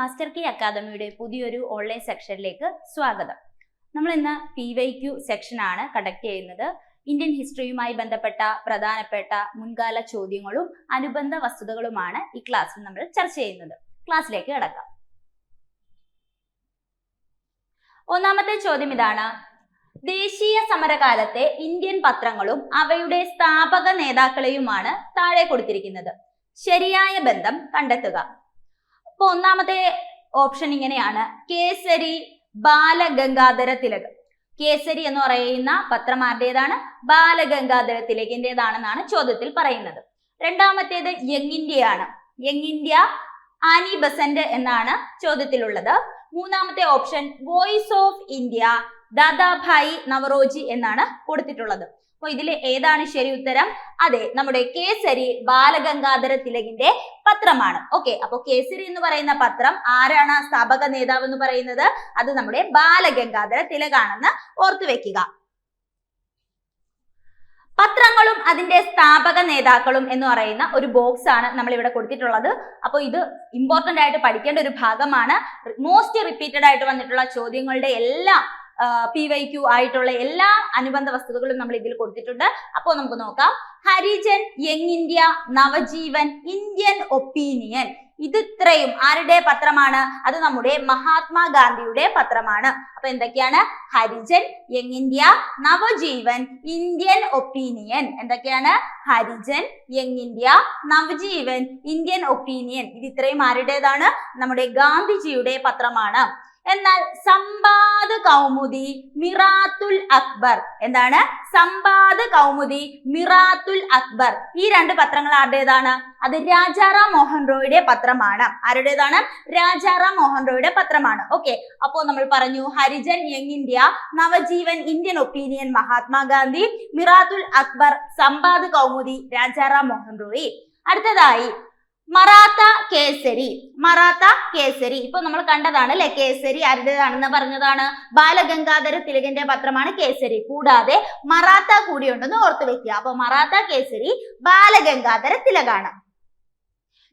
Master key അക്കാദമിയുടെ പുതിയൊരു online സെക്ഷനിലേക്ക് സ്വാഗതം. നമ്മൾ ഇന്ന് PYQ സെക്ഷനാണ് കണ്ടക്ട് ചെയ്യുന്നത്. ഇന്ത്യൻ ഹിസ്റ്ററിയുമായി ബന്ധപ്പെട്ട പ്രധാനപ്പെട്ട മുൻകാല ചോദ്യങ്ങളും അനുബന്ധ വസ്തുതകളുമാണ് ഈ ക്ലാസ്സിൽ നമ്മൾ ചർച്ച ചെയ്യുന്നത്. ക്ലാസ്സിലേക്ക് കടക്കാം. ഒന്നാമത്തെ ചോദ്യം ഇതാണ്: ദേശീയ സമരകാലത്തെ ഇന്ത്യൻ പത്രങ്ങളും അവയുടെ സ്ഥാപക നേതാക്കളെയുമാണ് താഴെ കൊടുത്തിരിക്കുന്നത്. ശരിയായ ബന്ധം കണ്ടെത്തുക. അപ്പൊ ഒന്നാമത്തെ ഓപ്ഷൻ ഇങ്ങനെയാണ്: കേസരി, ബാലഗംഗാധര തിലക്. കേസരി എന്ന് പറയുന്ന പത്രം ആരുടേതാണ്? ബാലഗംഗാധര തിലകിന്റേതാണെന്നാണ് ചോദ്യത്തിൽ പറയുന്നത്. രണ്ടാമത്തേത് യങ് ഇന്ത്യ ആണ്. യങ് ഇന്ത്യ ആനി ബസന്റ് എന്നാണ് ചോദ്യത്തിലുള്ളത്. മൂന്നാമത്തെ option voice of India Dadabhai Naoroji എന്നാണ് കൊടുത്തിട്ടുള്ളത്. അപ്പൊ ഇതിൽ ഏതാണ് ശരി ഉത്തരം? അതെ, നമ്മുടെ കേസരി ബാലഗംഗാധര തിലകിന്റെ പത്രമാണ്. ഓക്കെ, അപ്പൊ കേസരി എന്ന് പറയുന്ന പത്രം ആരാണ് സ്ഥാപക നേതാവ് എന്ന് പറയുന്നത്? അത് നമ്മുടെ ബാലഗംഗാധര തിലകാണെന്ന് ഓർത്തു വെക്കുക. പത്രങ്ങളും അതിന്റെ സ്ഥാപക നേതാക്കളും എന്ന് പറയുന്ന ഒരു ബോക്സ് ആണ് നമ്മൾ ഇവിടെ കൊടുത്തിട്ടുള്ളത്. അപ്പോൾ ഇത് ഇമ്പോർട്ടന്റ് ആയിട്ട് പഠിക്കേണ്ട ഒരു ഭാഗമാണ്. മോസ്റ്റ് റിപ്പീറ്റഡ് ആയിട്ട് വന്നിട്ടുള്ള ചോദ്യങ്ങളുടെ എല്ലാം PYQ ആയിട്ടുള്ള എല്ലാ അനുബന്ധ വസ്തുതകളും നമ്മൾ ഇതിൽ കൊടുത്തിട്ടുണ്ട്. അപ്പോൾ നമുക്ക് നോക്കാം. Harijan, young India, Navajeevan, Indian Opinion, ഇത് ഇത്രയും ആരുടെ പത്രമാണ്? അത് നമ്മുടെ മഹാത്മാഗാന്ധിയുടെ പത്രമാണ്. അപ്പൊ എന്തൊക്കെയാണ്? Harijan, young India, Navajeevan, Indian Opinion. എന്തൊക്കെയാണ്? Harijan, young India, Navajeevan, Indian Opinion. ഇത് ഇത്രയും ആരുടേതാണ്? നമ്മുടെ ഗാന്ധിജിയുടെ പത്രമാണ്. എന്നാൽ സമ്പാദ് കൗമുദി, മിറാത്തുൽ അക്ബർ, എന്താണ്? സമ്പാദ് കൗമുദി, മിറാത്തുൽ അക്ബർ, ഈ രണ്ട് പത്രങ്ങൾ ആരുടേതാണ്? അത് രാജാറാം മോഹൻ റോയുടെ പത്രമാണ്. ആരുടേതാണ്? രാജാറാം മോഹൻ റോയുടെ പത്രമാണ്. ഓക്കെ, അപ്പോ നമ്മൾ പറഞ്ഞു Harijan, young India, Navajeevan, Indian opinion Mahatma Gandhi, Miratul Akbar, Sambad Kaumudi, Rajaram Mohan Roy. അടുത്തതായി മറാത്ത കേസരി. മറാത്ത കേസരി ഇപ്പൊ നമ്മൾ കണ്ടതാണ് അല്ലെ? കേസരി ആരുടേതാണെന്ന് പറഞ്ഞതാണ്? ബാലഗംഗാധര തിലകിന്റെ പത്രമാണ് കേസരി. കൂടാതെ മറാത്ത കൂടിയുണ്ടെന്ന് ഓർത്തു വെക്കുക. അപ്പൊ മറാത്ത കേസരി ബാലഗംഗാധര തിലകാണ്.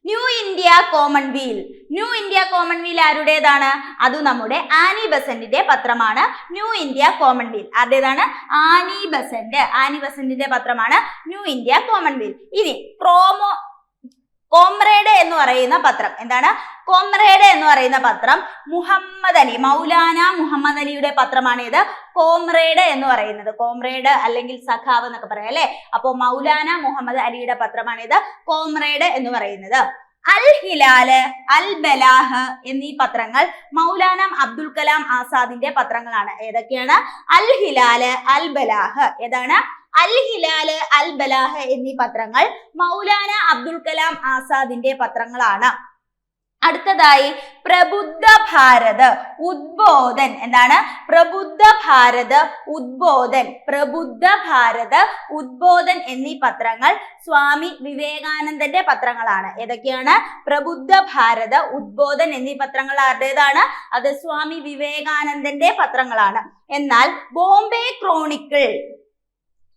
New India Commonweal. New India Commonweal ആരുടേതാണ്? അത് നമ്മുടെ ആനി ബസന്റിന്റെ പത്രമാണ്. ന്യൂ ഇന്ത്യ കോമൺവീൽ ആരുടേതാണ്? Annie Besant. ആനി ബസന്റിന്റെ പത്രമാണ് ന്യൂ ഇന്ത്യ കോമൺവീൽ. ഇനി കോമ്രേഡ് എന്ന് പറയുന്ന പത്രം എന്താണ്? കോമ്രേഡ് എന്ന് പറയുന്ന പത്രം മുഹമ്മദ് അലി, മൗലാന മുഹമ്മദ് അലിയുടെ പത്രമാണ്. ഇത് കോമ്രേഡ് എന്ന് പറയുന്നത്. കോമ്രേഡ് അല്ലെങ്കിൽ സഖാവ് എന്നൊക്കെ പറയാം അല്ലെ? അപ്പോ മൗലാന മുഹമ്മദ് അലിയുടെ പത്രമാണ് ഇത് കോമ്രേഡ് എന്ന് പറയുന്നത്. അൽ ഹിലാല്, അൽ ബലാഹ് എന്നീ പത്രങ്ങൾ മൗലാന അബ്ദുൽ കലാം ആസാദിന്റെ പത്രങ്ങളാണ്. ഏതൊക്കെയാണ്? അൽ ഹിലാല്, അൽ ബലാഹ്. ഏതാണ്? അൽ ഹിലാല്, അൽ ബലാഹ് എന്നീ പത്രങ്ങൾ മൗലാന അബ്ദുൽ കലാം ആസാദിന്റെ പത്രങ്ങളാണ്. അടുത്തതായി പ്രബുദ്ധ ഭാരത്, ഉദ്ബോധൻ. എന്താണ്? പ്രബുദ്ധ ഭാരത്, ഉദ്ബോധൻ. പ്രബുദ്ധ ഭാരത്, ഉദ്ബോധൻ എന്നീ പത്രങ്ങൾ സ്വാമി വിവേകാനന്ദന്റെ പത്രങ്ങളാണ്. ഏതൊക്കെയാണ്? പ്രബുദ്ധ ഭാരത്, ഉദ്ബോധൻ എന്നീ പത്രങ്ങൾ ആരുടേതാണ്? അത് സ്വാമി വിവേകാനന്ദന്റെ പത്രങ്ങളാണ്. എന്നാൽ ബോംബെ ക്രോണിക്കിൾ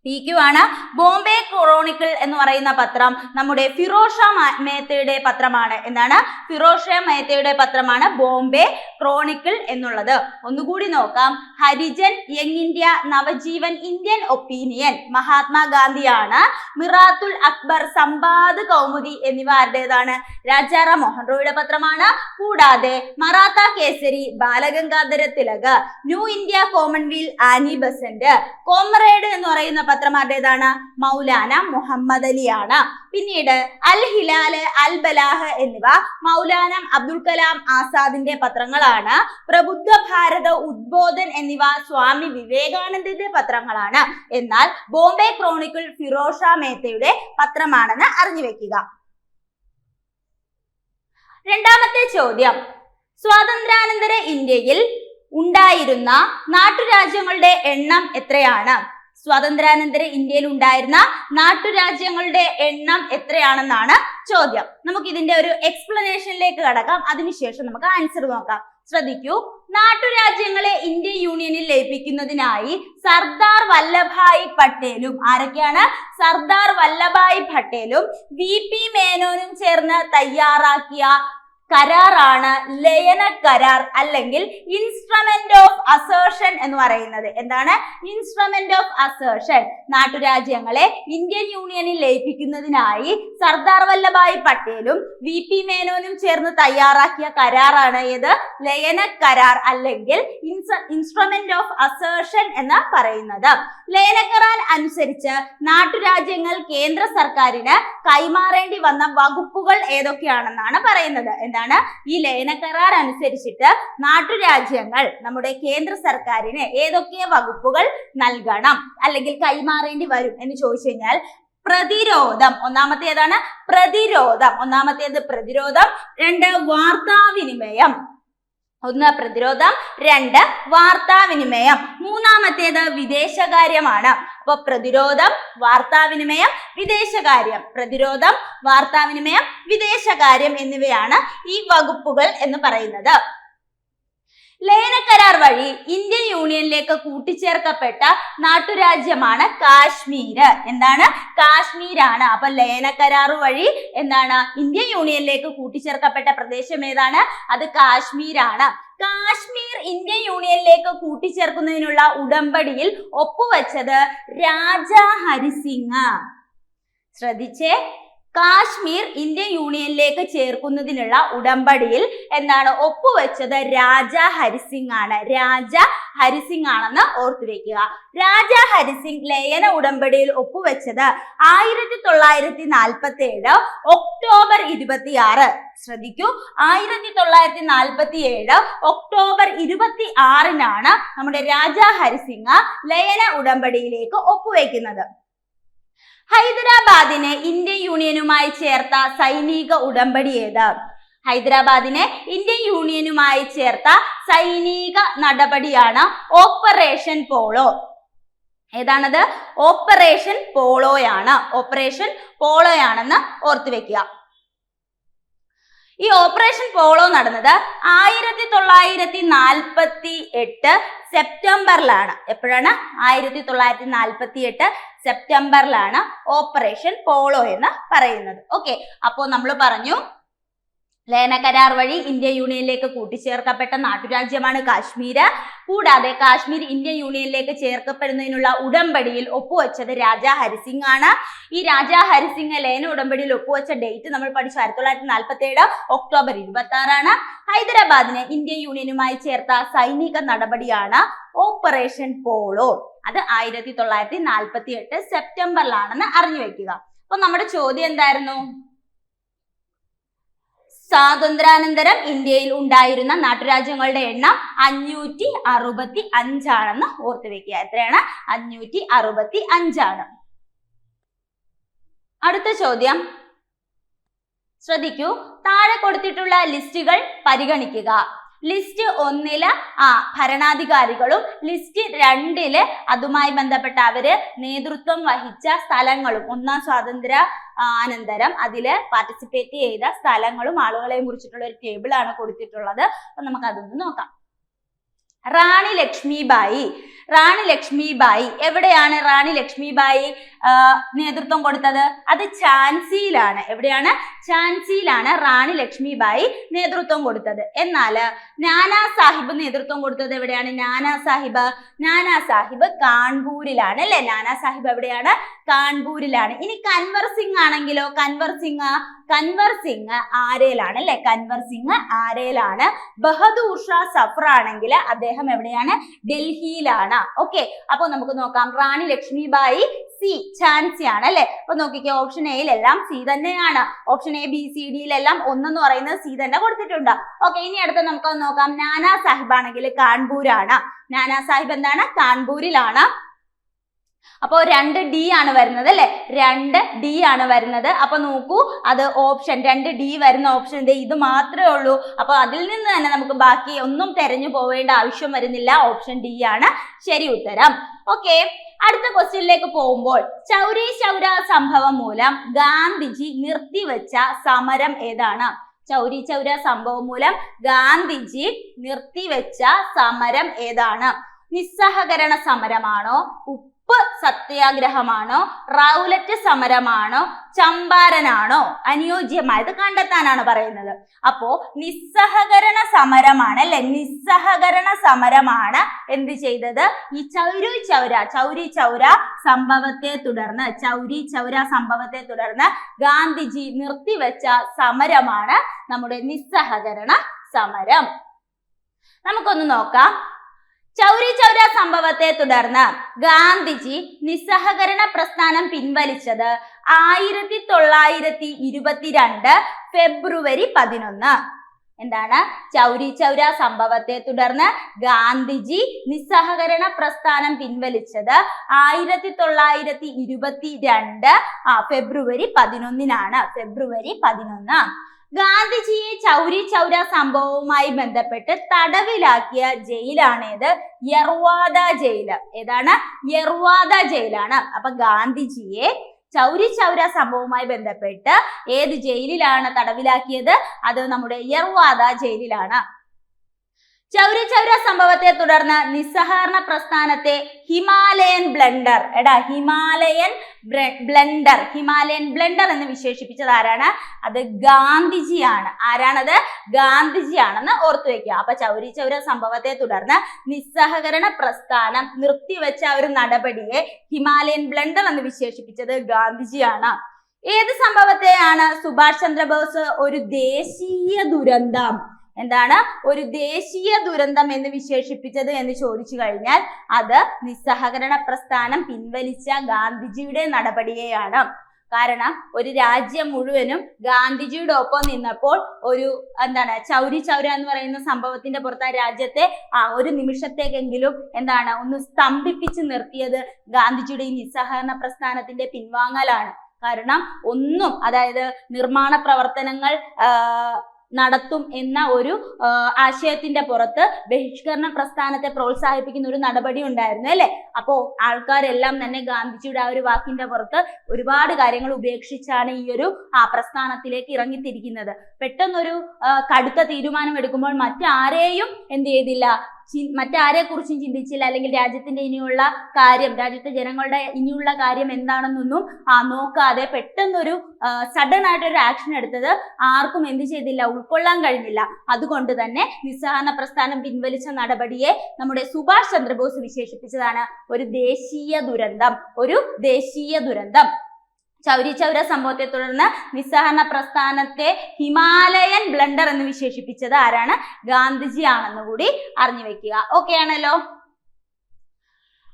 PQ ആണ്. ബോംബെ ക്രോണിക്കിൾ എന്ന് പറയുന്ന പത്രം നമ്മുടെ ഫിറോസ് ഷാ മേത്തയുടെ പത്രമാണ്. എന്താണ്? ഫിറോസ് ഷാ മേത്തയുടെ പത്രമാണ് ബോംബെ ക്രോണിക്കിൾ എന്നുള്ളത്. ഒന്നുകൂടി നോക്കാം. Harijan, young India, Navajeevan, Indian Opinion മഹാത്മാഗാന്ധിയാണ്. മിറാത്തുൽ അക്ബർ, സമ്പാദ് കൗമുദി എന്നിവ ആരുടേതാണ്? രാജാറാം മോഹൻ റോയുടെ പത്രമാണ്. കൂടാതെ Maratha Kesari Balagangadhara Tilak, New India Commonweal Annie Besant, Comrade എന്ന് പറയുന്ന പത്രം ആരുടേതാണ്? മൗലാന മുഹമ്മദ് അലിയാണ്. പിന്നീട് അൽ ഹിലാല്, അൽ ബലാഹ് എന്നിവ മൗലാന അബ്ദുൽ കലാം ആസാദിന്റെ പത്രങ്ങളാണ്. പ്രബുദ്ധ ഭാരത്, ഉദ്ബോധൻ എന്നിവ സ്വാമി വിവേകാനന്ദന്റെ പത്രങ്ങളാണ്. എന്നാൽ ബോംബെ ക്രോണിക്കിൾ ഫിറോസ് ഷാ മേത്തയുടെ പത്രമാണെന്ന് അറിഞ്ഞു വെക്കുക. രണ്ടാമത്തെ ചോദ്യം: സ്വാതന്ത്ര്യാനന്തര ഇന്ത്യയിൽ ഉണ്ടായിരുന്ന നാട്ടുരാജ്യങ്ങളുടെ എണ്ണം എത്രയാണ്? സ്വാതന്ത്ര്യാനന്തര ഇന്ത്യയിൽ ഉണ്ടായിരുന്ന നാട്ടുരാജ്യങ്ങളുടെ എണ്ണം എത്രയാണെന്നാണ് ചോദ്യം. നമുക്ക് ഇതിന്റെ ഒരു എക്സ്പ്ലനേഷനിലേക്ക് കടക്കാം. അതിനുശേഷം നമുക്ക് ആൻസർ നോക്കാം. ശ്രദ്ധിക്കൂ. നാട്ടുരാജ്യങ്ങളെ ഇന്ത്യൻ യൂണിയനിൽ ലയിപ്പിക്കുന്നതിനായി സർദാർ വല്ലഭായ് പട്ടേലും, ആരൊക്കെയാണ്? സർദാർ വല്ലഭായ് പട്ടേലും VP മേനോനും ചേർന്ന് തയ്യാറാക്കിയ കരാറാണ് ലയന കരാർ അല്ലെങ്കിൽ ഇൻസ്ട്രുമെന്റ് ഓഫ് അസേർഷൻ എന്ന് പറയുന്നത്. എന്താണ് ഇൻസ്ട്രുമെന്റ് ഓഫ് അസേർഷൻ? നാട്ടുരാജ്യങ്ങളെ ഇന്ത്യൻ യൂണിയനിൽ ലയിപ്പിക്കുന്നതിനായി സർദാർ വല്ലഭായ് പട്ടേലും VP മേനോനും ചേർന്ന് തയ്യാറാക്കിയ കരാറാണ് ഏത്? ലയന കരാർ അല്ലെങ്കിൽ ഇൻസ്ട്രുമെന്റ് ഓഫ് അസേർഷൻ എന്ന് പറയുന്നത്. ലയന കരാർ അനുസരിച്ച് നാട്ടുരാജ്യങ്ങൾ കേന്ദ്ര സർക്കാരിന് കൈമാറേണ്ടി വന്ന വകുപ്പുകൾ ഏതൊക്കെയാണെന്നാണ് പറയുന്നത്. എന്താണ് ഈ ലയന കരാർ അനുസരിച്ചിട്ട് നാട്ടുരാജ്യങ്ങൾ നമ്മുടെ കേന്ദ്ര സർക്കാരിന് ഏതൊക്കെ വകുപ്പുകൾ നൽകണം അല്ലെങ്കിൽ കൈമാറേണ്ടി വരും എന്ന് ചോദിച്ചു കഴിഞ്ഞാൽ പ്രതിരോധം ഒന്നാമത്തേതാണ്. ഒന്നാമത്തേത് പ്രതിരോധം. 2 വാർത്താവിനിമയം. 1 പ്രതിരോധം, 2 വാർത്താവിനിമയം. മൂന്നാമത്തേത് വിദേശകാര്യമാണ്. അപ്പൊ പ്രതിരോധം, വാർത്താവിനിമയം, വിദേശകാര്യം. പ്രതിരോധം, വാർത്താവിനിമയം, വിദേശകാര്യം എന്നിവയാണ് ഈ വകുപ്പുകൾ എന്ന് പറയുന്നത്. ലയന കരാർ വഴി ഇന്ത്യൻ യൂണിയനിലേക്ക് കൂട്ടിച്ചേർക്കപ്പെട്ട നാട്ടുരാജ്യമാണ് കാശ്മീർ. എന്താണ്? കാശ്മീരാണ്. അപ്പൊ ലയന കരാർ വഴി എന്താണ് ഇന്ത്യൻ യൂണിയനിലേക്ക് കൂട്ടിച്ചേർക്കപ്പെട്ട പ്രദേശം ഏതാണ്? അത് കാശ്മീരാണ്. കാശ്മീർ ഇന്ത്യൻ യൂണിയനിലേക്ക് കൂട്ടിച്ചേർക്കുന്നതിനുള്ള ഉടമ്പടിയിൽ ഒപ്പുവെച്ചത് രാജാ ഹരിസിംഗ്. ശ്രദ്ധിച്ചേ, കാശ്മീർ ഇന്ത്യൻ യൂണിയനിലേക്ക് ചേർക്കുന്നതിനുള്ള ഉടമ്പടിയിൽ എന്താണ് ഒപ്പുവെച്ചത്? രാജാ ഹരിസിംഗ് ആണ്. രാജാ ഹരിസിംഗ് ആണെന്ന് ഓർത്തുവെക്കുക. രാജാ ഹരിസിംഗ് ലയന ഉടമ്പടിയിൽ ഒപ്പുവെച്ചത് 1947 ഒക്ടോബർ 26. ശ്രദ്ധിക്കൂ, 1947 ഒക്ടോബർ 26 നമ്മുടെ രാജാ ഹരിസിംഗ് ലയന ഉടമ്പടിയിലേക്ക് ഒപ്പുവെക്കുന്നത്. ഹൈദരാബാദിനെ ഇന്ത്യൻ യൂണിയനുമായി ചേർത്ത സൈനിക ഉടമ്പടി ഏത്? ഹൈദരാബാദിനെ ഇന്ത്യൻ യൂണിയനുമായി ചേർത്ത സൈനിക നടപടിയാണ് ഓപ്പറേഷൻ പോളോ. ഏതാണത്? ഓപ്പറേഷൻ പോളോയാണ്. ഓപ്പറേഷൻ പോളോയാണെന്ന് ഓർത്തുവെക്കുക. ഈ ഓപ്പറേഷൻ പോളോ നടന്നത് 1948 സെപ്റ്റംബറിലാണ്. എപ്പോഴാണ്? 1948 സെപ്റ്റംബറിലാണ് ഓപ്പറേഷൻ പോളോ എന്ന് പറയുന്നത്. ഓക്കെ, അപ്പോൾ നമ്മൾ പറഞ്ഞു ലയന കരാർ വഴി ഇന്ത്യൻ യൂണിയനിലേക്ക് കൂട്ടിച്ചേർക്കപ്പെട്ട നാട്ടുരാജ്യമാണ് കാശ്മീർ. കൂടാതെ കാശ്മീർ ഇന്ത്യൻ യൂണിയനിലേക്ക് ചേർക്കപ്പെടുന്നതിനുള്ള ഉടമ്പടിയിൽ ഒപ്പുവെച്ചത് രാജാ ഹരിസിംഗ് ആണ്. ഈ രാജാ ഹരിസിംഗ് ലയന ഉടമ്പടിയിൽ ഒപ്പുവെച്ച ഡേറ്റ് നമ്മൾ പഠിച്ചു 1947 ഒക്ടോബർ 26. ഹൈദരാബാദിനെ ഇന്ത്യൻ യൂണിയനുമായി ചേർത്ത സൈനിക നടപടിയാണ് ഓപ്പറേഷൻ പോളോ. അത് 1948 സെപ്റ്റംബറിലാണെന്ന് അറിഞ്ഞു വെക്കുക. അപ്പൊ നമ്മുടെ ചോദ്യം എന്തായിരുന്നു? സ്വാതന്ത്ര്യാനന്തരം ഇന്ത്യയിൽ ഉണ്ടായിരുന്ന നാട്ടുരാജ്യങ്ങളുടെ എണ്ണം 565 ആണെന്ന് ഓർത്തു വെക്കുക. എത്രയാണ്? 565 ആണ്. അടുത്ത ചോദ്യം ശ്രദ്ധിക്കൂ. താഴെ കൊടുത്തിട്ടുള്ള ലിസ്റ്റുകൾ പരിഗണിക്കുക. ലിസ്റ്റ് 1 ഭരണാധികാരികളും ലിസ്റ്റ് 2 അതുമായി ബന്ധപ്പെട്ട അവര് നേതൃത്വം വഹിച്ച സ്ഥലങ്ങളും 1ാം സ്വാതന്ത്ര്യ അനന്തരം അതില് പാർട്ടിസിപ്പേറ്റ് ചെയ്ത സ്ഥലങ്ങളും ആളുകളെയും കുറിച്ചിട്ടുള്ള ഒരു ടേബിൾ ആണ് കൊടുത്തിട്ടുള്ളത്. അപ്പൊ നമുക്ക് അതൊന്ന് നോക്കാം. റാണി ലക്ഷ്മിബായി എവിടെയാണ് റാണി ലക്ഷ്മിബായി നേതൃത്വം കൊടുത്തത്? അത് ഝാൻസിയിലാണ്. എവിടെയാണ്? ഝാൻസിയിലാണ് റാണി ലക്ഷ്മിബായി നേതൃത്വം കൊടുത്തത്. എന്നാൽ നാനാ സാഹിബ് നേതൃത്വം കൊടുത്തത് എവിടെയാണ്? നാനാ സാഹിബ് കാൺപൂരിലാണ് അല്ലെ? നാനാ സാഹിബ് എവിടെയാണ്? കാൺപൂരിലാണ്. ഇനി കൻവർ സിംഗ് ആണെങ്കിലോ? കൻവർ സിംഗ് ആരയിലാണ് അല്ലെ? കൻവർ സിംഗ് ആരയിലാണ്. ബഹദൂർ ഷാ സഫർ ആണെങ്കിൽ അദ്ദേഹം എവിടെയാണ്? ഡൽഹിയിലാണ്. ഓക്കെ, അപ്പൊ നമുക്ക് നോക്കാം. റാണി ലക്ഷ്മിബായി സി, ഝാൻസി ആണ് അല്ലെ? അപ്പൊ നോക്കിക്കേ, ഓപ്ഷൻ എയിലെല്ലാം സി തന്നെയാണ്. ഓപ്ഷൻ എ, ബി, സി, ഡിയിലെല്ലാം 1 എന്ന് പറയുന്നത് സി തന്നെ കൊടുത്തിട്ടുണ്ട്. ഓക്കെ, ഇനി അടുത്ത നമുക്ക് നോക്കാം. നാനാ സാഹിബ് ആണെങ്കിൽ കാൺപൂരാണ്. നാനാ സാഹിബ് എന്താണ്? കാൺപൂരിലാണ്. അപ്പോ 2D ആണ് വരുന്നത് അല്ലെ? 2D ആണ് വരുന്നത്. അപ്പൊ നോക്കൂ, അത് ഓപ്ഷൻ 2D വരുന്ന ഓപ്ഷൻ ഇത് മാത്രമേ ഉള്ളൂ. അപ്പൊ അതിൽ നിന്ന് തന്നെ നമുക്ക് ബാക്കി ഒന്നും തെരഞ്ഞു പോവേണ്ട ആവശ്യം വരുന്നില്ല. ഓപ്ഷൻ ഡി ആണ് ശരി ഉത്തരം. ഓക്കെ, അടുത്ത ക്വസ്റ്റ്യനിലേക്ക് പോകുമ്പോൾ ചൗരി ചൗര സംഭവം മൂലം ഗാന്ധിജി നിർത്തിവെച്ച സമരം ഏതാണ്? ചൗരി ചൗര സംഭവം മൂലം ഗാന്ധിജി നിർത്തിവെച്ച സമരം ഏതാണ്? നിസ്സഹകരണ സമരമാണോ? ഉപ്പ് സത്യാഗ്രഹമാണോ, റൗലറ്റ് സമരമാണോ, ചമ്പാരനാണോ അനുയോജ്യമായത് കണ്ടെത്താനാണ് പറയുന്നത്. അപ്പോ നിസ്സഹകരണ സമരമാണ് അല്ലെ, നിസ്സഹകരണ സമരമാണ് എന്ത് ചെയ്തത്, ഈ ചൗരി ചൗര സംഭവത്തെ തുടർന്ന് ഗാന്ധിജി നിർത്തിവെച്ച സമരമാണ് നമ്മുടെ നിസ്സഹകരണ സമരം. നമുക്കൊന്ന് നോക്കാം. ചൗരി ചൗര സംഭവത്തെ തുടർന്ന് ഗാന്ധിജി നിസ്സഹകരണ പ്രസ്ഥാനം പിൻവലിച്ചത് 1922 ഫെബ്രുവരി 11. എന്താണ്? ചൗരി ചൗര സംഭവത്തെ തുടർന്ന് ഗാന്ധിജി നിസ്സഹകരണ പ്രസ്ഥാനം പിൻവലിച്ചത് 1922 ഫെബ്രുവരി 11. ഫെബ്രുവരി 11. ഗാന്ധിജിയെ ചൗരി ചൗര സംഭവവുമായി ബന്ധപ്പെട്ട് തടവിലാക്കിയ ജയിലാണേത്? യർവാദ ജയില്. ഏതാണ്? യർവാദ ജയിലാണ്. അപ്പൊ ഗാന്ധിജിയെ ചൗരി ചൗര സംഭവവുമായി ബന്ധപ്പെട്ട് ഏത് ജയിലിലാണ് തടവിലാക്കിയത്? അത് നമ്മുടെ യർവാദ ജയിലിലാണ്. ചൗരി ചൗര സംഭവത്തെ തുടർന്ന് നിസ്സഹകരണ പ്രസ്ഥാനത്തെ ഹിമാലയൻ ബ്ലണ്ടർ എന്ന് വിശേഷിപ്പിച്ചത് ആരാണ്? അത് ഗാന്ധിജിയാണ്. ആരാണത്? ഗാന്ധിജിയാണെന്ന് ഓർത്തു വെക്കുക. അപ്പൊ ചൗരി ചൗര സംഭവത്തെ തുടർന്ന് നിസ്സഹകരണ പ്രസ്ഥാനം നിർത്തിവെച്ച ഒരു നടപടിയെ ഹിമാലയൻ ബ്ലണ്ടർ എന്ന് വിശേഷിപ്പിച്ചത് ഗാന്ധിജിയാണ്. ഏത് സംഭവത്തെയാണ് സുഭാഷ് ചന്ദ്രബോസ് ഒരു ദേശീയ ദുരന്തം, എന്താണ് ഒരു ദേശീയ ദുരന്തം എന്ന് വിശേഷിപ്പിച്ചത് എന്ന് ചോദിച്ചു കഴിഞ്ഞാൽ അത് നിസ്സഹകരണ പ്രസ്ഥാനം പിൻവലിച്ച ഗാന്ധിജിയുടെ നടപടിയെയാണ്. കാരണം ഒരു രാജ്യം മുഴുവനും ഗാന്ധിജിയുടെ ഒപ്പം നിന്നപ്പോൾ ഒരു ചൗരി ചൗര എന്ന് പറയുന്ന സംഭവത്തിന്റെ പുറത്ത് ആ രാജ്യത്തെ ഒരു നിമിഷത്തേക്കെങ്കിലും ഒന്ന് സ്തംഭിപ്പിച്ച് നിർത്തിയത് ഗാന്ധിജിയുടെ ഈ നിസ്സഹകരണ പ്രസ്ഥാനത്തിന്റെ പിൻവാങ്ങലാണ്. കാരണം ഒന്നും, അതായത് നിർമ്മാണ പ്രവർത്തനങ്ങൾ നടത്തും എന്ന ഒരു ആശയത്തിന്റെ പുറത്ത് ബഹിഷ്കരണ പ്രസ്ഥാനത്തെ പ്രോത്സാഹിപ്പിക്കുന്ന ഒരു നടപടി ഉണ്ടായിരുന്നു അല്ലെ. അപ്പോ ആൾക്കാരെല്ലാം തന്നെ ഗാന്ധിജിയുടെ ആ ഒരു വാക്കിന്റെ പുറത്ത് ഒരുപാട് കാര്യങ്ങൾ ഉപേക്ഷിച്ചാണ് ഈ ഒരു പ്രസ്ഥാനത്തിലേക്ക് ഇറങ്ങിത്തിരിക്കുന്നത്. പെട്ടെന്നൊരു കടുത്ത തീരുമാനം എടുക്കുമ്പോൾ മറ്റാരെയും എന്ത് ചെയ്തില്ല, മറ്റാരെ കുറിച്ചും ചിന്തിച്ചില്ല, അല്ലെങ്കിൽ രാജ്യത്തിന്റെ ഇനിയുള്ള കാര്യം, രാജ്യത്തെ ജനങ്ങളുടെ ഇനിയുള്ള കാര്യം എന്താണെന്നൊന്നും നോക്കാതെ പെട്ടെന്നൊരു സഡൻ ആയിട്ടൊരു ആക്ഷൻ എടുത്തത് ആർക്കും എന്ത് ചെയ്തില്ല, ഉൾക്കൊള്ളാൻ കഴിഞ്ഞില്ല. അതുകൊണ്ട് തന്നെ നിസ്സഹകരണ പ്രസ്ഥാനം പിൻവലിച്ച നടപടിയെ നമ്മുടെ സുഭാഷ് ചന്ദ്രബോസ് വിശേഷിപ്പിച്ചതാണ് ഒരു ദേശീയ ദുരന്തം. ചൗരി ചൗര സംഭവത്തെ തുടർന്ന് നിസ്സഹകരണ പ്രസ്ഥാനത്തെ ഹിമാലയൻ ബ്ലണ്ടർ എന്ന് വിശേഷിപ്പിച്ചത് ആരാണ്? ഗാന്ധിജി ആണെന്ന് കൂടി അറിഞ്ഞു വെക്കുക. ഓക്കെ ആണല്ലോ.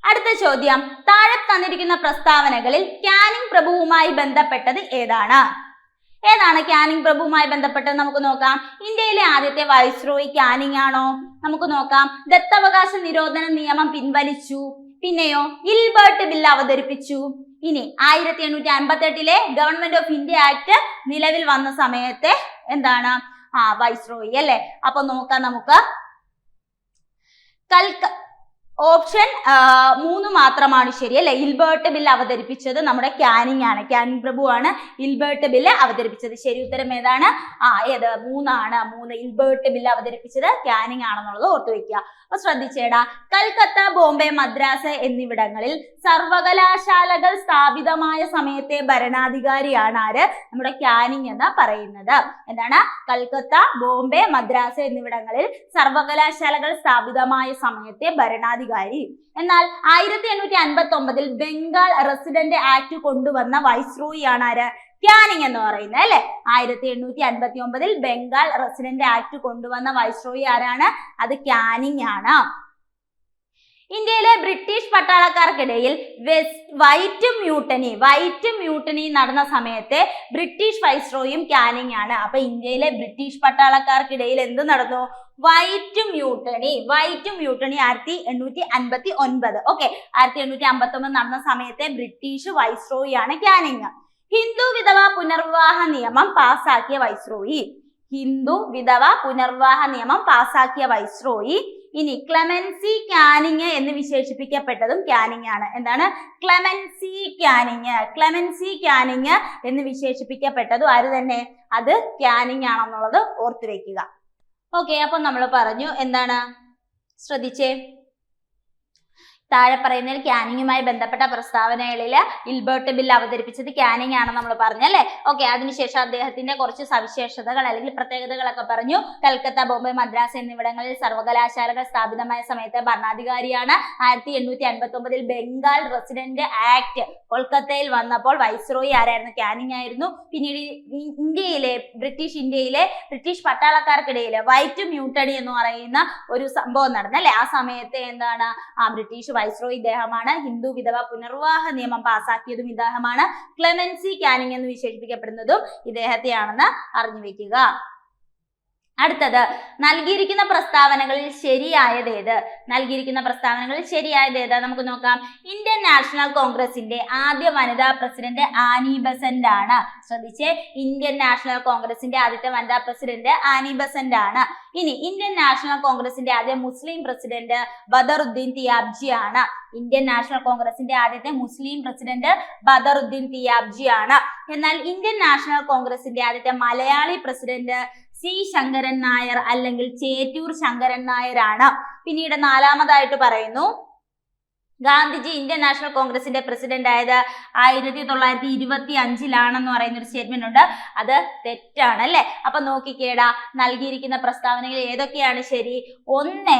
അടുത്ത ചോദ്യം, താഴെ തന്നിരിക്കുന്ന പ്രസ്താവനകളിൽ കാനിങ് പ്രഭുവുമായി ബന്ധപ്പെട്ടത് ഏതാണ്? കാനിങ് പ്രഭുവുമായി ബന്ധപ്പെട്ടത് നമുക്ക് നോക്കാം. ഇന്ത്യയിലെ ആദ്യത്തെ വൈസ്രോയി കാനിങ് ആണോ? നമുക്ക് നോക്കാം. ദത്തവകാശ നിരോധന നിയമം പിൻവലിച്ചു. പിന്നെയോ ഇൽബർട്ട് ബിൽ അവതരിപ്പിച്ചു. ഇനി 1858 ഗവൺമെന്റ് ഓഫ് ഇന്ത്യ ആക്ട് നിലവിൽ വന്ന സമയത്തെ വൈസ്രോയി അല്ലെ. അപ്പൊ നോക്കാം നമുക്ക്. ഓപ്ഷൻ 3 മാത്രമാണ് ശരി അല്ലെ. ഇൽബർട്ട് ബിൽ അവതരിപ്പിച്ചത് നമ്മുടെ കാനിങ് ആണ്, കാനിങ് പ്രഭു ആണ് ഇൽബർട്ട് ബില്ല് അവതരിപ്പിച്ചത്. ശരി ഉത്തരം ഏതാണ്? 3 ആണ്. ഇൽബർട്ട് ബില്ല് അവതരിപ്പിച്ചത് കാനിങ് ആണെന്നുള്ളത് ഓർത്തു വെക്കുക. അപ്പൊ ശ്രദ്ധിച്ചേടാ, കൽക്കത്ത, ബോംബെ, മദ്രാസ് എന്നിവിടങ്ങളിൽ സർവകലാശാലകൾ സ്ഥാപിതമായ സമയത്തെ ഭരണാധികാരിയാണ് ആര്? നമ്മുടെ കാനിങ് എന്ന് പറയുന്നത്. കൽക്കത്ത, ബോംബെ, മദ്രാസ് എന്നിവിടങ്ങളിൽ സർവകലാശാലകൾ സ്ഥാപിതമായ സമയത്തെ ഭരണാധികാരി. എന്നാൽ 1859 ബംഗാൾ റെസിഡന്റ് ആക്ട് കൊണ്ടുവന്ന വൈസ്രോയി ആണ് ആര്? കാനിങ് എന്ന് പറയുന്നത് അല്ലെ. 1859 ബംഗാൾ റെസിഡന്റ് ആക്ട് കൊണ്ടുവന്ന വൈസ്രോയി ആരാണ്? അത് കാനിങ് ആണ്. ഇന്ത്യയിലെ ബ്രിട്ടീഷ് പട്ടാളക്കാർക്കിടയിൽ വൈറ്റ് മ്യൂട്ടനി നടന്ന സമയത്തെ ബ്രിട്ടീഷ് വൈസ്രോയും കാനിങ് ആണ്. അപ്പൊ ഇന്ത്യയിലെ ബ്രിട്ടീഷ് പട്ടാളക്കാർക്കിടയിൽ എന്ത് നടന്നു? White mutiny 1859. ഓക്കെ, 1859 നടന്ന സമയത്തെ ബ്രിട്ടീഷ് വൈസ്രോയി ആണ് കാനിങ്. ഹിന്ദു വിധവ പുനർവിവാഹ നിയമം പാസാക്കിയ വൈസ്രോയി. ഇനി ക്ലെമൻസി കാനിങ് എന്ന് വിശേഷിപ്പിക്കപ്പെട്ടതും കാനിങ് ആണ്. ക്ലെമൻസി കാനിങ് എന്ന് വിശേഷിപ്പിക്കപ്പെട്ടതും ആര് തന്നെ? അത് കാനിങ് ആണെന്നുള്ളത് ഓർത്തു വെക്കുക. ഓക്കെ, അപ്പൊ നമ്മൾ പറഞ്ഞു ശ്രദ്ധിച്ചേ, താഴെ പറയുന്നതിൽ ക്യാനിങ്ങുമായി ബന്ധപ്പെട്ട പ്രസ്താവനകളിൽ ഇൽബർട്ട് ബിൽ അവതരിപ്പിച്ചത് ക്യാനിങ് ആണെന്ന് നമ്മൾ പറഞ്ഞല്ലേ. ഓക്കെ, അതിനുശേഷം അദ്ദേഹത്തിന്റെ കുറച്ച് സവിശേഷതകൾ അല്ലെങ്കിൽ പ്രത്യേകതകളൊക്കെ പറഞ്ഞു. കൽക്കത്ത, ബോംബെ, മദ്രാസ് എന്നിവിടങ്ങളിൽ സർവകലാശാലകൾ സ്ഥാപിതമായ സമയത്തെ ഭരണാധികാരിയാണ്. 1859 ബംഗാൾ റെസിഡന്റ് ആക്ട് കൊൽക്കത്തയിൽ വന്നപ്പോൾ വൈസ്രോയി ആരായിരുന്നു? ക്യാനിങ് ആയിരുന്നു. പിന്നീട് ബ്രിട്ടീഷ് പട്ടാളക്കാർക്കിടയിൽ വൈറ്റ് മ്യൂട്ടണി എന്ന് പറയുന്ന ഒരു സംഭവം നടന്നല്ലേ. ആ സമയത്ത് എന്താണ്? ബ്രിട്ടീഷ് വൈസ്രോയി ഇദ്ദേഹമാണ്. ഹിന്ദു വിധവ പുനർവിവാഹ നിയമം പാസാക്കിയതും ഇദ്ദേഹമാണ്. ക്ലെമൻസി ക്യാനിങ് എന്ന് വിശേഷിപ്പിക്കപ്പെടുന്നതും ഇദ്ദേഹത്തെയാണെന്ന് അറിഞ്ഞു വെക്കുക. അടുത്തത്, നൽകിയിരിക്കുന്ന പ്രസ്താവനകളിൽ ശരിയായത് ഏത്? നമുക്ക് നോക്കാം. ഇന്ത്യൻ നാഷണൽ കോൺഗ്രസിന്റെ ആദ്യ വനിതാ പ്രസിഡന്റ് ആനി ബസന്റ് ആണ്. ശ്രദ്ധിച്ചേ, ഇന്ത്യൻ നാഷണൽ കോൺഗ്രസിന്റെ ആദ്യത്തെ വനിതാ പ്രസിഡന്റ് ആനി ബസന്റ് ആണ്. ഇനി ഇന്ത്യൻ നാഷണൽ കോൺഗ്രസിന്റെ ആദ്യ മുസ്ലിം പ്രസിഡന്റ് ബദറുദ്ദീൻ തിയാബ്ജി ആണ്. ഇന്ത്യൻ നാഷണൽ കോൺഗ്രസിന്റെ ആദ്യത്തെ മുസ്ലിം പ്രസിഡന്റ് ബദറുദ്ദീൻ തിയാബ്ജി ആണ്. എന്നാൽ ഇന്ത്യൻ നാഷണൽ കോൺഗ്രസിന്റെ ആദ്യത്തെ മലയാളി പ്രസിഡന്റ് സി ശങ്കരൻ നായർ അല്ലെങ്കിൽ ചേറ്റൂർ ശങ്കരൻ നായർ ആണ്. പിന്നീട് നാലാമതായിട്ട് പറയുന്നു, ഗാന്ധിജി ഇന്ത്യൻ നാഷണൽ കോൺഗ്രസിന്റെ പ്രസിഡന്റ് ആയത് 1925 പറയുന്ന ഒരു സ്റ്റേറ്റ്മെന്റ് ഉണ്ട്. അത് തെറ്റാണ് അല്ലെ. അപ്പൊ നോക്കിക്കേടാ, നൽകിയിരിക്കുന്ന പ്രസ്താവനകൾ ഏതൊക്കെയാണ് ശരി? 1,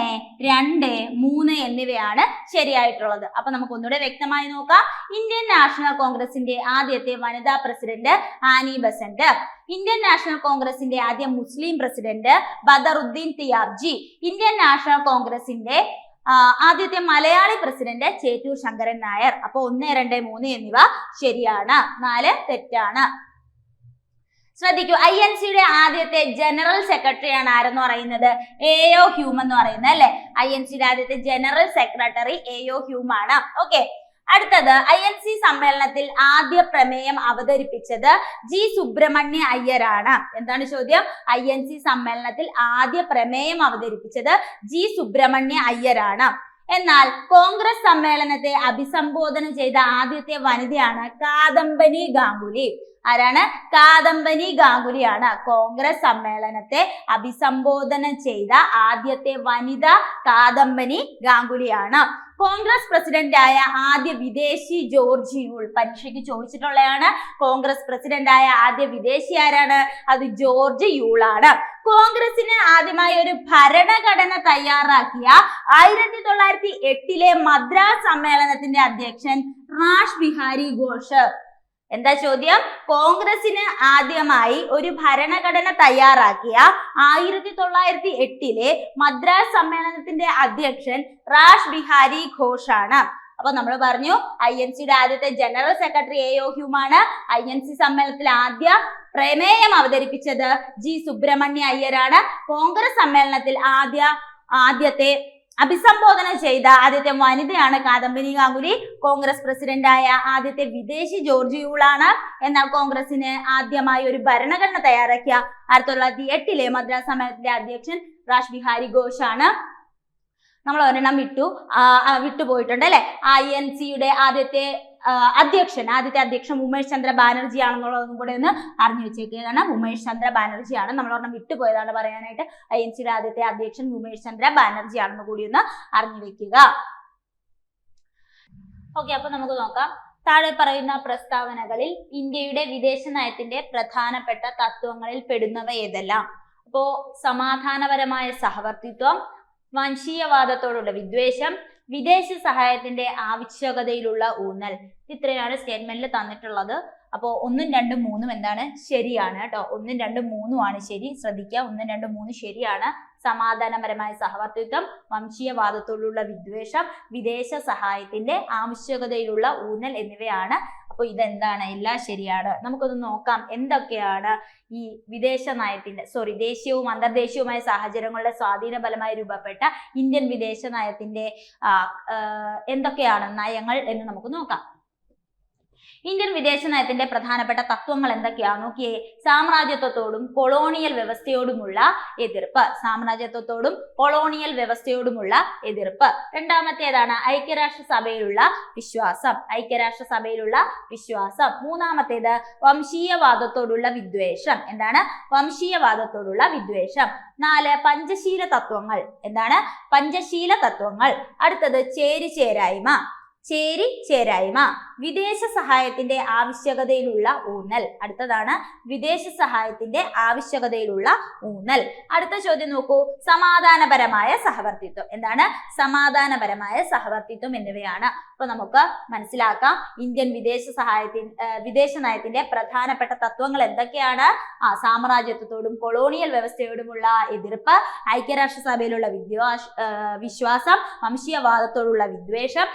2, 3 എന്നിവയാണ് ശരിയായിട്ടുള്ളത്. അപ്പൊ നമുക്ക് ഒന്നുകൂടെ വ്യക്തമായി നോക്കാം. ഇന്ത്യൻ നാഷണൽ കോൺഗ്രസിന്റെ ആദ്യത്തെ വനിതാ President Annie Besant. Indian National കോൺഗ്രസിന്റെ ആദ്യ മുസ്ലിം President Badruddin Tyabji. Indian National കോൺഗ്രസിന്റെ ആദ്യത്തെ മലയാളി പ്രസിഡന്റ് ചേറ്റൂർ ശങ്കരൻ നായർ. അപ്പൊ 1, 2, 3 എന്നിവ ശരിയാണ്, 4 തെറ്റാണ്. ശ്രദ്ധിക്കൂ, INCയുടെ ആദ്യത്തെ ജനറൽ സെക്രട്ടറി ആണ് ആരെന്ന് പറയുന്നത്? AO ഹ്യൂം എന്ന് പറയുന്നത് അല്ലെ. INCയുടെ ആദ്യത്തെ ജനറൽ സെക്രട്ടറി AO ഹ്യൂം ആണ്. ഓക്കെ, അടുത്തത്, INC സമ്മേളനത്തിൽ ആദ്യ പ്രമേയം അവതരിപ്പിച്ചത് ജി സുബ്രഹ്മണ്യ അയ്യരാണ്. എന്താണ് ചോദ്യം? INC സമ്മേളനത്തിൽ ആദ്യ പ്രമേയം അവതരിപ്പിച്ചത് ജി സുബ്രഹ്മണ്യ അയ്യരാണ്. എന്നാൽ കോൺഗ്രസ് സമ്മേളനത്തെ അഭിസംബോധന ചെയ്ത ആദ്യത്തെ വനിതയാണ് കാദംബനി ഗാംഗുലി. ആരാണ്? കാദംബനി ഗാംഗുലിയാണ്. കോൺഗ്രസ് സമ്മേളനത്തെ അഭിസംബോധന ചെയ്ത ആദ്യത്തെ വനിത കാദംബനി ഗാംഗുലിയാണ്. കോൺഗ്രസ് പ്രസിഡന്റായ ആദ്യ വിദേശി ജോർജ് യൂൾ. പരീക്ഷയ്ക്ക് ചോദിച്ചിട്ടുള്ളതാണ്. കോൺഗ്രസ് പ്രസിഡന്റായ ആദ്യ വിദേശി ആരാണ്? അത് ജോർജ് യൂൾ ആണ്. കോൺഗ്രസിന് ആദ്യമായി ഒരു ഭരണഘടന തയ്യാറാക്കിയ 1908 മദ്രാസ് സമ്മേളനത്തിന്റെ അധ്യക്ഷൻ റാഷ് ബിഹാരി ഘോഷ്. എന്താ ചോദ്യം? കോൺഗ്രസിന് ആദ്യമായി ഒരു ഭരണഘടന തയ്യാറാക്കിയ 1908 മദ്രാസ് സമ്മേളനത്തിന്റെ അധ്യക്ഷൻ റാഷ് ബിഹാരി ഘോഷ് ആണ്. അപ്പൊ നമ്മൾ പറഞ്ഞു INCയുടെ ആദ്യത്തെ ജനറൽ സെക്രട്ടറി AO ഹ്യൂം ആണ്. INC സമ്മേളനത്തിൽ ആദ്യ പ്രമേയം അവതരിപ്പിച്ചത് ജി സുബ്രഹ്മണ്യ അയ്യരാണ്. കോൺഗ്രസ് സമ്മേളനത്തിൽ ആദ്യത്തെ അഭിസംബോധന ചെയ്ത ആദ്യത്തെ വനിതയാണ് കാദംബനി ഗാംഗുലി. കോൺഗ്രസ് പ്രസിഡന്റായ ആദ്യത്തെ വിദേശി ജോർജ് യൂൾ ആണ്. എന്നാൽ കോൺഗ്രസിന് ആദ്യമായി ഒരു ഭരണഘടന തയ്യാറാക്കിയ 1908 മദ്രാസ് സമ്മേളനത്തിന്റെ അധ്യക്ഷൻ റാഷ് ബിഹാരി ഘോഷ് ആണ്. നമ്മൾ ഒരെണ്ണം വിട്ടുപോയിട്ടുണ്ട് അല്ലെ. INCയുടെ ആദ്യത്തെ അധ്യക്ഷൻ ഉമേഷ് ചന്ദ്ര ബാനർജി ആണെന്നുള്ളതും കൂടെ ഒന്ന് അറിഞ്ഞു വെച്ചേക്കുന്നതാണ്. ഉമേഷ് ചന്ദ്ര ബാനർജി ആണ്. നമ്മൾ ഒരെണ്ണം വിട്ടുപോയതാണ് പറയാനായിട്ട്. INCയുടെ ആദ്യത്തെ അധ്യക്ഷൻ ഉമേഷ് ചന്ദ്ര ബാനർജി ആണെന്ന് കൂടി ഒന്ന് അറിഞ്ഞു വെക്കുക. ഓക്കെ, അപ്പൊ നമുക്ക് നോക്കാം. താഴെ പറയുന്ന പ്രസ്താവനകളിൽ ഇന്ത്യയുടെ വിദേശ നയത്തിന്റെ പ്രധാനപ്പെട്ട തത്വങ്ങളിൽ പെടുന്നവ ഏതെല്ലാം? അപ്പോ സമാധാനപരമായ സഹവർത്തിത്വം, വംശീയവാദത്തോടുള്ള വിദ്വേഷം, വിദേശ സഹായത്തിന്റെ ആവശ്യകതയിലുള്ള ഊന്നൽ. ഇത്രയാണ് സ്റ്റേറ്റ്മെന്റിൽ തന്നിട്ടുള്ളത്. അപ്പോൾ 1, 2, 3 എന്താണ്? ശരിയാണ് കേട്ടോ. 1, 2, 3 ആണ് ശരി. ശ്രദ്ധിക്കുക, 1, 2, 3 ശരിയാണ്. സമാധാനപരമായ സഹവർത്തിത്വം, വംശീയവാദത്തോടുള്ള വിദ്വേഷം, വിദേശ സഹായത്തിന്റെ ആവശ്യകതയിലുള്ള ഊന്നൽ എന്നിവയാണ്. അപ്പോൾ ഇതെന്താണ്? എല്ലാം ശരിയാണ്. നമുക്കൊന്ന് നോക്കാം എന്തൊക്കെയാണ് ഈ ദേശീയവും അന്തർദേശീയവുമായ സാഹചര്യങ്ങളുടെ സ്വാധീന ഫലമായി രൂപപ്പെട്ട ഇന്ത്യൻ വിദേശ നയത്തിന്റെ എന്തൊക്കെയാണ് നയങ്ങൾ എന്ന് നമുക്ക് നോക്കാം. ഇന്ത്യൻ വിദേശ നയത്തിന്റെ പ്രധാനപ്പെട്ട തത്വങ്ങൾ എന്തൊക്കെയാണ് നോക്കിയേ. സാമ്രാജ്യത്വത്തോടും കൊളോണിയൽ വ്യവസ്ഥയോടുമുള്ള എതിർപ്പ്. സാമ്രാജ്യത്വത്തോടും കൊളോണിയൽ വ്യവസ്ഥയോടുമുള്ള എതിർപ്പ്. രണ്ടാമത്തേതാണ് ഐക്യരാഷ്ട്രസഭയിലുള്ള വിശ്വാസം. ഐക്യരാഷ്ട്രസഭയിലുള്ള വിശ്വാസം. മൂന്നാമത്തേത് വംശീയവാദത്തോടുള്ള വിദ്വേഷം. എന്താണ്? വംശീയവാദത്തോടുള്ള വിദ്വേഷം. 4 പഞ്ചശീല തത്വങ്ങൾ. എന്താണ്? പഞ്ചശീല തത്വങ്ങൾ. അടുത്തത് ചേരിചേരായ്മ. ചേരിചേരായ്മ. വിദേശ സഹായത്തിന്റെ ആവശ്യകതയിലുള്ള ഊന്നൽ. അടുത്തതാണ് വിദേശ സഹായത്തിന്റെ ആവശ്യകതയിലുള്ള ഊന്നൽ. അടുത്ത ചോദ്യം നോക്കൂ. സമാധാനപരമായ സഹവർത്തിത്വം. എന്താണ്? സമാധാനപരമായ സഹവർത്തിത്വം എന്നിവയാണ്. അപ്പൊ നമുക്ക് മനസ്സിലാക്കാം ഇന്ത്യൻ വിദേശ നയത്തിന്റെ പ്രധാനപ്പെട്ട തത്വങ്ങൾ എന്തൊക്കെയാണ്. സാമ്രാജ്യത്വത്തോടും കൊളോണിയൽ വ്യവസ്ഥയോടുമുള്ള എതിർപ്പ്, ഐക്യരാഷ്ട്രസഭയിലുള്ള വിശ്വാസം, വംശീയവാദത്തോടുള്ള വിദ്വേഷം,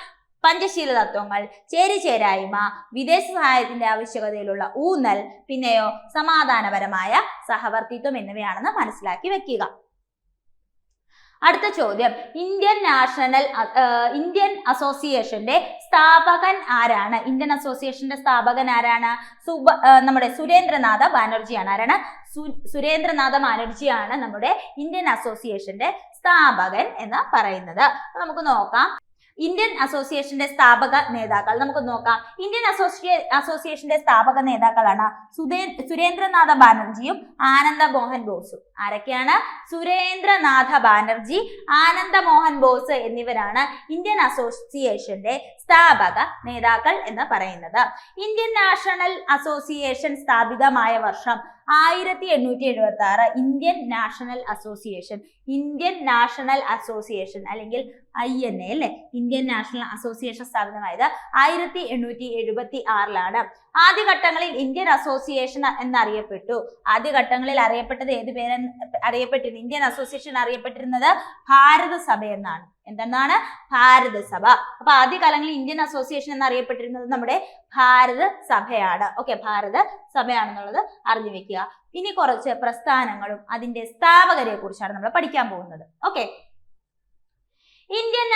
പഞ്ചശീല തത്വങ്ങൾ, ചേരിചേരായ്മ, വിദേശ സഹായത്തിന്റെ ആവശ്യകതയിലുള്ള ഊന്നൽ, പിന്നെയോ സമാധാനപരമായ സഹവർത്തിത്വം എന്നിവയാണെന്ന് മനസ്സിലാക്കി വെക്കുക. അടുത്ത ചോദ്യം. ഇന്ത്യൻ അസോസിയേഷന്റെ സ്ഥാപകൻ ആരാണ്? ഇന്ത്യൻ അസോസിയേഷന്റെ സ്ഥാപകൻ ആരാണ്? നമ്മുടെ സുരേന്ദ്രനാഥ ബാനർജിയാണ്. ആരാണ്? സുരേന്ദ്രനാഥ ബാനർജിയാണ് നമ്മുടെ ഇന്ത്യൻ അസോസിയേഷന്റെ സ്ഥാപകൻ എന്ന് പറയുന്നത്. നമുക്ക് നോക്കാം ഇന്ത്യൻ അസോസിയേഷന്റെ സ്ഥാപക നേതാക്കൾ. നമുക്ക് നോക്കാം. ഇന്ത്യൻ അസോസിയേഷന്റെ സ്ഥാപക നേതാക്കളാണ് സുരേന്ദ്രനാഥ ബാനർജിയും ആനന്ദ മോഹൻ ബോസും. ആരൊക്കെയാണ്? സുരേന്ദ്രനാഥ ബാനർജി, ആനന്ദ മോഹൻ ബോസ് എന്നിവരാണ് ഇന്ത്യൻ അസോസിയേഷന്റെ സ്ഥാപക നേതാക്കൾ എന്ന് പറയുന്നത്. ഇന്ത്യൻ നാഷണൽ അസോസിയേഷൻ സ്ഥാപിതമായ വർഷം 1876. ഇന്ത്യൻ നാഷണൽ അസോസിയേഷൻ അല്ലെങ്കിൽ INA അല്ലെ, ഇന്ത്യൻ നാഷണൽ അസോസിയേഷൻ സ്ഥാപിതമായത് 1876 ആദ്യഘട്ടങ്ങളിൽ ഇന്ത്യൻ അസോസിയേഷൻ എന്നറിയപ്പെട്ടു. ആദ്യഘട്ടങ്ങളിൽ അറിയപ്പെട്ടത് ഏത് അറിയപ്പെട്ടിരുന്നു? ഇന്ത്യൻ അസോസിയേഷൻ അറിയപ്പെട്ടിരുന്നത് ഭാരതസഭ എന്നാണ്. എന്താണ്? ഭാരതസഭ. അപ്പൊ ആദ്യകാലങ്ങളിൽ ഇന്ത്യൻ അസോസിയേഷൻ എന്നറിയപ്പെട്ടിരുന്നത് നമ്മുടെ ഭാരതസഭയാണ്. ഓക്കെ, ഭാരതസഭയാണെന്നുള്ളത് അറിഞ്ഞു വെക്കുക. ഇനി കുറച്ച് പ്രസ്ഥാനങ്ങളും അതിന്റെ സ്ഥാപകരെ കുറിച്ചാണ് നമ്മൾ പഠിക്കാൻ പോകുന്നത്. Okay, Indian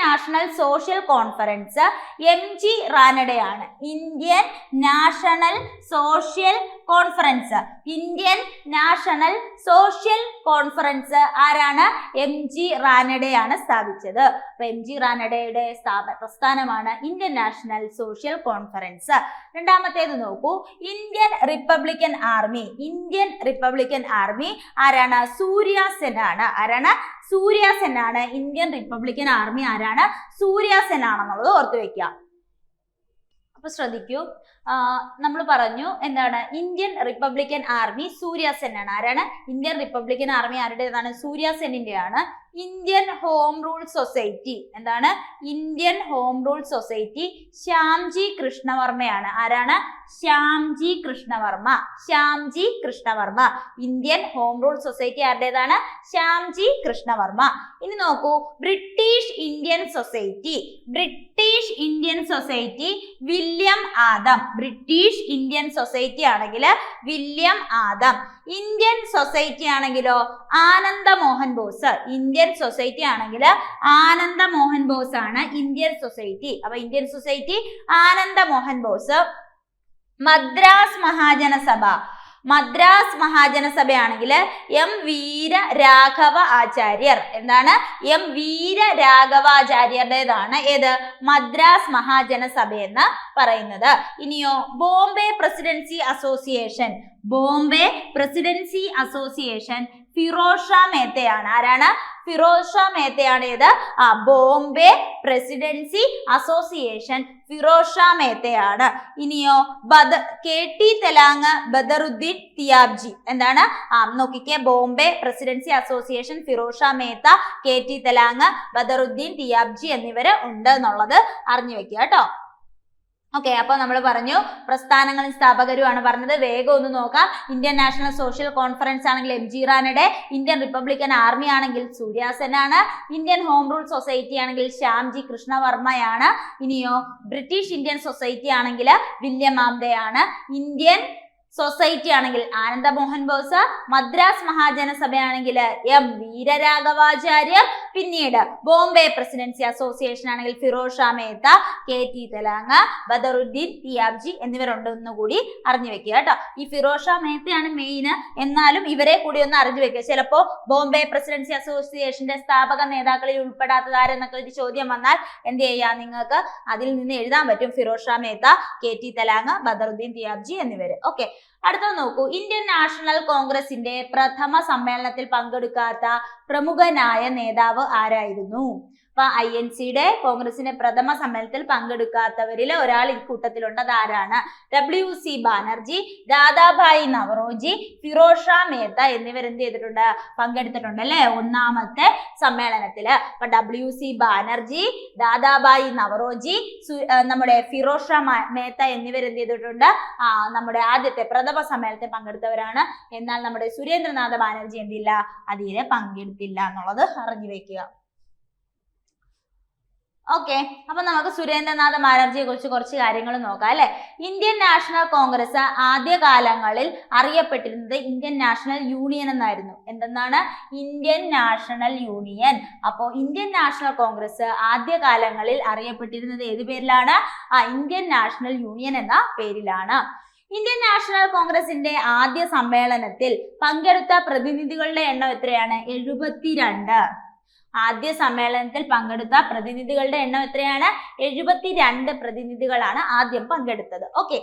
National Social Conference MG റാനഡെയാണ്. ഇന്ത്യൻ നാഷണൽ സോഷ്യൽ കോൺഫറൻസ് ആരാണ്? MG റാനഡെയാണ് സ്ഥാപിച്ചത്. അപ്പൊ MG റാനഡെയുടെ പ്രസ്ഥാനമാണ് ഇന്ത്യൻ നാഷണൽ സോഷ്യൽ കോൺഫറൻസ്. രണ്ടാമത്തേത് നോക്കൂ. ഇന്ത്യൻ റിപ്പബ്ലിക്കൻ ആർമി ആരാണ്? സൂര്യ സെൻ ആണ്. ആരാണ്? സൂര്യ സെൻ ആണ്. ഇന്ത്യൻ റിപ്പബ്ലിക്കൻ ആർമി ആരാണ്? സൂര്യ സെൻ ആണെന്നുള്ളത് ഓർത്തു വെക്കുക. അപ്പൊ ശ്രദ്ധിക്കൂ, നമ്മൾ പറഞ്ഞു എന്താണ്? Indian Republican Army Surya Sen ആണ്. ആരാണ്? ഇന്ത്യൻ റിപ്പബ്ലിക്കൻ ആർമി ആരുടേതാണ്? സൂര്യ സെന്നിന്റെ ആണ്. Indian Home Rule Society. എന്താണ്? Indian Home Rule Society Shyamji കൃഷ്ണവർമ്മയാണ്. ആരാണ്? Shyamji Krishnavarma. Indian Home Rule Society ആരുടേതാണ്? ശ്യാംജി കൃഷ്ണവർമ്മ. ഇനി നോക്കൂ. British Indian Society William Adam. British Indian Society ആണെങ്കിൽ വില്യം ആദം. ഇന്ത്യൻ സൊസൈറ്റി ആണെങ്കിലോ ആനന്ദ മോഹൻ ബോസ്. ഇന്ത്യൻ സൊസൈറ്റി ആണെങ്കിൽ ആനന്ദ മോഹൻ ബോസ് ആണ് ഇന്ത്യൻ സൊസൈറ്റി. അപ്പൊ ഇന്ത്യൻ സൊസൈറ്റി ആനന്ദ മോഹൻ ബോസ്. മദ്രാസ് മഹാജനസഭയാണെങ്കിൽ M വീരരാഘവ ആചാര്യർ. എന്താണ്? M വീരരാഘവാചാര്യരുടേതാണ് ഏത്? മദ്രാസ് മഹാജനസഭ എന്ന് പറയുന്നത്. ഇനിയോ ബോംബെ പ്രസിഡൻസി അസോസിയേഷൻ ഫിറോസ് ഷാ മേത്തയാണ്. ആരാണ്? ഫിറോസ് ഷാ മേത്തയാണ് ഏത്? ബോംബെ പ്രസിഡൻസി അസോസിയേഷൻ ഫിറോസ് ഷാ മേത്തയാണ്. ഇനിയോ KT തെലാങ് ബദറുദ്ദീൻ തിയാബ്ജി. എന്താണ്? നോക്കിക്കേ. Bombay Presidency Association Firoz Shah Mehta, KT Telang, Badruddin Tyabji എന്നിവര് ഉണ്ട് എന്നുള്ളത് അറിഞ്ഞു വെക്കുക കേട്ടോ. ഓക്കെ, അപ്പൊ നമ്മൾ പറഞ്ഞു പ്രസ്ഥാനങ്ങളും സ്ഥാപകരുമാണ് പറഞ്ഞത്. വേഗം ഒന്ന് നോക്കാം. ഇന്ത്യൻ നാഷണൽ സോഷ്യൽ കോൺഫറൻസ് ആണെങ്കിൽ MG Ranade, Indian Republican army ആണെങ്കിൽ സൂര്യ സെൻ ആണ്, ഇന്ത്യൻ ഹോം റൂൾ സൊസൈറ്റി ആണെങ്കിൽ ശ്യാംജി കൃഷ്ണവർമ്മയാണ്. ഇനിയോ ബ്രിട്ടീഷ് ഇന്ത്യൻ സൊസൈറ്റി ആണെങ്കിൽ വില്യം ആംദയാണ്. ഇന്ത്യൻ സൊസൈറ്റി ആണെങ്കിൽ ആനന്ദ മോഹൻ ബോസ്. മദ്രാസ് മഹാജനസഭയാണെങ്കിൽ M വീരരാഘവാചാര്യർ. പിന്നീട് ബോംബെ പ്രസിഡൻസി അസോസിയേഷൻ ആണെങ്കിൽ ഫിറോസ് ഷാ മേത്ത, KT തെലങ്ക, ബദറുദ്ദീൻ തിയാബ്ജി എന്നിവരുണ്ടെന്ന് കൂടി അറിഞ്ഞു വെക്കുക കേട്ടോ. ഈ ഫിറോസ് ഷാ മേത്തയാണ് മെയിൻ, എന്നാലും ഇവരെ കൂടി ഒന്ന് അറിഞ്ഞു വെക്കുക. ചിലപ്പോ ബോംബെ പ്രസിഡൻസി അസോസിയേഷന്റെ സ്ഥാപക നേതാക്കളിൽ ഉൾപ്പെടാത്തതാരെന്നൊക്കെ ഒരു ചോദ്യം വന്നാൽ എന്ത് ചെയ്യാം, നിങ്ങൾക്ക് അതിൽ നിന്ന് എഴുതാൻ പറ്റും ഫിറോസ് ഷാ മേത്ത, KT തെലങ്ക, ബദറുദ്ദീൻ തിയാബ്ജി എന്നിവര്. ഓക്കെ, അടുത്ത നോക്കൂ. ഇന്ത്യൻ നാഷണൽ കോൺഗ്രസിന്റെ പ്രഥമ സമ്മേളനത്തിൽ പങ്കെടുക്കാത്ത പ്രമുഖനായ നേതാവ് ആരായിരുന്നു? അപ്പൊ INCയുടെ കോൺഗ്രസിന്റെ പ്രഥമ സമ്മേളനത്തിൽ പങ്കെടുക്കാത്തവരിൽ ഒരാൾ ഈ കൂട്ടത്തിലുണ്ട്. അതാരാണ്? WC ബാനർജി, ദാദാഭായി നവറോജി, ഫിറോസ് ഷാ മേത്ത എന്നിവർ എന്ത് ചെയ്തിട്ടുണ്ട്? പങ്കെടുത്തിട്ടുണ്ട് അല്ലെ ഒന്നാമത്തെ സമ്മേളനത്തില്. അപ്പൊ WC ബാനർജി, ദാദാഭായി നവറോജി, നമ്മുടെ ഫിറോസ് ഷാ മേത്ത എന്നിവർ എന്ത് ചെയ്തിട്ടുണ്ട്? നമ്മുടെ ആദ്യത്തെ പ്രഥമ സമ്മേളനത്തിൽ പങ്കെടുത്തവരാണ്. എന്നാൽ നമ്മുടെ സുരേന്ദ്രനാഥ ബാനർജി എന്തില്ല? അതിലെ പങ്കെടുത്തില്ല എന്നുള്ളത് അറിഞ്ഞു വെക്കുക. ഓക്കെ, അപ്പൊ നമുക്ക് സുരേന്ദ്രനാഥ ബാനർജിയെ കുറിച്ച് കുറച്ച് കാര്യങ്ങൾ നോക്കാം അല്ലെ. ഇന്ത്യൻ നാഷണൽ കോൺഗ്രസ് ആദ്യകാലങ്ങളിൽ അറിയപ്പെട്ടിരുന്നത് ഇന്ത്യൻ നാഷണൽ യൂണിയൻ എന്നായിരുന്നു. എന്തെന്നാണ്? Indian National Union. അപ്പോ ഇന്ത്യൻ നാഷണൽ കോൺഗ്രസ് ആദ്യകാലങ്ങളിൽ അറിയപ്പെട്ടിരുന്നത് ഏത് പേരിലാണ്? ഇന്ത്യൻ നാഷണൽ യൂണിയൻ എന്ന പേരിലാണ്. ഇന്ത്യൻ നാഷണൽ കോൺഗ്രസിന്റെ ആദ്യ സമ്മേളനത്തിൽ പങ്കെടുത്ത പ്രതിനിധികളുടെ എണ്ണം എത്രയാണ്? 72. ആദ്യ സമ്മേളനത്തിൽ പങ്കെടുത്ത പ്രതിനിധികളുടെ എണ്ണം എത്രയാണ്? 72 പ്രതിനിധികളാണ് ആദ്യം പങ്കെടുത്തത്. ഓക്കെ,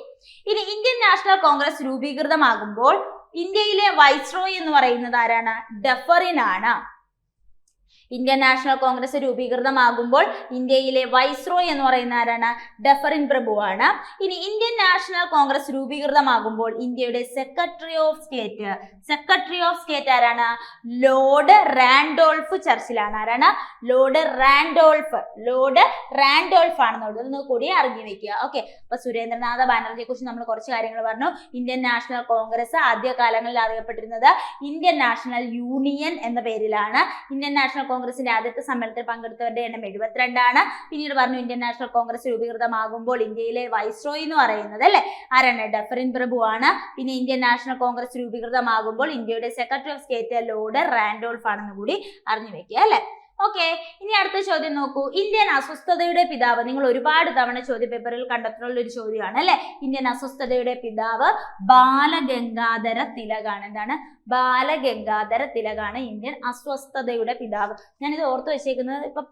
ഇനി ഇന്ത്യൻ നാഷണൽ കോൺഗ്രസ് രൂപീകൃതമാകുമ്പോൾ ഇന്ത്യയിലെ വൈസ്രോയ് എന്ന് പറയുന്നത് ആരാണ്? ഡഫറിൻ ആണ്. ഇന്ത്യൻ നാഷണൽ കോൺഗ്രസ് രൂപീകൃതമാകുമ്പോൾ ഇന്ത്യയിലെ വൈസ്രോയ് എന്ന് പറയുന്ന ആരാണ്? ഡഫറിൻ പ്രഭുവാണ്. ഇനി ഇന്ത്യൻ നാഷണൽ കോൺഗ്രസ് രൂപീകൃതമാകുമ്പോൾ ഇന്ത്യയുടെ സെക്രട്ടറി ഓഫ് സ്റ്റേറ്റ് ആരാണ്? ലോർഡ് റാൻഡോൾഫ് ചർച്ചിലാണ്. ആരാണ്? ലോർഡ് റാൻഡോൾഫ് ആണെന്നുള്ളത് കൂടി അറിഞ്ഞു വെക്കുക. ഓക്കെ, അപ്പൊ സുരേന്ദ്രനാഥ ബാനർജിയെ കുറിച്ച് നമ്മൾ കുറച്ച് കാര്യങ്ങൾ പറഞ്ഞു. ഇന്ത്യൻ നാഷണൽ കോൺഗ്രസ് ആദ്യകാലങ്ങളിൽ അറിയപ്പെട്ടിരുന്നത് ഇന്ത്യൻ നാഷണൽ യൂണിയൻ എന്ന പേരിലാണ്. ഇന്ത്യൻ നാഷണൽ കോൺഗ്രസിന്റെ ആദ്യത്തെ സമ്മേളനത്തിൽ പങ്കെടുത്തവരുടെ എണ്ണം 72 ആണ്. പിന്നീട് പറഞ്ഞു ഇന്ത്യൻ നാഷണൽ കോൺഗ്രസ് രൂപീകൃതമാകുമ്പോൾ ഇന്ത്യയിലെ വൈസ്രോയ് എന്ന് പറയുന്നത് അല്ലെ ആരാണ്? ഡഫറിൻ പ്രഭു ആണ്. പിന്നെ ഇന്ത്യൻ നാഷണൽ കോൺഗ്രസ് രൂപീകൃതമാകുമ്പോൾ ഇന്ത്യയുടെ Secretary of state Lord Randolph ആണെന്ന് കൂടി അറിഞ്ഞു വെക്കുക അല്ലെ. ഓക്കെ, ഇനി അടുത്ത ചോദ്യം നോക്കൂ. ഇന്ത്യൻ അസ്വസ്ഥതയുടെ പിതാവ്. നിങ്ങൾ ഒരുപാട് തവണ ചോദ്യ പേപ്പറിൽ കണ്ടെത്തിയിട്ടുള്ള ഒരു ചോദ്യമാണ് അല്ലെ. ഇന്ത്യൻ അസ്വസ്ഥതയുടെ പിതാവ് ബാലഗംഗാധര തിലകാണ്. എന്താണ്? ബാലഗംഗാധര തിലകാണ് ഇന്ത്യൻ അസ്വസ്ഥതയുടെ പിതാവ്. ഞാനിത് ഓർത്തു വെച്ചേക്കുന്നത് ഇപ്പൊ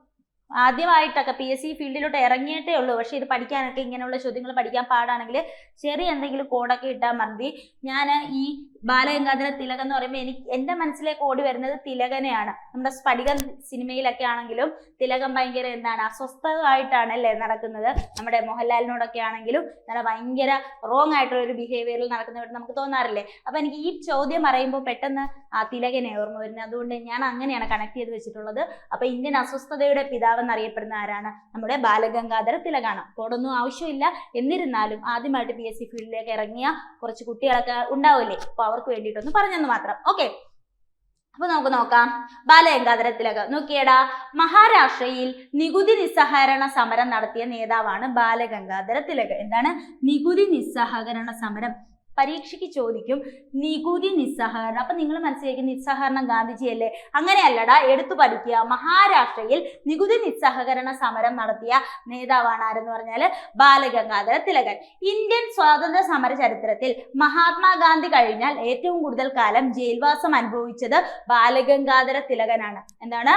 ആദ്യമായിട്ടൊക്കെ PSC ഫീൽഡിലോട്ട് ഇറങ്ങിയിട്ടേ ഉള്ളൂ. പക്ഷെ ഇത് പഠിക്കാനൊക്കെ ഇങ്ങനെയുള്ള ചോദ്യങ്ങൾ പഠിക്കാൻ പാടാണെങ്കിൽ ചെറിയ എന്തെങ്കിലും കോഡൊക്കെ ഇട്ടാൽ മതി. ഞാൻ ഈ ബാലഗംഗാധര തിലകൻ എന്ന് പറയുമ്പോൾ എൻ്റെ മനസ്സിലേക്ക് ഓടി വരുന്നത് തിലകനെയാണ്. നമ്മുടെ സ്ഫടികം സിനിമയിലൊക്കെ ആണെങ്കിലും തിലകൻ ഭയങ്കര എന്താണ് അസ്വസ്ഥമായിട്ടാണ് അല്ലേ നടക്കുന്നത്. നമ്മുടെ മോഹൻലാലിനോടൊക്കെ ആണെങ്കിലും നല്ല ഭയങ്കര റോങ് ആയിട്ടുള്ള ഒരു ബിഹേവിയറിൽ നടക്കുന്നതായിട്ട് നമുക്ക് തോന്നാറില്ലേ. അപ്പൊ എനിക്ക് ഈ ചോദ്യം പറയുമ്പോൾ പെട്ടെന്ന് തിലകനെ ഓർമ്മ വരുന്നത്. അതുകൊണ്ട് ഞാൻ അങ്ങനെയാണ് കണക്ട് ചെയ്ത് വെച്ചിട്ടുള്ളത്. അപ്പൊ ഇന്ത്യൻ അസ്വസ്ഥതയുടെ പിതാവ് എന്നറിയപ്പെടുന്ന ആരാണ്? നമ്മുടെ ബാലഗംഗാധര തിലകാണ്. കോഡൊന്നും ആവശ്യമില്ല. എന്നിരുന്നാലും ആദ്യമായിട്ട് PSC ഫീൽഡിലേക്ക് ഇറങ്ങിയ കുറച്ച് കുട്ടികളൊക്കെ ഉണ്ടാവില്ലേ, അപ്പൊ അവർക്ക് വേണ്ടിയിട്ടൊന്ന് പറഞ്ഞെന്ന് മാത്രം. ഓക്കെ, അപ്പൊ നമുക്ക് നോക്കാം. ബാലഗംഗാധര തിലക് നോക്കിയടാ, മഹാരാഷ്ട്രയിൽ നികുതി നിസ്സഹകരണ സമരം നടത്തിയ നേതാവാണ് ബാലഗംഗാധര തിലക്. എന്താണ്? നികുതി നിസ്സഹകരണ സമരം. പരീക്ഷയ്ക്ക് ചോദിക്കും നികുതി നിസ്സഹകരണം. അപ്പൊ നിങ്ങൾ മനസ്സിലാക്കി നിസ്സഹകരണം ഗാന്ധിജിയല്ലേ? അങ്ങനെയല്ലടാ, എടുത്തു പഠിക്കുക. മഹാരാഷ്ട്രയിൽ നികുതി നിസ്സഹകരണ സമരം നടത്തിയ നേതാവാണ് ആരെന്ന് പറഞ്ഞാല് ബാലഗംഗാധര തിലകൻ. ഇന്ത്യൻ സ്വാതന്ത്ര്യ സമര ചരിത്രത്തിൽ മഹാത്മാഗാന്ധി കഴിഞ്ഞാൽ ഏറ്റവും കൂടുതൽ കാലം ജയിൽവാസം അനുഭവിച്ചത് ബാലഗംഗാധര തിലകനാണ്. എന്താണ്?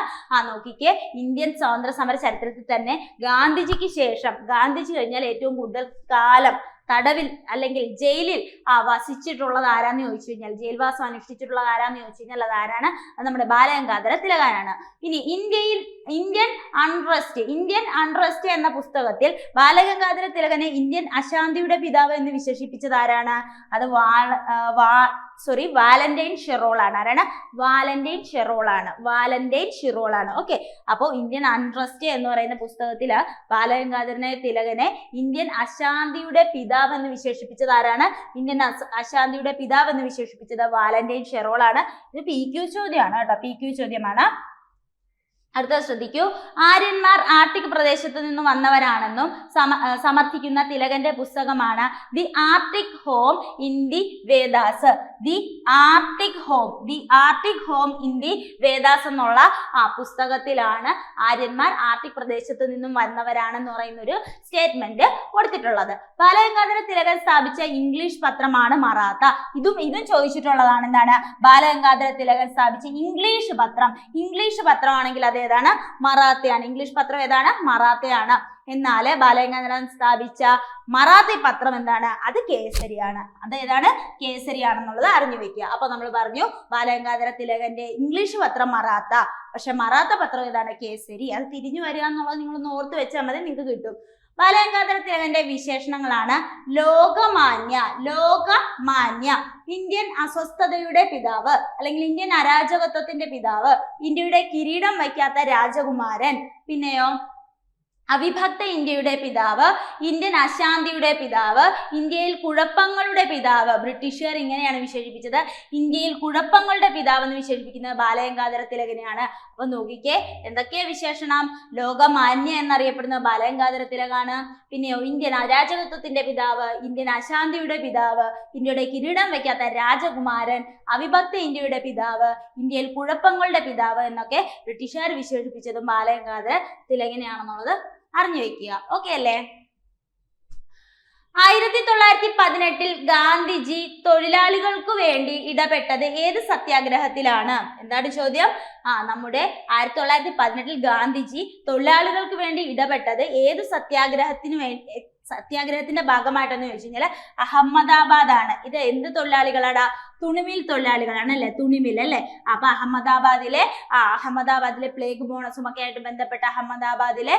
നോക്കിക്കേ, ഇന്ത്യൻ സ്വാതന്ത്ര്യ സമര ചരിത്രത്തിൽ തന്നെ ഗാന്ധിജിക്ക് ശേഷം, ഗാന്ധിജി കഴിഞ്ഞാൽ ഏറ്റവും കൂടുതൽ കാലം തടവിൽ അല്ലെങ്കിൽ ജയിലിൽ വസിച്ചിട്ടുള്ളത് ആരാന്ന് ചോദിച്ചു കഴിഞ്ഞാൽ, ജയിൽവാസം അനുഷ്ഠിച്ചിട്ടുള്ളത് ആരാന്ന് ചോദിച്ചു കഴിഞ്ഞാൽ അത് ആരാണ്? അത് നമ്മുടെ ബാലഗംഗാധര തിലകനാണ്. ഇനി ഇന്ത്യൻ അൺറസ്റ്റ് എന്ന പുസ്തകത്തിൽ ബാലഗംഗാധര തിലകനെ ഇന്ത്യൻ അശാന്തിയുടെ പിതാവ് എന്ന് വിശേഷിപ്പിച്ചത് ആരാണ്? അത് വാലന്റൈൻ ഷിറോൾ ആണ്. ആരാണ്? വാലന്റൈൻ ഷിറോൾ ആണ്. ഓക്കെ, അപ്പോ ഇന്ത്യൻ അൺട്രസ്റ്റ് എന്ന് പറയുന്ന പുസ്തകത്തില് ബാലഗംഗാധര തിലകനെ ഇന്ത്യൻ അശാന്തിയുടെ പിതാവ് എന്ന് വിശേഷിപ്പിച്ചത് ആരാണ്? ഇന്ത്യൻ അശാന്തിയുടെ പിതാവ് എന്ന് വിശേഷിപ്പിച്ചത് വാലന്റൈൻ ഷിറോൾ ആണ്. ഇത് PQ ചോദ്യമാണ് കേട്ടോ, PQ ചോദ്യമാണ്. അടുത്ത ശ്രദ്ധിക്കൂ. ആര്യന്മാർ ആർട്ടിക് പ്രദേശത്ത് നിന്നും വന്നവരാണെന്നും സമർത്ഥിക്കുന്ന തിലകന്റെ പുസ്തകമാണ് the Arctic home in the Vedas. The Arctic home in the Vedas എന്നുള്ള പുസ്തകത്തിലാണ് ആര്യന്മാർ ആർട്ടിക് പ്രദേശത്ത് നിന്നും വന്നവരാണെന്ന് പറയുന്ന ഒരു സ്റ്റേറ്റ്മെന്റ് കൊടുത്തിട്ടുള്ളത്. ബാലഗംഗാധര തിലകൻ സ്ഥാപിച്ച ഇംഗ്ലീഷ് പത്രമാണ് മറാത്ത. ഇതും ചോദിച്ചിട്ടുള്ളതാണ്. എന്താണ് ബാലഗംഗാധര തിലകൻ സ്ഥാപിച്ച ഇംഗ്ലീഷ് പത്രമാണെങ്കിൽ അത് ഏതാണ്? മറാത്തയാണ്. ഇംഗ്ലീഷ് പത്രം ഏതാണ്? മറാത്തയാണ്. എന്നാല് ബാലഗംഗാധരൻ സ്ഥാപിച്ച മറാത്തി പത്രം എന്താണ്? അത് കേസരിയാണ്. അത് ഏതാണ്? കേസരിയാണെന്നുള്ളത് അറിഞ്ഞു വെക്കുക. അപ്പൊ നമ്മൾ പറഞ്ഞു ബാലഗംഗാധര തിലകന്റെ ഇംഗ്ലീഷ് പത്രം മറാത്ത, പക്ഷെ മറാത്ത പത്രം ഏതാണ്? കേസരി. അത് തിരിഞ്ഞു വരിക എന്നുള്ളത് നിങ്ങളൊന്ന് ഓർത്ത് വെച്ചാൽ മതി, നിങ്ങൾക്ക് കിട്ടും. ബാലഗംഗാധര തിലകന്റെ വിശേഷണങ്ങളാണ് ലോകമാന്യ, ഇന്ത്യൻ അസ്വസ്ഥതയുടെ പിതാവ് അല്ലെങ്കിൽ ഇന്ത്യൻ അരാജകത്വത്തിന്റെ പിതാവ്, ഇന്ത്യയുടെ കിരീടം വയ്ക്കാത്ത രാജകുമാരൻ, പിന്നെയോ അവിഭക്ത ഇന്ത്യയുടെ പിതാവ്, ഇന്ത്യൻ അശാന്തിയുടെ പിതാവ്, ഇന്ത്യയിൽ കുഴപ്പങ്ങളുടെ പിതാവ്. ബ്രിട്ടീഷുകാർ ഇങ്ങനെയാണ് വിശേഷിപ്പിച്ചത്. ഇന്ത്യയിൽ കുഴപ്പങ്ങളുടെ പിതാവ് എന്ന് വിശേഷിപ്പിക്കുന്നത് ബാലഗംഗാധര തിലകനെയാണ്. അപ്പൊ നോക്കിക്കേ, എന്തൊക്കെയാ വിശേഷണം? ലോകമാന്യ എന്നറിയപ്പെടുന്ന ബാലഗംഗാധര തിലകാണ്. പിന്നെയോ ഇന്ത്യൻ അരാജകത്വത്തിന്റെ പിതാവ്, ഇന്ത്യൻ അശാന്തിയുടെ പിതാവ്, ഇന്ത്യയുടെ കിരീടം വയ്ക്കാത്ത രാജകുമാരൻ, അവിഭക്ത ഇന്ത്യയുടെ പിതാവ്, ഇന്ത്യയിൽ കുഴപ്പങ്ങളുടെ പിതാവ് എന്നൊക്കെ ബ്രിട്ടീഷുകാർ വിശേഷിപ്പിച്ചതും ബാലഗംഗാധര തിലകനെയാണെന്നുള്ളത് അറിഞ്ഞു വെക്കുക. ഓക്കെ അല്ലേ? 1918 ഗാന്ധിജി തൊഴിലാളികൾക്ക് വേണ്ടി ഇടപെട്ടത് ഏത് സത്യാഗ്രഹത്തിലാണ്? എന്താണ് ചോദ്യം? നമ്മുടെ 1918 ഗാന്ധിജി തൊഴിലാളികൾക്ക് വേണ്ടി ഇടപെട്ടത് ഏത് സത്യാഗ്രഹത്തിന്റെ ഭാഗമായിട്ടെന്ന് ചോദിച്ചു കഴിഞ്ഞാൽ അഹമ്മദാബാദ് ആണ്. ഇത് എന്ത് തൊഴിലാളികളാണ്? തുണിമിൽ തൊഴിലാളികളാണ് അല്ലെ? തുണിമിൽ അല്ലെ? അപ്പൊ അഹമ്മദാബാദിലെ പ്ലേഗ് ബോണസും ഒക്കെ ആയിട്ട് ബന്ധപ്പെട്ട അഹമ്മദാബാദിലെ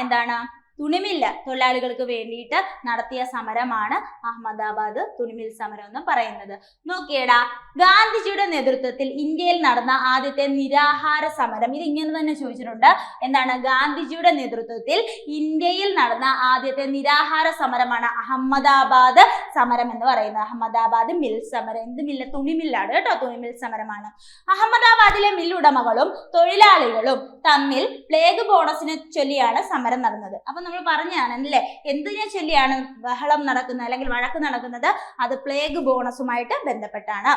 എന്താണ് തുണിമില്ല തൊഴിലാളികൾക്ക് വേണ്ടിയിട്ട് നടത്തിയ സമരമാണ് അഹമ്മദാബാദ് തുണിമിൽ സമരം എന്ന് പറയുന്നത്. നോക്കിയടാ, ഗാന്ധിജിയുടെ നേതൃത്വത്തിൽ ഇന്ത്യയിൽ നടന്ന ആദ്യത്തെ നിരാഹാര സമരം, ഇത് ഇങ്ങനെ തന്നെ ചോദിച്ചിട്ടുണ്ട്. എന്താണ്? ഗാന്ധിജിയുടെ നേതൃത്വത്തിൽ ഇന്ത്യയിൽ നടന്ന ആദ്യത്തെ നിരാഹാര സമരമാണ് അഹമ്മദാബാദ് സമരം എന്ന് പറയുന്നത്. അഹമ്മദാബാദ് മിൽ സമരം. എന്ത് മില്ല? തുണിമില്ലാണ് കേട്ടോ. തുണിമിൽ സമരമാണ്. അഹമ്മദാബാദിലെ മില്ലുടമകളും തൊഴിലാളികളും തമ്മിൽ പ്ലേഗ് ബോണസിനെ ചൊല്ലിയാണ് സമരം നടന്നത്. അപ്പൊ നമ്മൾ പറഞ്ഞാണ് അല്ലേ, എന്തിനെ ചൊല്ലിയാണ് ബഹളം നടക്കുന്നത് അല്ലെങ്കിൽ വഴക്ക് നടക്കുന്നത്? അത് പ്ലേഗ് ബോണസുമായിട്ട് ബന്ധപ്പെട്ടാണ്.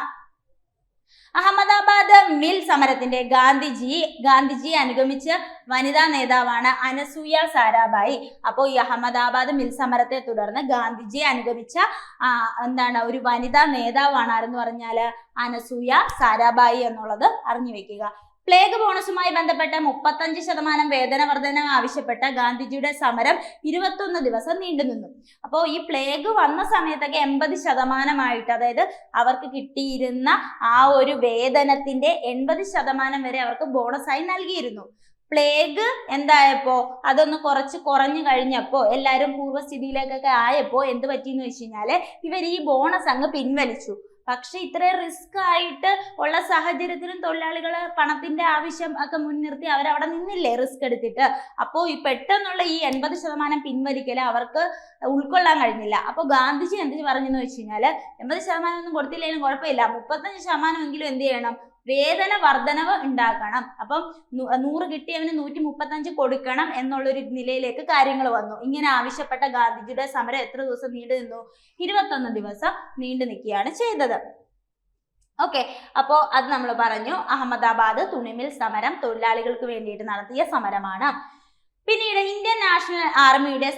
അഹമ്മദാബാദ് മിൽ സമരത്തിന്റെ ഗാന്ധിജിയെ അനുഗമിച്ച വനിതാ നേതാവാണ് അനസൂയ സാരാഭായി. അപ്പോൾ ഈ അഹമ്മദാബാദ് മിൽ സമരത്തെ തുടർന്ന് ഗാന്ധിജിയെ അനുഗമിച്ച ഒരു വനിതാ നേതാവാണ് ആരെന്ന് പറഞ്ഞാല് അനസൂയ സാരാഭായി എന്നുള്ളത് അറിഞ്ഞു വെക്കുക. പ്ലേഗ് ബോണസുമായി ബന്ധപ്പെട്ട 35% വേതന വർധന ആവശ്യപ്പെട്ട ഗാന്ധിജിയുടെ സമരം 21 ദിവസം നീണ്ടുനിന്നു. അപ്പോൾ ഈ പ്ലേഗ് വന്ന സമയത്തൊക്കെ 80% അതായത് അവർക്ക് കിട്ടിയിരുന്ന ആ ഒരു വേതനത്തിന്റെ 80% വരെ അവർക്ക് ബോണസായി നൽകിയിരുന്നു. പ്ലേഗ് എന്തായപ്പോ അതൊന്ന് കുറഞ്ഞു കഴിഞ്ഞപ്പോ എല്ലാവരും പൂർവ്വസ്ഥിതിയിലേക്കൊക്കെ ആയപ്പോ എന്ത് പറ്റിയെന്ന് വെച്ച് കഴിഞ്ഞാല് ഇവർ ഈ ബോണസ് അങ്ങ് പിൻവലിച്ചു. പക്ഷെ ഇത്രയും റിസ്ക് ആയിട്ട് ഉള്ള സാഹചര്യത്തിലും തൊഴിലാളികള് പണത്തിന്റെ ആവശ്യം ഒക്കെ മുൻനിർത്തി അവരവിടെ നിന്നില്ലേ റിസ്ക് എടുത്തിട്ട്. അപ്പോൾ ഈ പെട്ടെന്നുള്ള ഈ 80% പിൻവലിക്കല് അവർക്ക് ഉൾക്കൊള്ളാൻ കഴിഞ്ഞില്ല. അപ്പോൾ ഗാന്ധിജി എന്ത് പറഞ്ഞെന്ന് വെച്ച് കഴിഞ്ഞാല് 80% ഒന്നും കൊടുത്തില്ലെങ്കിലും കുഴപ്പമില്ല, 35% എങ്കിലും എന്ത് ചെയ്യണം? വേതന വർധനവ് ഉണ്ടാക്കണം. അപ്പം 100 കിട്ടിയവന് 135 കൊടുക്കണം എന്നുള്ളൊരു നിലയിലേക്ക് കാര്യങ്ങൾ വന്നു. ഇങ്ങനെ ആവശ്യപ്പെട്ട ഗാന്ധിജിയുടെ സമരം എത്ര ദിവസം നീണ്ടു നിന്നു? 21 ദിവസം നീണ്ടു നിൽക്കുകയാണ് ചെയ്തത്. ഓക്കെ, അപ്പോൾ അത് നമ്മൾ പറഞ്ഞു. അഹമ്മദാബാദ് തുണിമിൽ സമരം തൊഴിലാളികൾക്ക് വേണ്ടിയിട്ട് നടത്തിയ സമരമാണ്. പിന്നീട് ഇന്ത്യൻ നാഷണൽ ആർമിയുടെ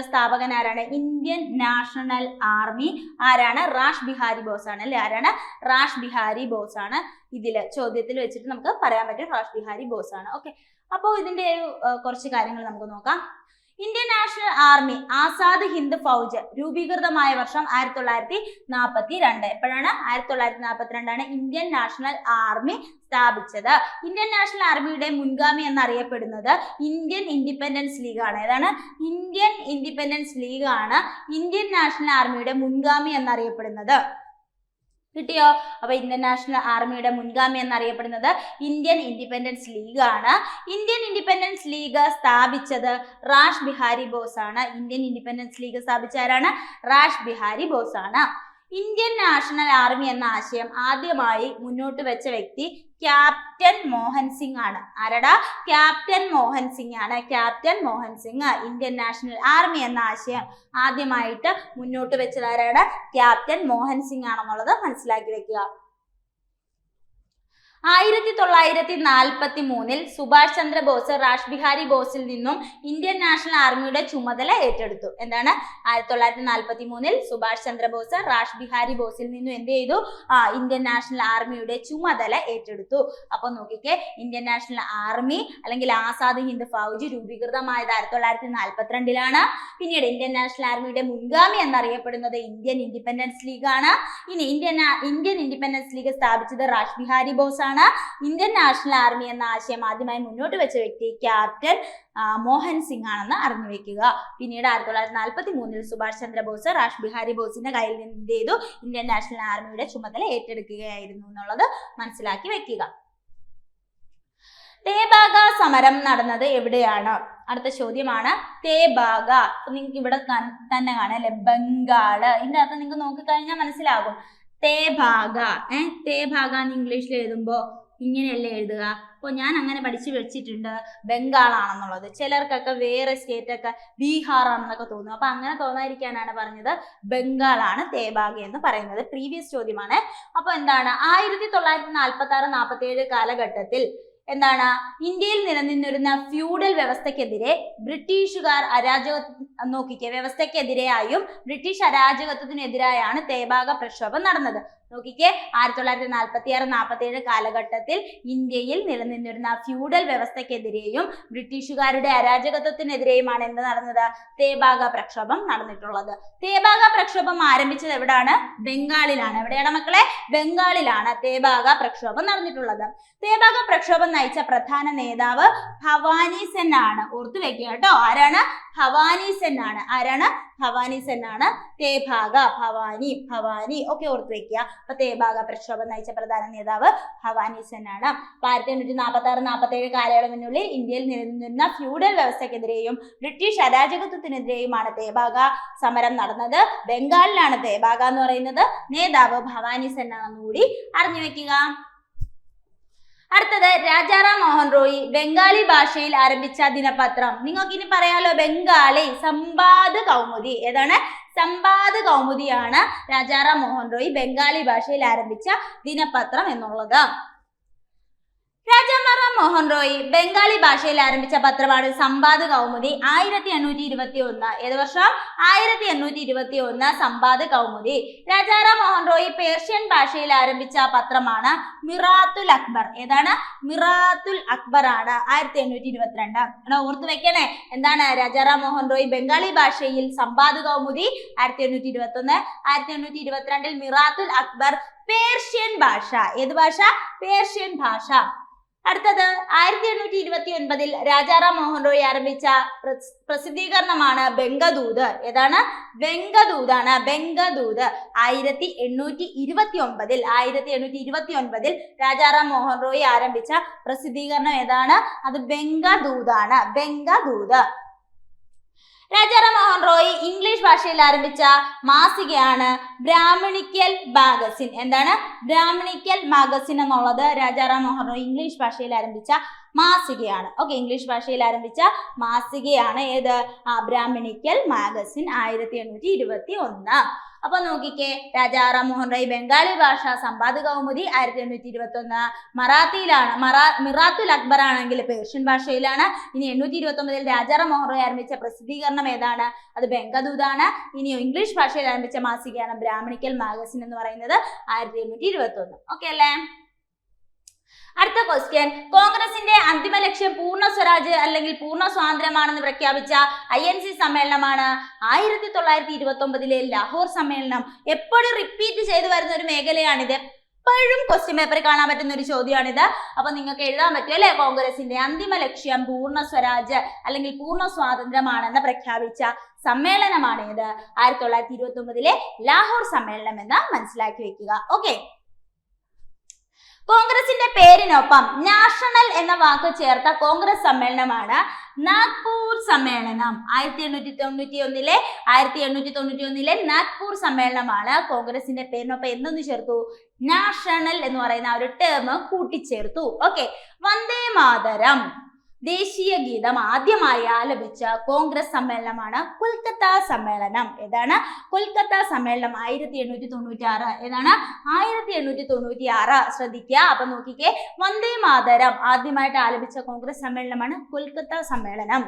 സ്ഥാപകൻ ആരാണ്? ഇന്ത്യൻ നാഷണൽ ആർമി ആരാണ്? റാഷ് ബിഹാരി ബോസ് ആണ് അല്ലെ? ആരാണ്? റാഷ് ബിഹാരി ബോസ് ആണ്. ഇതില് ചോദ്യത്തിൽ വെച്ചിട്ട് നമുക്ക് പറയാൻ പറ്റും റാഷ് ബിഹാരി ബോസ് ആണ്. ഓക്കെ, അപ്പോൾ ഇതിന്റെ കുറച്ച് കാര്യങ്ങൾ നമുക്ക് നോക്കാം. Indian national Army Azad Hind Fauj രൂപീകൃതമായ വർഷം 1942. എപ്പോഴാണ്? 1942 ഇന്ത്യൻ നാഷണൽ ആർമി സ്ഥാപിച്ചത്. ഇന്ത്യൻ നാഷണൽ ആർമിയുടെ മുൻഗാമി എന്നറിയപ്പെടുന്നത് ഇന്ത്യൻ ഇൻഡിപെൻഡൻസ് ലീഗ് ആണ്. ഏതാണ്? ഇന്ത്യൻ ഇൻഡിപെൻഡൻസ് ലീഗ് ആണ് ഇന്ത്യൻ നാഷണൽ ആർമിയുടെ മുൻഗാമി എന്നറിയപ്പെടുന്നത്. കിട്ടിയോ? അപ്പൊ ഇന്ത്യൻ നാഷണൽ ആർമിയുടെ മുൻഗാമി എന്നറിയപ്പെടുന്നത് ഇന്ത്യൻ ഇൻഡിപെൻഡൻസ് ലീഗ് ആണ്. ഇന്ത്യൻ ഇൻഡിപെൻഡൻസ് ലീഗ് സ്ഥാപിച്ചത് റാഷ് ബിഹാരി ബോസ് ആണ്. ഇന്ത്യൻ ഇൻഡിപെൻഡൻസ് ലീഗ് സ്ഥാപിച്ച ആരാണ്? റാഷ് ബിഹാരി ബോസ് ആണ്. ഇന്ത്യൻ നാഷണൽ ആർമി എന്ന ആശയം ആദ്യമായി മുന്നോട്ട് വെച്ച വ്യക്തി ക്യാപ്റ്റൻ മോഹൻ സിംഗ് ആണ്. ആരടാ? ക്യാപ്റ്റൻ മോഹൻ സിംഗ് ആണ്. Captain Mohan Singh Indian national army എന്ന ആശയം ആദ്യമായിട്ട് മുന്നോട്ട് വെച്ചത് ആരാണ്? ക്യാപ്റ്റൻ മോഹൻ സിംഗ് ആണെന്നുള്ളത് മനസ്സിലാക്കി വെക്കുക. 1943 സുഭാഷ് ചന്ദ്രബോസ് രാജ് ബിഹാരി ബോസിൽ നിന്നും ഇന്ത്യൻ നാഷണൽ ആർമിയുടെ ചുമതല ഏറ്റെടുത്തു. എന്താണ്? 1943 സുഭാഷ് ചന്ദ്രബോസ് രാജ് ബിഹാരി ബോസിൽ നിന്നും എന്ത് ചെയ്തു? ഇന്ത്യൻ നാഷണൽ ആർമിയുടെ ചുമതല ഏറ്റെടുത്തു. അപ്പൊ നോക്കിക്കേ, ഇന്ത്യൻ നാഷണൽ ആർമി അല്ലെങ്കിൽ ആസാദ് ഹിന്ദ് ഫൗജ് രൂപീകൃതമായത് 1942 പിന്നീട് ഇന്ത്യൻ നാഷണൽ ആർമിയുടെ മുൻഗാമി എന്നറിയപ്പെടുന്നത് ഇന്ത്യൻ ഇൻഡിപെൻഡൻസ് ലീഗ് ആണ്. ഇനി ഇന്ത്യൻ ഇൻഡിപെൻഡൻസ് ലീഗ് സ്ഥാപിച്ചത് രാജ് ബിഹാരി ബോസ് ആണ്. ഇന്ത്യൻ നാഷണൽ ആർമി എന്ന ആശയം ആദ്യമായി മുന്നോട്ട് വെച്ച വ്യക്തി ക്യാപ്റ്റൻ മോഹൻ സിംഗ് ആണെന്ന് അറിഞ്ഞു വെക്കുക. പിന്നീട് 1943 സുഭാഷ് ചന്ദ്രബോസ് രാജ് ബിഹാരി ബോസിന്റെ കയ്യിൽ നിന്ന് എന്ത് ചെയ്തു? ഇന്ത്യൻ നാഷണൽ ആർമിയുടെ ചുമതല ഏറ്റെടുക്കുകയായിരുന്നു എന്നുള്ളത് മനസ്സിലാക്കി വെക്കുക. തേബാഗ സമരം നടന്നത് എവിടെയാണ്? അടുത്ത ചോദ്യമാണ് തേബാഗ. നിങ്ങൾക്ക് ഇവിടെ തന്നെ കാണാം അല്ലെ, ബംഗാള്. ഇതിന്റെ അകത്ത് നിങ്ങൾക്ക് നോക്കിക്കഴിഞ്ഞാൽ മനസ്സിലാകും. തേബാഗ തേബാഗ എന്ന് ഇംഗ്ലീഷിൽ എഴുതുമ്പോ ഇങ്ങനെയല്ലേ എഴുതുക? അപ്പോൾ ഞാൻ അങ്ങനെ പഠിച്ചു വെച്ചിട്ടുണ്ട് ബംഗാളാണെന്നുള്ളത്. ചിലർക്കൊക്കെ വേറെ സ്റ്റേറ്റ് ഒക്കെ ബീഹാർ ആണെന്നൊക്കെ തോന്നും. അപ്പൊ അങ്ങനെ തോന്നാതിരിക്കാനാണ് പറഞ്ഞത് ബംഗാളാണ് തേബാഗ എന്ന് പറയുന്നത്. പ്രീവിയസ് ചോദ്യമാണ്. അപ്പൊ എന്താണ്? 1946-47 കാലഘട്ടത്തിൽ എന്താണ്? ഇന്ത്യയിൽ നിലനിന്നിരുന്ന ഫ്യൂഡൽ വ്യവസ്ഥക്കെതിരെ ബ്രിട്ടീഷുകാർ വ്യവസ്ഥക്കെതിരെയായും ബ്രിട്ടീഷ് അരാജകത്വത്തിനെതിരായാണ് തേബാഗ പ്രക്ഷോഭം നടന്നത്. നോക്കിക്കേ, 1946-47 കാലഘട്ടത്തിൽ ഇന്ത്യയിൽ നിലനിന്നിരുന്ന ഫ്യൂഡൽ വ്യവസ്ഥക്കെതിരെയും ബ്രിട്ടീഷുകാരുടെ അരാജകത്വത്തിനെതിരെയുമാണ് എന്ത് നടന്നത്? തേബാഗ പ്രക്ഷോഭം നടന്നിട്ടുള്ളത്. തേബാഗ പ്രക്ഷോഭം ആരംഭിച്ചത് എവിടാണ്? ബംഗാളിലാണ്. എവിടെയാണ് മക്കളെ? ബംഗാളിലാണ് തേബാഗ പ്രക്ഷോഭം നടന്നിട്ടുള്ളത്. തേബാഗ പ്രക്ഷോഭം നയിച്ച പ്രധാന നേതാവ് ഭവാനി സെൻ ആണ്. ഓർത്തു വെക്കുക കേട്ടോ. ആരാണ്? ഭവാനി സെൻ ആണ്. ആരാണ്? ഭവാനി സെൻ ആണ്. തേബാഗ ഭവാനി ഒക്കെ ഓർത്തു വെക്കുക. അപ്പൊ തേബാഗ പ്രക്ഷോഭം നയിച്ച പ്രധാന നേതാവ് ഭവാനി സെൻ ആണ്. 1846-47 കാലയളവിനുള്ളിൽ ഇന്ത്യയിൽ നിലനിന്നിരുന്ന ഫ്യൂഡൽ വ്യവസ്ഥക്കെതിരെയും ബ്രിട്ടീഷ് അരാജകത്വത്തിനെതിരെയുമാണ് തേബാഗ സമരം നടന്നത്. ബംഗാളിലാണ് തേബാഗ എന്ന് പറയുന്നത്. നേതാവ് ഭവാനി സെൻ ആണെന്ന് കൂടി അറിഞ്ഞു വെക്കുക. അടുത്തത് രാജാറാം മോഹൻ റോയ് ബംഗാളി ഭാഷയിൽ ആരംഭിച്ച ദിനപത്രം. നിങ്ങൾക്ക് ഇനി പറയാലോ, ബംഗാളി സംവാദ് കൗമുദി. ഏതാണ്? സംവാദ് കൗമുദിയാണ് രാജാറാം മോഹൻ റോയ് ബംഗാളി ഭാഷയിൽ ആരംഭിച്ച ദിനപത്രം എന്നുള്ളത്. രാജാറാം മോഹൻ റോയ് ബംഗാളി ഭാഷയിൽ ആരംഭിച്ച പത്രമാണ് സംവാദ് കൗമുദി. 1821. ഏത് വർഷം? 1821 സംവാദ് കൗമുദി. രാജാറാം മോഹൻ റോയ് പേർഷ്യൻ ഭാഷയിൽ ആരംഭിച്ച പത്രമാണ് മിറാത്തുൽ അക്ബർ. ഏതാണ്? മിറാത്തുൽ അക്ബർ ആണ് 1822. ഓർത്തു വെക്കണേ. എന്താണ്? രാജാറാം മോഹൻ റോയ് ബംഗാളി ഭാഷയിൽ സംവാദ് കൗമുദി 1821. 1822 മിറാത്തുൽ അക്ബർ പേർഷ്യൻ ഭാഷ. ഏത് ഭാഷ? പേർഷ്യൻ ഭാഷ. അടുത്തത് 1829 രാജാറാം മോഹൻ റോയ് ആരംഭിച്ച പ്രസിദ്ധീകരണമാണ് ബംഗദൂത്. ഏതാണ്? ബംഗദൂതാണ്. ബംഗദൂത് 1829 രാജാറാം മോഹൻ റോയ് ആരംഭിച്ച പ്രസിദ്ധീകരണം ഏതാണ്? അത് ബംഗദൂതാണ്. ബംഗദൂത്. രാജാറാം മോഹൻ റോയ് ഇംഗ്ലീഷ് ഭാഷയിൽ ആരംഭിച്ച മാസികയാണ് ബ്രാഹ്മണിക്കൽ മാഗസിൻ. എന്താണ്? ബ്രാഹ്മണിക്കൽ മാഗസിൻ എന്നുള്ളത് രാജാറാം മോഹൻ റോയ് ഇംഗ്ലീഷ് ഭാഷയിൽ ആരംഭിച്ച മാസികയാണ്. ഓക്കെ, ഇംഗ്ലീഷ് ഭാഷയിൽ ആരംഭിച്ച മാസികയാണ് ഏത്? Brahmanical magazine 1821. അപ്പൊ നോക്കിക്കേ, രാജാറാം മോഹൻ റോയ് ബംഗാളി ഭാഷ സംവാദ് കൗമുദി 1821. മറാത്തിയിലാണ്. മിറാത്തുൽ അക്ബർ ആണെങ്കിൽ പേർഷ്യൻ ഭാഷയിലാണ്. ഇനി 1829 രാജാറാം മോഹൻ റോയ് ആരംഭിച്ച പ്രസിദ്ധീകരണം ഏതാണ്? അത് ബംഗദൂതാണ്. ഇനി ഇംഗ്ലീഷ് ഭാഷയിൽ ആരംഭിച്ച മാസികയാണ് ബ്രാഹ്മണിക്കൽ മാഗസിൻ എന്ന് പറയുന്നത് 1821. ഓക്കെ അല്ലേ? അടുത്ത ക്വസ്റ്റ്യൻ, കോൺഗ്രസിന്റെ അന്തിമ ലക്ഷ്യം പൂർണ്ണ സ്വരാജ് അല്ലെങ്കിൽ പൂർണ്ണ സ്വാതന്ത്ര്യമാണെന്ന് പ്രഖ്യാപിച്ച INC സമ്മേളനമാണ് 1929 ലാഹോർ സമ്മേളനം. എപ്പോഴും റിപ്പീറ്റ് ചെയ്തു വരുന്ന ഒരു മേഖലയാണിത്. എപ്പോഴും ക്വസ്റ്റ്യൻ പേപ്പറിൽ കാണാൻ പറ്റുന്ന ഒരു ചോദ്യമാണിത്. അപ്പൊ നിങ്ങൾക്ക് എഴുതാൻ പറ്റും അല്ലെ? കോൺഗ്രസിന്റെ അന്തിമ ലക്ഷ്യം പൂർണ്ണ സ്വരാജ് അല്ലെങ്കിൽ പൂർണ്ണ സ്വാതന്ത്ര്യമാണെന്ന് പ്രഖ്യാപിച്ച സമ്മേളനമാണ് ഇത് 1929 ലാഹോർ സമ്മേളനം എന്ന് മനസ്സിലാക്കി വെക്കുക. ഓക്കെ, കോൺഗ്രസിന്റെ പേരിനൊപ്പം നാഷണൽ എന്ന വാക്ക് ചേർത്ത കോൺഗ്രസ് സമ്മേളനമാണ് നാഗ്പൂർ സമ്മേളനം. 1891 നാഗ്പൂർ സമ്മേളനമാണ് കോൺഗ്രസിന്റെ പേരിനൊപ്പം എന്തൊന്ന് ചേർത്തു? നാഷണൽ എന്ന് പറയുന്ന ഒരു ടേം കൂട്ടിച്ചേർത്തു. ഓക്കെ, വന്ദേ മാതരം ദേശീയ ഗീതം ആദ്യമായി ആലപിച്ച കോൺഗ്രസ് സമ്മേളനമാണ് കൊൽക്കത്ത സമ്മേളനം. ഏതാണ്? കൊൽക്കത്ത സമ്മേളനം 1896. ഏതാണ്? 1896. ശ്രദ്ധിക്കുക. അപ്പൊ നോക്കിക്കേ, വന്ദേ മാതരം ആദ്യമായിട്ട് ആലപിച്ച കോൺഗ്രസ് സമ്മേളനമാണ് കൊൽക്കത്ത സമ്മേളനം.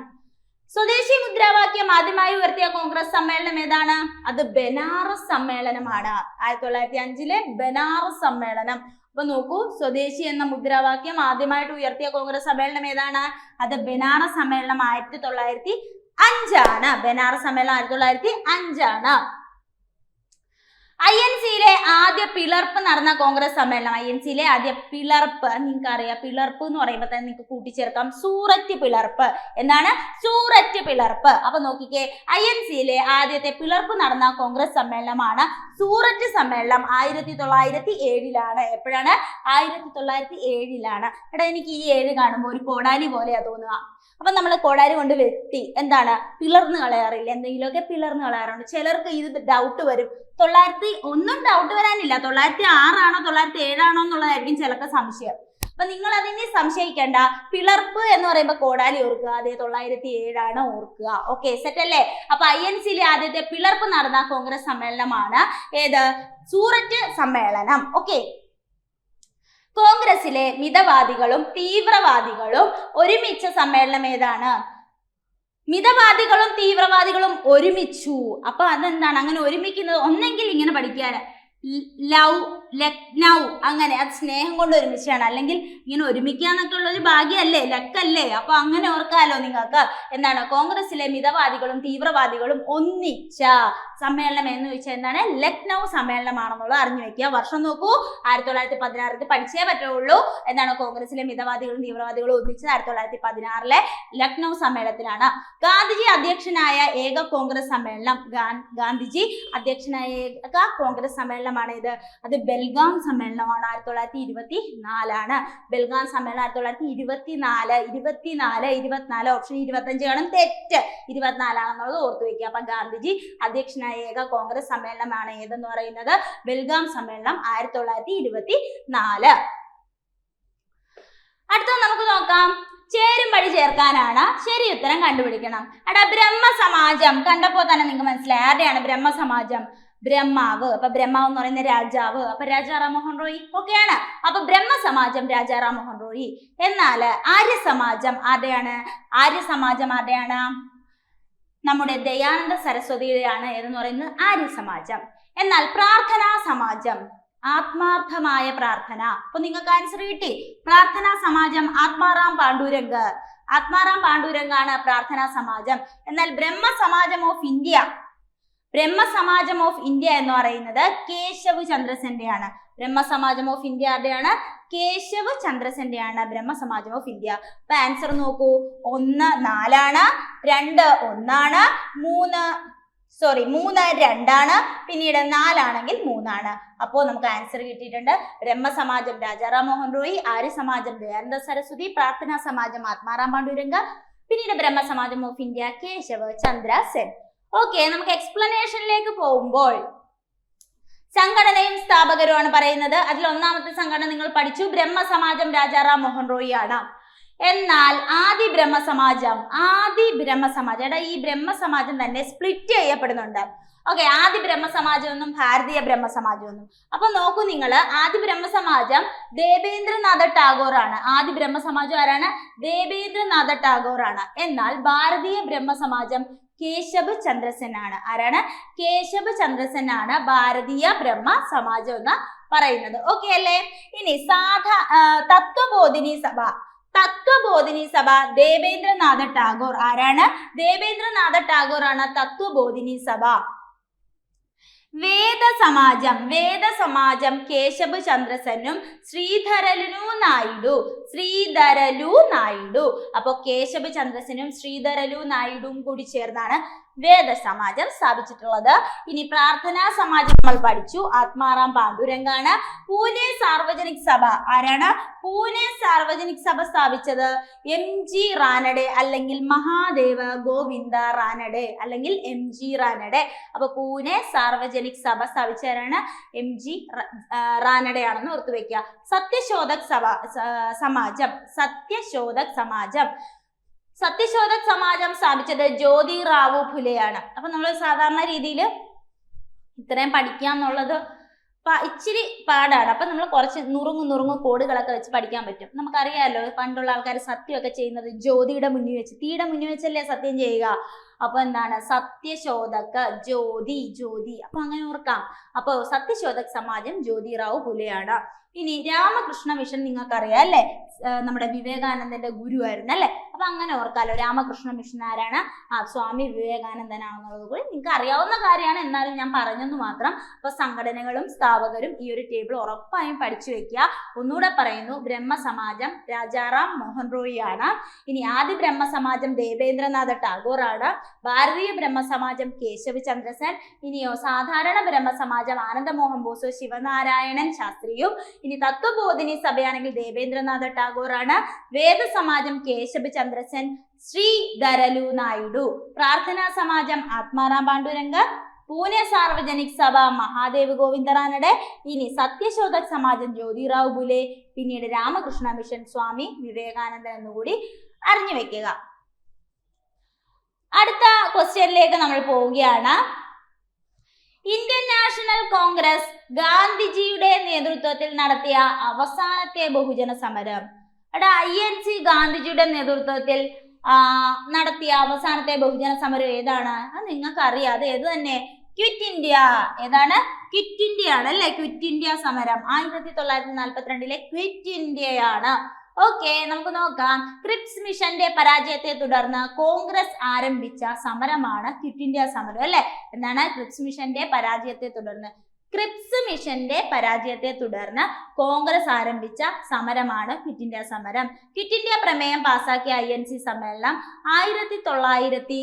സ്വദേശി മുദ്രാവാക്യം ആദ്യമായി ഉയർത്തിയ കോൺഗ്രസ് സമ്മേളനം ഏതാണ്? അത് ബനാറസ് സമ്മേളനമാണ്. 1905 ബനാറസ് സമ്മേളനം. അപ്പൊ നോക്കൂ, സ്വദേശി എന്ന മുദ്രാവാക്യം ആദ്യമായിട്ട് ഉയർത്തിയ കോൺഗ്രസ് സമ്മേളനം ഏതാണ്? അത് ബനാറസ് സമ്മേളനം 1905 ആണ്. ബനാറസ് സമ്മേളനം 1905 ആണ്. INC-യിലെ ആദ്യ പിളർപ്പ് നടന്ന കോൺഗ്രസ് സമ്മേളനം. INC-യിലെ ആദ്യ പിളർപ്പ് നിങ്ങൾക്ക് അറിയാം. പിളർപ്പ് എന്ന് പറയുമ്പോൾ തന്നെ നിങ്ങൾക്ക് കൂട്ടിച്ചേർക്കാം സൂററ്റ് പിളർപ്പ്. എന്താണ്? സൂററ്റ് പിളർപ്പ്. അപ്പൊ നോക്കിക്കേ, INC-യിലെ ആദ്യത്തെ പിളർപ്പ് നടന്ന കോൺഗ്രസ് സമ്മേളനമാണ് സൂററ്റ് സമ്മേളനം. 1907 എപ്പോഴാണ്? 1907. എടാ, എനിക്ക് ഈ 7 കാണുമ്പോൾ ഒരു കോടാലി പോലെയാ തോന്നുക. അപ്പൊ നമ്മൾ കോടാലി കൊണ്ട് വെട്ടി എന്താണ് പിളർന്ന് കളയാറില്ല, എന്തെങ്കിലുമൊക്കെ പിളർന്ന് കളയാറുണ്ട്. ചിലർക്ക് ഇത് ഡൗട്ട് വരും. 900 ഡൗട്ട് വരാനില്ല, 906 ആണോ 907 ആണോ എന്നുള്ളതായിരിക്കും ചിലർക്ക് സംശയം. അപ്പൊ നിങ്ങൾ അതിനെ സംശയിക്കേണ്ട. പിളർപ്പ് എന്ന് പറയുമ്പോൾ കോടാലി ഓർക്കുക, അതേ 907 ആണ് ഓർക്കുക. ഓക്കെ, സെറ്റ് അല്ലേ? അപ്പൊ INC-യിലെ ആദ്യത്തെ പിളർപ്പ് നടന്ന കോൺഗ്രസ് സമ്മേളനമാണ് ഏത്? സൂററ്റ് സമ്മേളനം. ഓക്കെ, കോൺഗ്രസിലെ മിതവാദികളും തീവ്രവാദികളും ഒരുമിച്ച സമ്മേളനം ഏതാണ്? മിതവാദികളും തീവ്രവാദികളും ഒരുമിച്ചു. അപ്പൊ അതെന്താണ് അങ്ങനെ ഒരുമിക്കുന്നത്? ഒന്നെങ്കിൽ ഇങ്ങനെ പഠിക്കാൻ ലക്നൗ, അങ്ങനെ അത് സ്നേഹം കൊണ്ട് ഒരുമിച്ചാണ്. അല്ലെങ്കിൽ ഇങ്ങനെ ഒരുമിക്കുക എന്നൊക്കെ ഉള്ളൊരു ഭാഗ്യമല്ലേ, ലക്കല്ലേ? അപ്പൊ അങ്ങനെ ഓർക്കാലോ നിങ്ങൾക്ക്. എന്താണ്? കോൺഗ്രസിലെ മിതവാദികളും തീവ്രവാദികളും ഒന്നിച്ച സമ്മേളനം എന്ന് ചോദിച്ചാൽ എന്താണ്? ലക്നൗ സമ്മേളനമാണെന്നുള്ളത് അറിഞ്ഞു വെക്കുക. വർഷം നോക്കൂ, 1916 പഠിച്ചേ പറ്റുള്ളൂ. എന്താണ്? കോൺഗ്രസിലെ മിതവാദികളും തീവ്രവാദികളും ഒന്നിച്ചത് 1916 ലക്നൗ സമ്മേളനത്തിലാണ്. ഗാന്ധിജി അധ്യക്ഷനായ ഏക കോൺഗ്രസ് സമ്മേളനം. ഗാന്ധിജി അധ്യക്ഷനായ ഏക കോൺഗ്രസ് സമ്മേളനമാണ് ഇത്. അത് ബെൽഗാം സമ്മേളനമാണ്. 1924. ബെൽഗാം സമ്മേളനം 1924. 24 ഓപ്ഷൻ 25 കാണും. തെറ്റ്, 24 ആണെന്നുള്ളത് ഓർത്തു വെക്കുക. അപ്പൊ ഗാന്ധിജി അധ്യക്ഷനായ ഏക കോൺഗ്രസ് സമ്മേളനമാണ് ഏതെന്ന് പറയുന്നത് ബെൽഗാം സമ്മേളനം 1924. അടുത്തത് നമുക്ക് നോക്കാം. ചേരും വഴി ചേർക്കാനാണ്. ശരി ഉത്തരം കണ്ടുപിടിക്കണം. എടാ, ബ്രഹ്മസമാജം കണ്ടപ്പോ തന്നെ നിങ്ങൾക്ക് മനസ്സിലായി ആരുടെയാണ് ബ്രഹ്മസമാജം? ബ്രഹ്മാവ്. അപ്പൊ ബ്രഹ്മാവ് എന്ന് പറയുന്ന രാജാവ്. അപ്പൊ രാജാ റാം മോഹൻ റോയ്. ഓക്കെയാണ്. അപ്പൊ ബ്രഹ്മസമാജം രാജാ റാം മോഹൻ റോയ്. എന്നാൽ ആര്യസമാജം ആരുടെയാണ്? ആര്യസമാജം ആരുടെയാണ്? നമ്മുടെ ദയാനന്ദ സരസ്വതിയുടെയാണ്. ഏതെന്ന് പറയുന്നത് ആര്യസമാജം. എന്നാൽ പ്രാർത്ഥനാ സമാജം, ആത്മാർത്ഥമായ പ്രാർത്ഥന. അപ്പൊ നിങ്ങൾക്ക് ആൻസർ കിട്ടി. പ്രാർത്ഥനാ സമാജം ആത്മാറാം പാണ്ഡുരംഗ്. ആത്മാറാം പാണ്ഡുരംഗാണ് പ്രാർത്ഥനാ സമാജം. എന്നാൽ Brahmo Samaj of India, Brahmo Samaj of India എന്ന് പറയുന്നത് കേശവ് ചന്ദ്രസെന്റെയാണ്. ബ്രഹ്മസമാജം ഓഫ് ഇന്ത്യ ആരുടെയാണ്? കേശവ് ചന്ദ്രസെന്റെയാണ് ബ്രഹ്മസമാജം ഓഫ് ഇന്ത്യ. അപ്പൊ ആൻസർ നോക്കൂ, 1 4 ആണ്, 2 1 ആണ്, 3 2 ആണ്, പിന്നീട് 4 ആണെങ്കിൽ 3 ആണ്. അപ്പോൾ നമുക്ക് ആൻസർ കിട്ടിയിട്ടുണ്ട്. ബ്രഹ്മസമാജം രാജാ റാം മോഹൻ റോയ്, ആര്യസമാജം ദയാനന്ദ സരസ്വതി, പ്രാർത്ഥനാ സമാജം ആത്മാറാം പാണ്ഡുരംഗ, പിന്നീട് Brahmo Samaj of India Keshav Chandra Sen. Okay, നമുക്ക് എക്സ്പ്ലനേഷനിലേക്ക് പോകുമ്പോൾ സംഘടനയും സ്ഥാപകരുമാണ് പറയുന്നത്. അതിൽ ഒന്നാമത്തെ സംഘടന നിങ്ങൾ പഠിച്ചു, ബ്രഹ്മസമാജം രാജാ റാം മോഹൻ റോയ് ആണ്. എന്നാൽ ആദി ബ്രഹ്മസമാജം എടാ, ഈ ബ്രഹ്മസമാജം തന്നെ സ്പ്ലിറ്റ് ചെയ്യപ്പെടുന്നുണ്ട്. ഓക്കെ, ആദി ബ്രഹ്മസമാജം എന്നും ഭാരതീയ ബ്രഹ്മസമാജം എന്നും. അപ്പൊ നോക്കൂ നിങ്ങൾ, ആദി ബ്രഹ്മസമാജം ദേവേന്ദ്രനാഥ ടാഗോർ ആണ്. ആദി ബ്രഹ്മസമാജം ആരാണ്? ദേവേന്ദ്രനാഥ ടാഗോർ ആണ്. എന്നാൽ ഭാരതീയ ബ്രഹ്മസമാജം കേശവ് ചന്ദ്രസെൻ ആണ്. ആരാണ്? കേശവ് ചന്ദ്രസെൻ ആണ് ഭാരതീയ ബ്രഹ്മ സമാജം എന്ന് പറയുന്നത്. ഓക്കെ അല്ലേ? ഇനി തത്വബോധിനി സഭ ദേവേന്ദ്രനാഥ ടാഗോർ. ആരാണ്? ദേവേന്ദ്രനാഥ ടാഗോർ ആണ് തത്വബോധിനി സഭ. വേദസമാജം കേശവ് ചന്ദ്രസെനും ശ്രീധരലു നായിഡു. അപ്പൊ കേശവ് ചന്ദ്രസെനും ശ്രീധരലു നായിഡും കൂടി ചേർന്നാണ് വേദസമാജം സ്ഥാപിച്ചിട്ടുള്ളത്. ഇനി പ്രാർത്ഥനാ സമാജം നമ്മൾ പഠിച്ചു, ആത്മാറാം പാണ്ഡുരംഗാണ്. പൂനെ സാർവജനിക് സഭ ആരാണ്? പൂനെ സാർവജനിക് സഭ സ്ഥാപിച്ചത് MG റാനഡെ അല്ലെങ്കിൽ മഹാദേവ ഗോവിന്ദ റാനഡെ അല്ലെങ്കിൽ MG റാനഡെ. അപ്പൊ പൂനെ സാർവജനിക് സഭ സ്ഥാപിച്ചവരാണ് MG റാനഡെ ആണെന്ന് ഓർത്തു വെക്കുക. സത്യശോധക് സമാജം സത്യശോധക് സമാജം സ്ഥാപിച്ചത് ജ്യോതിറാവു ഫുലെയാണ്. അപ്പൊ നമ്മൾ സാധാരണ രീതിയിൽ ഇത്രയും പഠിക്കാന്നുള്ളത് ഇച്ചിരി പാടാണ്. അപ്പൊ നമ്മൾ കുറച്ച് നുറുങ്ങു കോഡുകളൊക്കെ വെച്ച് പഠിക്കാൻ പറ്റും. നമുക്കറിയാമല്ലോ പണ്ടുള്ള ആൾക്കാർ സത്യമൊക്കെ ചെയ്യുന്നത് ജ്യോതിയുടെ മുന്നിൽ വെച്ച്, തീയുടെ മുന്നിൽ വെച്ചല്ലേ സത്യം ചെയ്യുക. അപ്പൊ എന്താണ്? സത്യശോധക് ജ്യോതി. അപ്പൊ അങ്ങനെ ഓർക്കാം. അപ്പൊ സത്യശോധക് സമാജം ജ്യോതിറാവു ഫുലെയാണ്. ഇനി രാമകൃഷ്ണ മിഷൻ നിങ്ങൾക്കറിയാം അല്ലെ, നമ്മുടെ വിവേകാനന്ദന്റെ ഗുരുവായിരുന്നു അല്ലെ. അപ്പൊ അങ്ങനെ ഓർക്കാലോ, രാമകൃഷ്ണ മിഷൻ ആരാണ്? സ്വാമി വിവേകാനന്ദനാണെന്നുള്ളത് കൂടി നിങ്ങൾക്ക് അറിയാവുന്ന കാര്യമാണ്, എന്നാലും ഞാൻ പറഞ്ഞെന്ന് മാത്രം. അപ്പൊ സംഘടനകളും സ്ഥാപകരും ഈ ഒരു ടേബിൾ ഉറപ്പായും പഠിച്ചു വെക്കുക. ഒന്നുകൂടെ പറയുന്നു, ബ്രഹ്മസമാജം രാജാറാം മോഹൻ റോയി ആണ്. ഇനി ആദി ബ്രഹ്മസമാജം ദേവേന്ദ്രനാഥ ടാഗോർ ആണ്. ഭാരതീയ ബ്രഹ്മസമാജം കേശവ് ചന്ദ്ര സെൻ. ഇനിയോ സാധാരണ ബ്രഹ്മസമാജം ആനന്ദമോഹൻ ബോസ് ശിവനാരായണൻ ശാസ്ത്രിയും. ഇനി തത്വബോധിനി സഭയാണെങ്കിൽ ദേവേന്ദ്രനാഥ ടാഗോർ ആണ്. വേദസമാജം കേശബ് ചന്ദ്രസെൻ, ശ്രീധരലു നായിഡു. പ്രാർത്ഥനാ സമാജം ആത്മാറാം പാണ്ഡുരംഗ. പൂനെ സാർവജനിക് സഭ മഹാദേവ് ഗോവിന്ദ റാനഡെ. ഇനി സത്യശോധക് സമാജം ജ്യോതിറാവു ഫുലെ. പിന്നീട് രാമകൃഷ്ണ മിഷൻ സ്വാമി വിവേകാനന്ദൻ എന്നുകൂടി അറിഞ്ഞു വെക്കുക. അടുത്ത ക്വസ്റ്റ്യനിലേക്ക് നമ്മൾ പോവുകയാണ്. ഇന്ത്യൻ നാഷണൽ കോൺഗ്രസ് ഗാന്ധിജിയുടെ നേതൃത്വത്തിൽ നടത്തിയ അവസാനത്തെ ബഹുജന സമരം. INC ഗാന്ധിജിയുടെ നേതൃത്വത്തിൽ നടത്തിയ അവസാനത്തെ ബഹുജന സമരം ഏതാണ്? അത് നിങ്ങൾക്ക് അറിയാം. അത് ഏത് തന്നെ? Quit India. ഏതാണ്? ക്വിറ്റ് ഇന്ത്യ ആണ് അല്ലെ. ക്വിറ്റ് ഇന്ത്യ സമരം 1942 ക്വിറ്റ് ഇന്ത്യയാണ്. ഓക്കെ, നമുക്ക് നോക്കാം. ക്രിപ്സ് മിഷന്റെ പരാജയത്തെ തുടർന്ന് കോൺഗ്രസ് ആരംഭിച്ച സമരമാണ് ക്വിറ്റ് ഇന്ത്യ സമരം അല്ലെ. എന്താണ്? ക്രിപ്സ് മിഷന്റെ പരാജയത്തെ തുടർന്ന് കോൺഗ്രസ് ആരംഭിച്ച സമരമാണ് ക്വിറ്റ് ഇന്ത്യ സമരം. ക്വിറ്റ് ഇന്ത്യ പ്രമേയം പാസാക്കിയ INC സമ്മേളനം 1942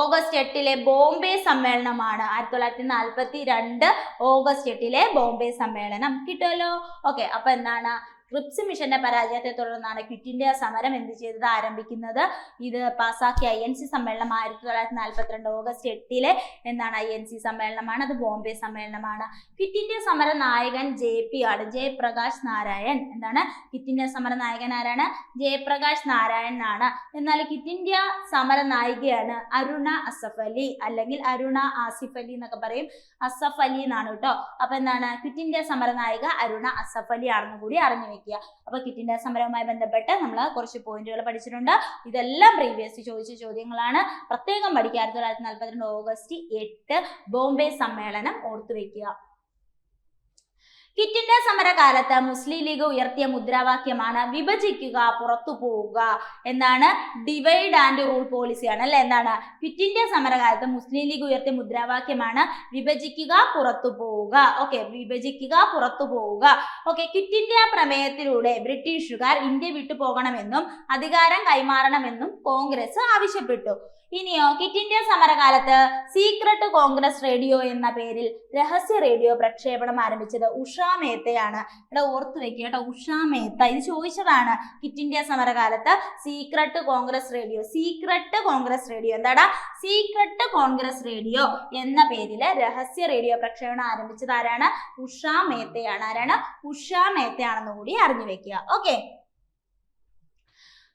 ഓഗസ്റ്റ് 8 ബോംബെ സമ്മേളനമാണ്. 1942 ഓഗസ്റ്റ് 8 ബോംബെ സമ്മേളനം. കിട്ടുമല്ലോ. ഓക്കെ, അപ്പൊ എന്താണ്? ക്രിപ്സ് മിഷന്റെ പരാജയത്തെ തുടർന്നാണ് ക്വിറ്റ് ഇന്ത്യ സമരം എന്ത് ചെയ്തത്? ആരംഭിക്കുന്നത്. ഇത് പാസാക്കിയ INC സമ്മേളനം 1942 ഓഗസ്റ്റ് 8 എന്താണ്? INC സമ്മേളനമാണ്. അത് ബോംബെ സമ്മേളനമാണ്. ക്വിറ്റ് ഇന്ത്യ സമര നായകൻ JP ആണ്, ജയപ്രകാശ് നാരായൺ. എന്താണ്? ക്വിറ്റ് ഇന്ത്യ സമര നായകൻ ആരാണ്? ജയപ്രകാശ് നാരായൺ ആണ്. എന്നാൽ ക്വിറ്റ് ഇന്ത്യ സമര നായികയാണ് അരുണ അസഫ് അലി അല്ലെങ്കിൽ അരുണ ആസിഫ് അലി എന്നൊക്കെ പറയും. അസഫ് അലി എന്നാണ് കേട്ടോ. അപ്പൊ എന്താണ്? ക്വിറ്റ് ഇന്ത്യ സമര നായിക അരുണ അസഫ് അലി ആണെന്ന് കൂടി അറിഞ്ഞു. അപ്പൊ ക്വിറ്റ് ഇന്ത്യ സമരവുമായി ബന്ധപ്പെട്ട് നമ്മൾ കുറച്ച് പോയിന്റുകൾ പഠിച്ചിട്ടുണ്ട്. ഇതെല്ലാം പ്രീവിയസ് ചോദിച്ച ചോദ്യങ്ങളാണ്. പ്രത്യേകം പഠിക്കുക. 1942 ഓഗസ്റ്റ് 8 ബോംബെ സമ്മേളനം ഓർത്തുവെക്കുക. ക്വിറ്റ് ഇന്ത്യ സമരകാലത്ത് മുസ്ലിം ലീഗ് ഉയർത്തിയ മുദ്രാവാക്യമാണ് വിഭജിക്കുക പുറത്തു പോവുക. എന്താണ്? ഡിവൈഡ് ആൻഡ് റൂൾ പോളിസിയാണ് അല്ലെ. എന്താണ്? ക്വിറ്റ് ഇന്ത്യ സമരകാലത്ത് മുസ്ലിം ലീഗ് ഉയർത്തിയ മുദ്രാവാക്യമാണ് വിഭജിക്കുക പുറത്തു പോവുക. ഓക്കെ, വിഭജിക്കുക പുറത്തു പോവുക. ഓക്കെ, ക്വിറ്റ് ഇന്ത്യ പ്രമേയത്തിലൂടെ ബ്രിട്ടീഷുകാർ ഇന്ത്യ വിട്ടു പോകണമെന്നും അധികാരം കൈമാറണമെന്നും കോൺഗ്രസ് ആവശ്യപ്പെട്ടു. ഇനിയോ ക്വിറ്റ് ഇന്ത്യ സമരകാലത്ത് സീക്രട്ട് കോൺഗ്രസ് റേഡിയോ എന്ന പേരിൽ രഹസ്യ റേഡിയോ പ്രക്ഷേപണം ആരംഭിച്ചത് ഉഷാ മേത്തയാണ്. ഇവിടെ ഓർത്തു വെക്കുക കേട്ടോ, ഉഷാ മേത്ത. ഇത് ചോദിച്ചതാണ്. ക്വിറ്റ് ഇന്ത്യ സമരകാലത്ത് സീക്രട്ട് കോൺഗ്രസ് റേഡിയോ എന്താടാ? സീക്രട്ട് കോൺഗ്രസ് റേഡിയോ എന്ന പേരില് രഹസ്യ റേഡിയോ പ്രക്ഷേപണം ആരംഭിച്ചത് ആരാണ്? ഉഷാ മേത്തയാണ്. ആരാണ്? ഉഷാ മേത്തയാണെന്ന് കൂടി അറിഞ്ഞു വെക്കുക. ഓക്കെ,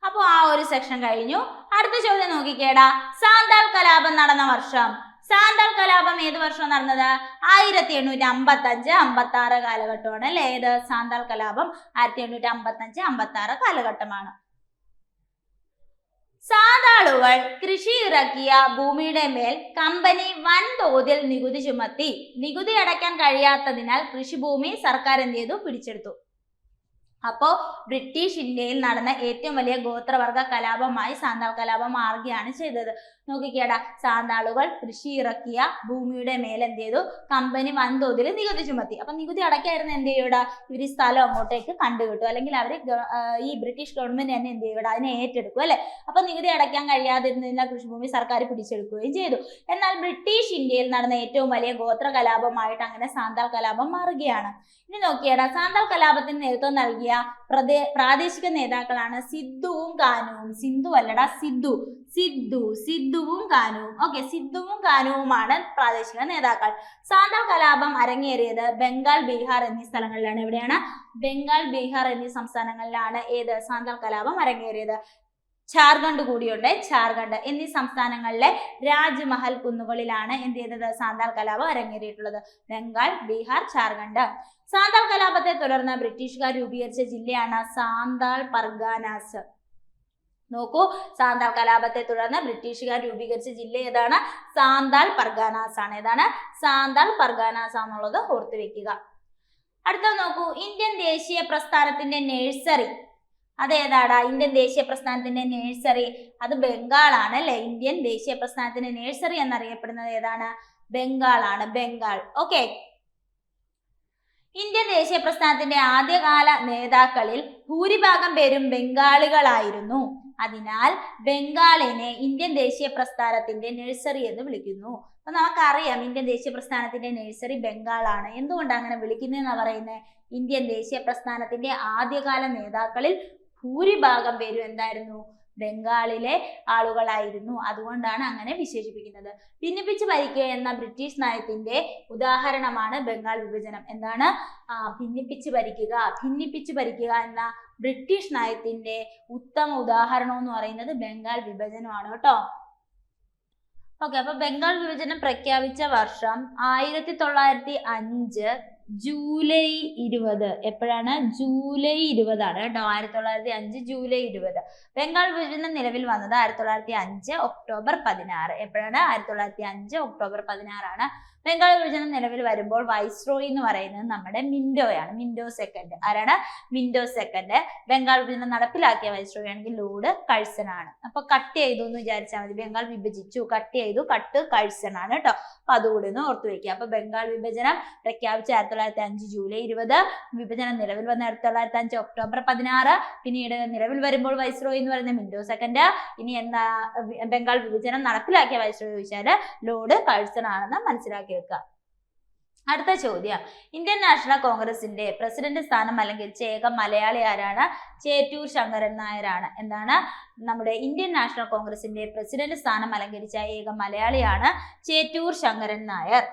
അപ്പോൾ ആ ഒരു സെക്ഷൻ കഴിഞ്ഞു. അടുത്ത ചോദ്യം നോക്കിക്കേടാ. സാന്താൾ കലാപം നടന്ന വർഷം. സാന്താൾ കലാപം ഏത് വർഷം നടന്നത്? 1855-56 കാലഘട്ടമാണ് അല്ലെ. ഏത്? സാന്താൾ കലാപം 1855-56 കാലഘട്ടമാണ്. സാന്താളുകൾ കൃഷി ഇറക്കിയ ഭൂമിയുടെ മേൽ കമ്പനി വൻതോതിൽ നികുതി ചുമത്തി. നികുതി അടയ്ക്കാൻ കഴിയാത്തതിനാൽ കൃഷിഭൂമി സർക്കാർ എന്ത് ചെയ്തു? പിടിച്ചെടുത്തു. അപ്പോ ബ്രിട്ടീഷ് ഇന്ത്യയിൽ നടന്ന ഏറ്റവും വലിയ ഗോത്രവർഗ കലാപമായി സാന്താൾ കലാപം മാറുകയാണ് ചെയ്തത്. നോക്കിക്കേടാ, സാന്താളുകൾ കൃഷി ഇറക്കിയ ഭൂമിയുടെ മേൽ എന്ത് ചെയ്തു? കമ്പനി വൻതോതിൽ നികുതി ചുമത്തി. അപ്പൊ നികുതി അടയ്ക്കായിരുന്നു എന്ത് ചെയ്യൂടാ? ഇവർ ഈ സ്ഥലം അങ്ങോട്ടേക്ക് കണ്ടുകിട്ടും, അല്ലെങ്കിൽ അവര് ഈ ബ്രിട്ടീഷ് ഗവൺമെന്റ് തന്നെ എന്ത് ചെയ്യൂടാ? അതിനെ ഏറ്റെടുക്കും അല്ലെ. അപ്പൊ നികുതി അടയ്ക്കാൻ കഴിയാതിരുന്ന കൃഷിഭൂമി സർക്കാർ പിടിച്ചെടുക്കുകയും ചെയ്തു. എന്നാൽ ബ്രിട്ടീഷ് ഇന്ത്യയിൽ നടന്ന ഏറ്റവും വലിയ ഗോത്ര കലാപമായിട്ട് അങ്ങനെ സാന്താൾ കലാപം മാറുകയാണ്. ഇനി നോക്കിയേടാ, സാന്താൾ കലാപത്തിന് നേതൃത്വം നൽകിയ പ്രാദേശിക നേതാക്കളാണ് സിദ്ധുവും കാനുവും. സിന്ധു അല്ലടാ, സിദ്ധുവും കാനുവും. ഓക്കെ, സിദ്ധുവും കാനുവുമാണ് പ്രാദേശിക നേതാക്കൾ. സാന്താൾ കലാപം അരങ്ങേറിയത് ബംഗാൾ, ബീഹാർ എന്നീ സ്ഥലങ്ങളിലാണ്. എവിടെയാണ്? ബംഗാൾ, ബീഹാർ എന്നീ സംസ്ഥാനങ്ങളിലാണ് ഏത് സാന്താൾ കലാപം അരങ്ങേറിയത്. ഝാർഖണ്ഡ് കൂടിയുണ്ട്. ഝാർഖണ്ഡ് എന്നീ സംസ്ഥാനങ്ങളിലെ രാജ്മഹൽ കുന്നുകളിലാണ് എന്ത് ചെയ്തത്? സാന്താൾ കലാപം അരങ്ങേറിയിട്ടുള്ളത്. ബംഗാൾ, ബീഹാർ, ഝാർഖണ്ഡ്. സാന്താൾ കലാപത്തെ തുടർന്ന് ബ്രിട്ടീഷുകാർ രൂപീകരിച്ച ജില്ലയാണ് സാന്താൾ പർഗാനാസ്. നോക്കൂ, സാന്താൾ കലാപത്തെ തുടർന്ന് ബ്രിട്ടീഷുകാർ രൂപീകരിച്ച ജില്ല ഏതാണ്? സാന്താൾ പർഗാനാസ് ആണ്. ഏതാണ്? സാന്താൾ പർഗാനാസ് ആണെന്നുള്ളത് ഓർത്തു വെക്കുക. അടുത്ത നോക്കൂ, ഇന്ത്യൻ ദേശീയ പ്രസ്ഥാനത്തിന്റെ നഴ്സറി അതേതാടാ? ഇന്ത്യൻ ദേശീയ പ്രസ്ഥാനത്തിന്റെ നഴ്സറി അത് ബംഗാളാണ് അല്ലെ. ഇന്ത്യൻ ദേശീയ പ്രസ്ഥാനത്തിന്റെ നഴ്സറി എന്നറിയപ്പെടുന്നത് ഏതാണ്? ബംഗാളാണ്. ബംഗാൾ. ഓക്കെ, ഇന്ത്യൻ ദേശീയ പ്രസ്ഥാനത്തിന്റെ ആദ്യകാല നേതാക്കളിൽ ഭൂരിഭാഗം പേരും ബംഗാളികളായിരുന്നു. അതിനാൽ ബംഗാളിനെ ഇന്ത്യൻ ദേശീയ പ്രസ്ഥാനത്തിന്റെ നഴ്സറി എന്ന് വിളിക്കുന്നു. അപ്പൊ നമുക്കറിയാം ഇന്ത്യൻ ദേശീയ പ്രസ്ഥാനത്തിന്റെ നഴ്സറി ബംഗാളാണ്. എന്തുകൊണ്ടാണ് അങ്ങനെ വിളിക്കുന്നതെന്ന് പറയുന്നത്? ഇന്ത്യൻ ദേശീയ പ്രസ്ഥാനത്തിന്റെ ആദ്യകാല നേതാക്കളിൽ ഭൂരിഭാഗം പേരും എന്തായിരുന്നു? ബംഗാളിലെ ആളുകളായിരുന്നു. അതുകൊണ്ടാണ് അങ്ങനെ വിശേഷിപ്പിക്കുന്നത്. ഭിന്നിപ്പിച്ച് ഭരിക്കുക എന്ന ബ്രിട്ടീഷ് നയത്തിന്റെ ഉദാഹരണമാണ് ബംഗാൾ വിഭജനം. എന്താണ്? ഭിന്നിപ്പിച്ച് ഭരിക്കുക എന്ന ബ്രിട്ടീഷ് നയത്തിന്റെ ഉത്തമ ഉദാഹരണം എന്ന് പറയുന്നത് ബംഗാൾ വിഭജനമാണ് കേട്ടോ. ഓക്കെ, അപ്പൊ ബംഗാൾ വിഭജനം പ്രഖ്യാപിച്ച വർഷം 1905 ജൂലൈ 20. എപ്പോഴാണ്? ജൂലൈ 20 ആണ് കേട്ടോ. 1905 ജൂലൈ 20. ബംഗാൾ വിഭജനം നിലവിൽ വന്നത് 1905 ഒക്ടോബർ 16. എപ്പോഴാണ്? 1905 ഒക്ടോബർ 16 ആണ് ബംഗാൾ വിഭജനം നിലവിൽ വരുമ്പോൾ വൈസ്രോയി എന്ന് പറയുന്നത് നമ്മുടെ മിന്റോയാണ്. Minto second. ആരാണ്? Minto second. ബംഗാൾ വിഭജനം നടപ്പിലാക്കിയ വൈസ്രോയി ആണെങ്കിൽ ലോർഡ് കഴ്സൺ ആണ്. അപ്പൊ കട്ട് ചെയ്തു എന്ന് വിചാരിച്ചാൽ മതി. ബംഗാൾ വിഭജിച്ചു, കട്ട് ചെയ്തു, കട്ട് കഴ്സൺ ആണ് കേട്ടോ. അപ്പൊ അതുകൂടി ഒന്ന് ഓർത്തു വെക്കുക. അപ്പൊ ബംഗാൾ വിഭജനം പ്രഖ്യാപിച്ച 1905 ജൂലൈ 20, വിഭജനം നിലവിൽ വന്ന 1905 ഒക്ടോബർ 16, പിന്നീട് നിലവിൽ വരുമ്പോൾ വൈസ്രോയി എന്ന് പറയുന്ന മിന്റോ സെക്കൻഡ്. ഇനി എന്താ ബംഗാൾ വിഭജനം നടപ്പിലാക്കിയ വൈസ്രോയി ചോദിച്ചാല് ലോർഡ് കഴ്സൺ ആണെന്ന് മനസ്സിലാക്കി വെക്കുക. അടുത്ത ചോദ്യം, ഇന്ത്യൻ നാഷണൽ കോൺഗ്രസിന്റെ പ്രസിഡന്റ് സ്ഥാനം അലങ്കരിച്ച ഏക മലയാളി ആരാണ്? ചേറ്റൂർ ശങ്കരൻ നായരാണ്. എന്താണ്? നമ്മുടെ ഇന്ത്യൻ നാഷണൽ കോൺഗ്രസിന്റെ പ്രസിഡന്റ് സ്ഥാനം അലങ്കരിച്ച ഏക മലയാളിയാണ് ചേറ്റൂർ ശങ്കരൻ നായർ.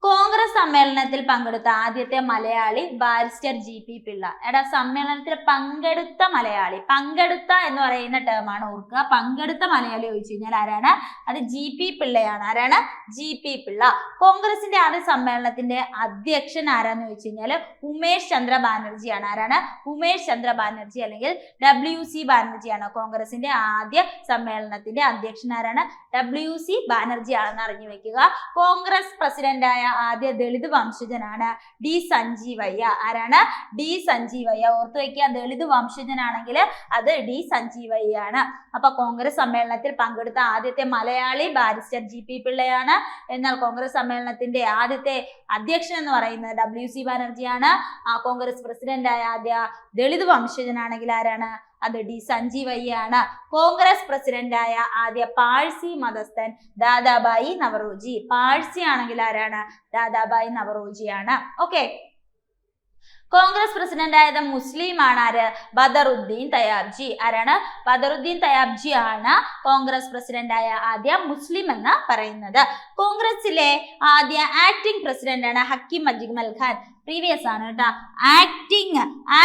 കോൺഗ്രസ് സമ്മേളനത്തിൽ പങ്കെടുത്ത ആദ്യത്തെ മലയാളി ബാരിസ്റ്റർ GP പിള്ള. എടാ, സമ്മേളനത്തിൽ പങ്കെടുത്ത മലയാളി, പങ്കെടുത്ത എന്ന് പറയുന്ന ടേമാണ് ഓർക്കുക. പങ്കെടുത്ത മലയാളി ചോദിച്ചു കഴിഞ്ഞാൽ ആരാണ്? അത് GP പിള്ളയാണ്. ആരാണ്? GP പിള്ള. കോൺഗ്രസിന്റെ ആദ്യ സമ്മേളനത്തിന്റെ അധ്യക്ഷൻ ആരാന്ന് ചോദിച്ചു കഴിഞ്ഞാൽ ഉമേഷ് ചന്ദ്ര ബാനർജിയാണ്. ആരാണ്? ഉമേഷ് ചന്ദ്ര ബാനർജി അല്ലെങ്കിൽ WC ബാനർജിയാണ്. കോൺഗ്രസിന്റെ ആദ്യ സമ്മേളനത്തിന്റെ അധ്യക്ഷൻ ആരാണ്? WC ബാനർജി ആണെന്ന് അറിഞ്ഞു വെക്കുക. കോൺഗ്രസ് പ്രസിഡന്റായ ആദ്യ ദളിത് വംശജനാണ് D സഞ്ജീവയ്യ. ആരാണ്? D സഞ്ജീവയ്യ. ഓർത്തു വെക്കുക, ദളിത് വംശജനാണെങ്കിൽ അത് D സഞ്ജീവയ്യാണ്. അപ്പൊ കോൺഗ്രസ് സമ്മേളനത്തിൽ പങ്കെടുത്ത ആദ്യത്തെ മലയാളി ബാരിസ്റ്റർ GP പിള്ളയാണ്. എന്നാൽ കോൺഗ്രസ് സമ്മേളനത്തിന്റെ ആദ്യത്തെ അധ്യക്ഷൻ എന്ന് പറയുന്നത് WC ബാനർജിയാണ്. കോൺഗ്രസ് പ്രസിഡന്റായ ആദ്യ ദളിത് വംശജനാണെങ്കിൽ ആരാണ്? അത് D സഞ്ജീവയ്യാണ്. കോൺഗ്രസ് പ്രസിഡന്റായ ആദ്യ പാഴ്സി മതസ്ഥൻ ദാദാബായി നവറോജി. പാഴ്സി ആണെങ്കിൽ ആരാണ്? ദാദാബായി നവറോജിയാണ്. ഓക്കെ, കോൺഗ്രസ് പ്രസിഡന്റ് ആയത് മുസ്ലിം ആണ്. ആര്? ബദറുദ്ദീൻ തയാബ്ജി. ആരാണ്? ബദറുദ്ദീൻ തയാബ്ജി ആണ് കോൺഗ്രസ് പ്രസിഡന്റ് ആയ ആദ്യ മുസ്ലിം എന്ന് പറയുന്നത്. കോൺഗ്രസിലെ ആദ്യ ആക്ടിംഗ് പ്രസിഡന്റ് ആണ് ഹക്കീം അജ്മൽ ഖാൻ. പ്രീവിയസ് ആണ് കേട്ടോ.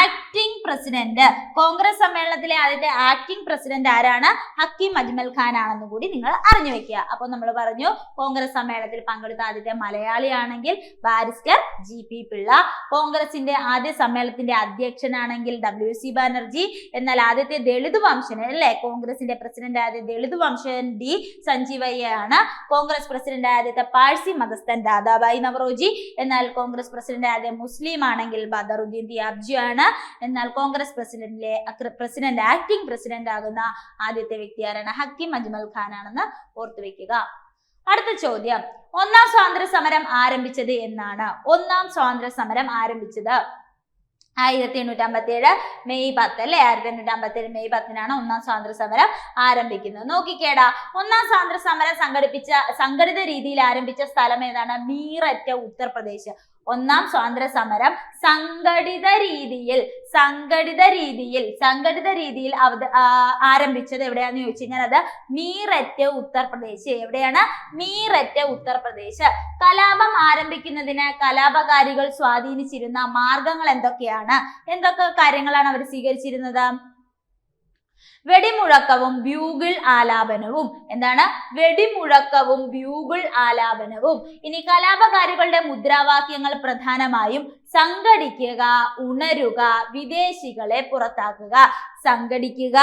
Acting president. കോൺഗ്രസ് സമ്മേളനത്തിലെ ആദ്യത്തെ ആക്ടിംഗ് പ്രസിഡന്റ് ആരാണ്? ഹക്കീം അജ്മൽ ഖാൻ ആണെന്ന് കൂടി നിങ്ങൾ അറിഞ്ഞു വെക്കുക. അപ്പൊ നമ്മൾ പറഞ്ഞു കോൺഗ്രസ് സമ്മേളനത്തിൽ പങ്കെടുത്ത ആദ്യത്തെ മലയാളി ആണെങ്കിൽ ബാരിസ്റ്റർ GP പിള്ള. കോൺഗ്രസിന്റെ ആദ്യ സമ്മേളനത്തിന്റെ അധ്യക്ഷനാണെങ്കിൽ WC ബാനർജി. എന്നാൽ ആദ്യത്തെ ദളിത് വംശജൻ അല്ലെ, കോൺഗ്രസിന്റെ പ്രസിഡന്റ് ആദ്യ ദളിത് വംശജൻ D സഞ്ജീവയ്യാണ്. കോൺഗ്രസ് പ്രസിഡന്റ് ആദ്യത്തെ പാഴ്സി മതസ്ഥൻ ദാദാബായി നവറോജി. എന്നാൽ കോൺഗ്രസ് പ്രസിഡന്റ് ആദ്യ മുസ്ലിം ആണെങ്കിൽ ബദറുദ്ദീൻ ദിയാബ്ജി ആണ്. എന്നാൽ കോൺഗ്രസ് പ്രസിഡന്റ് ആക്ടിംഗ് പ്രസിഡന്റ് ആകുന്ന ആദ്യത്തെ വ്യക്തി ആരാണ്? ഹക്കീം അജ്മൽ ഖാൻ ആണെന്ന് ഓർത്തുവെക്കുക. അടുത്ത ചോദ്യം, ഒന്നാം സ്വാതന്ത്ര്യ സമരം ആരംഭിച്ചത് എന്നാണ്? ഒന്നാം സ്വാതന്ത്ര്യ സമരം ആരംഭിച്ചത് 1857 മെയ് 10 അല്ലെ? 1857 മെയ് 10 ഒന്നാം സ്വാതന്ത്ര്യ സമരം ആരംഭിക്കുന്നത്. നോക്കിക്കേടാ, ഒന്നാം സ്വാതന്ത്ര്യ സമരം സംഘടിത രീതിയിൽ ആരംഭിച്ച സ്ഥലം ഏതാണ്? മീററ്റ്, ഉത്തർപ്രദേശ്. ഒന്നാം സ്വാതന്ത്ര്യ സമരം സംഘടിത രീതിയിൽ ആരംഭിച്ചത് എവിടെയാന്ന് ചോദിച്ചു കഴിഞ്ഞാൽ അത് മീററ്റ്, ഉത്തർപ്രദേശ്. എവിടെയാണ്? മീററ്റ്, ഉത്തർപ്രദേശ്. കലാപം ആരംഭിക്കുന്നതിന് കലാപകാരികൾ സ്വാധീനിച്ചിരുന്ന മാർഗങ്ങൾ എന്തൊക്കെയാണ്? എന്തൊക്കെ കാര്യങ്ങളാണ് അവർ സ്വീകരിച്ചിരുന്നത്? വെടിമുഴക്കവും ബ്യൂഗിൾ ആലാപനവും. എന്താണ്? വെടിമുഴക്കവും ബ്യൂഗിൾ ആലാപനവും. ഇനി കലാപകാരികളുടെ മുദ്രാവാക്യങ്ങൾ പ്രധാനമായും സംഘടിക്കുക, ഉണരുക, വിദേശികളെ പുറത്താക്കുക. സംഘടിക്കുക,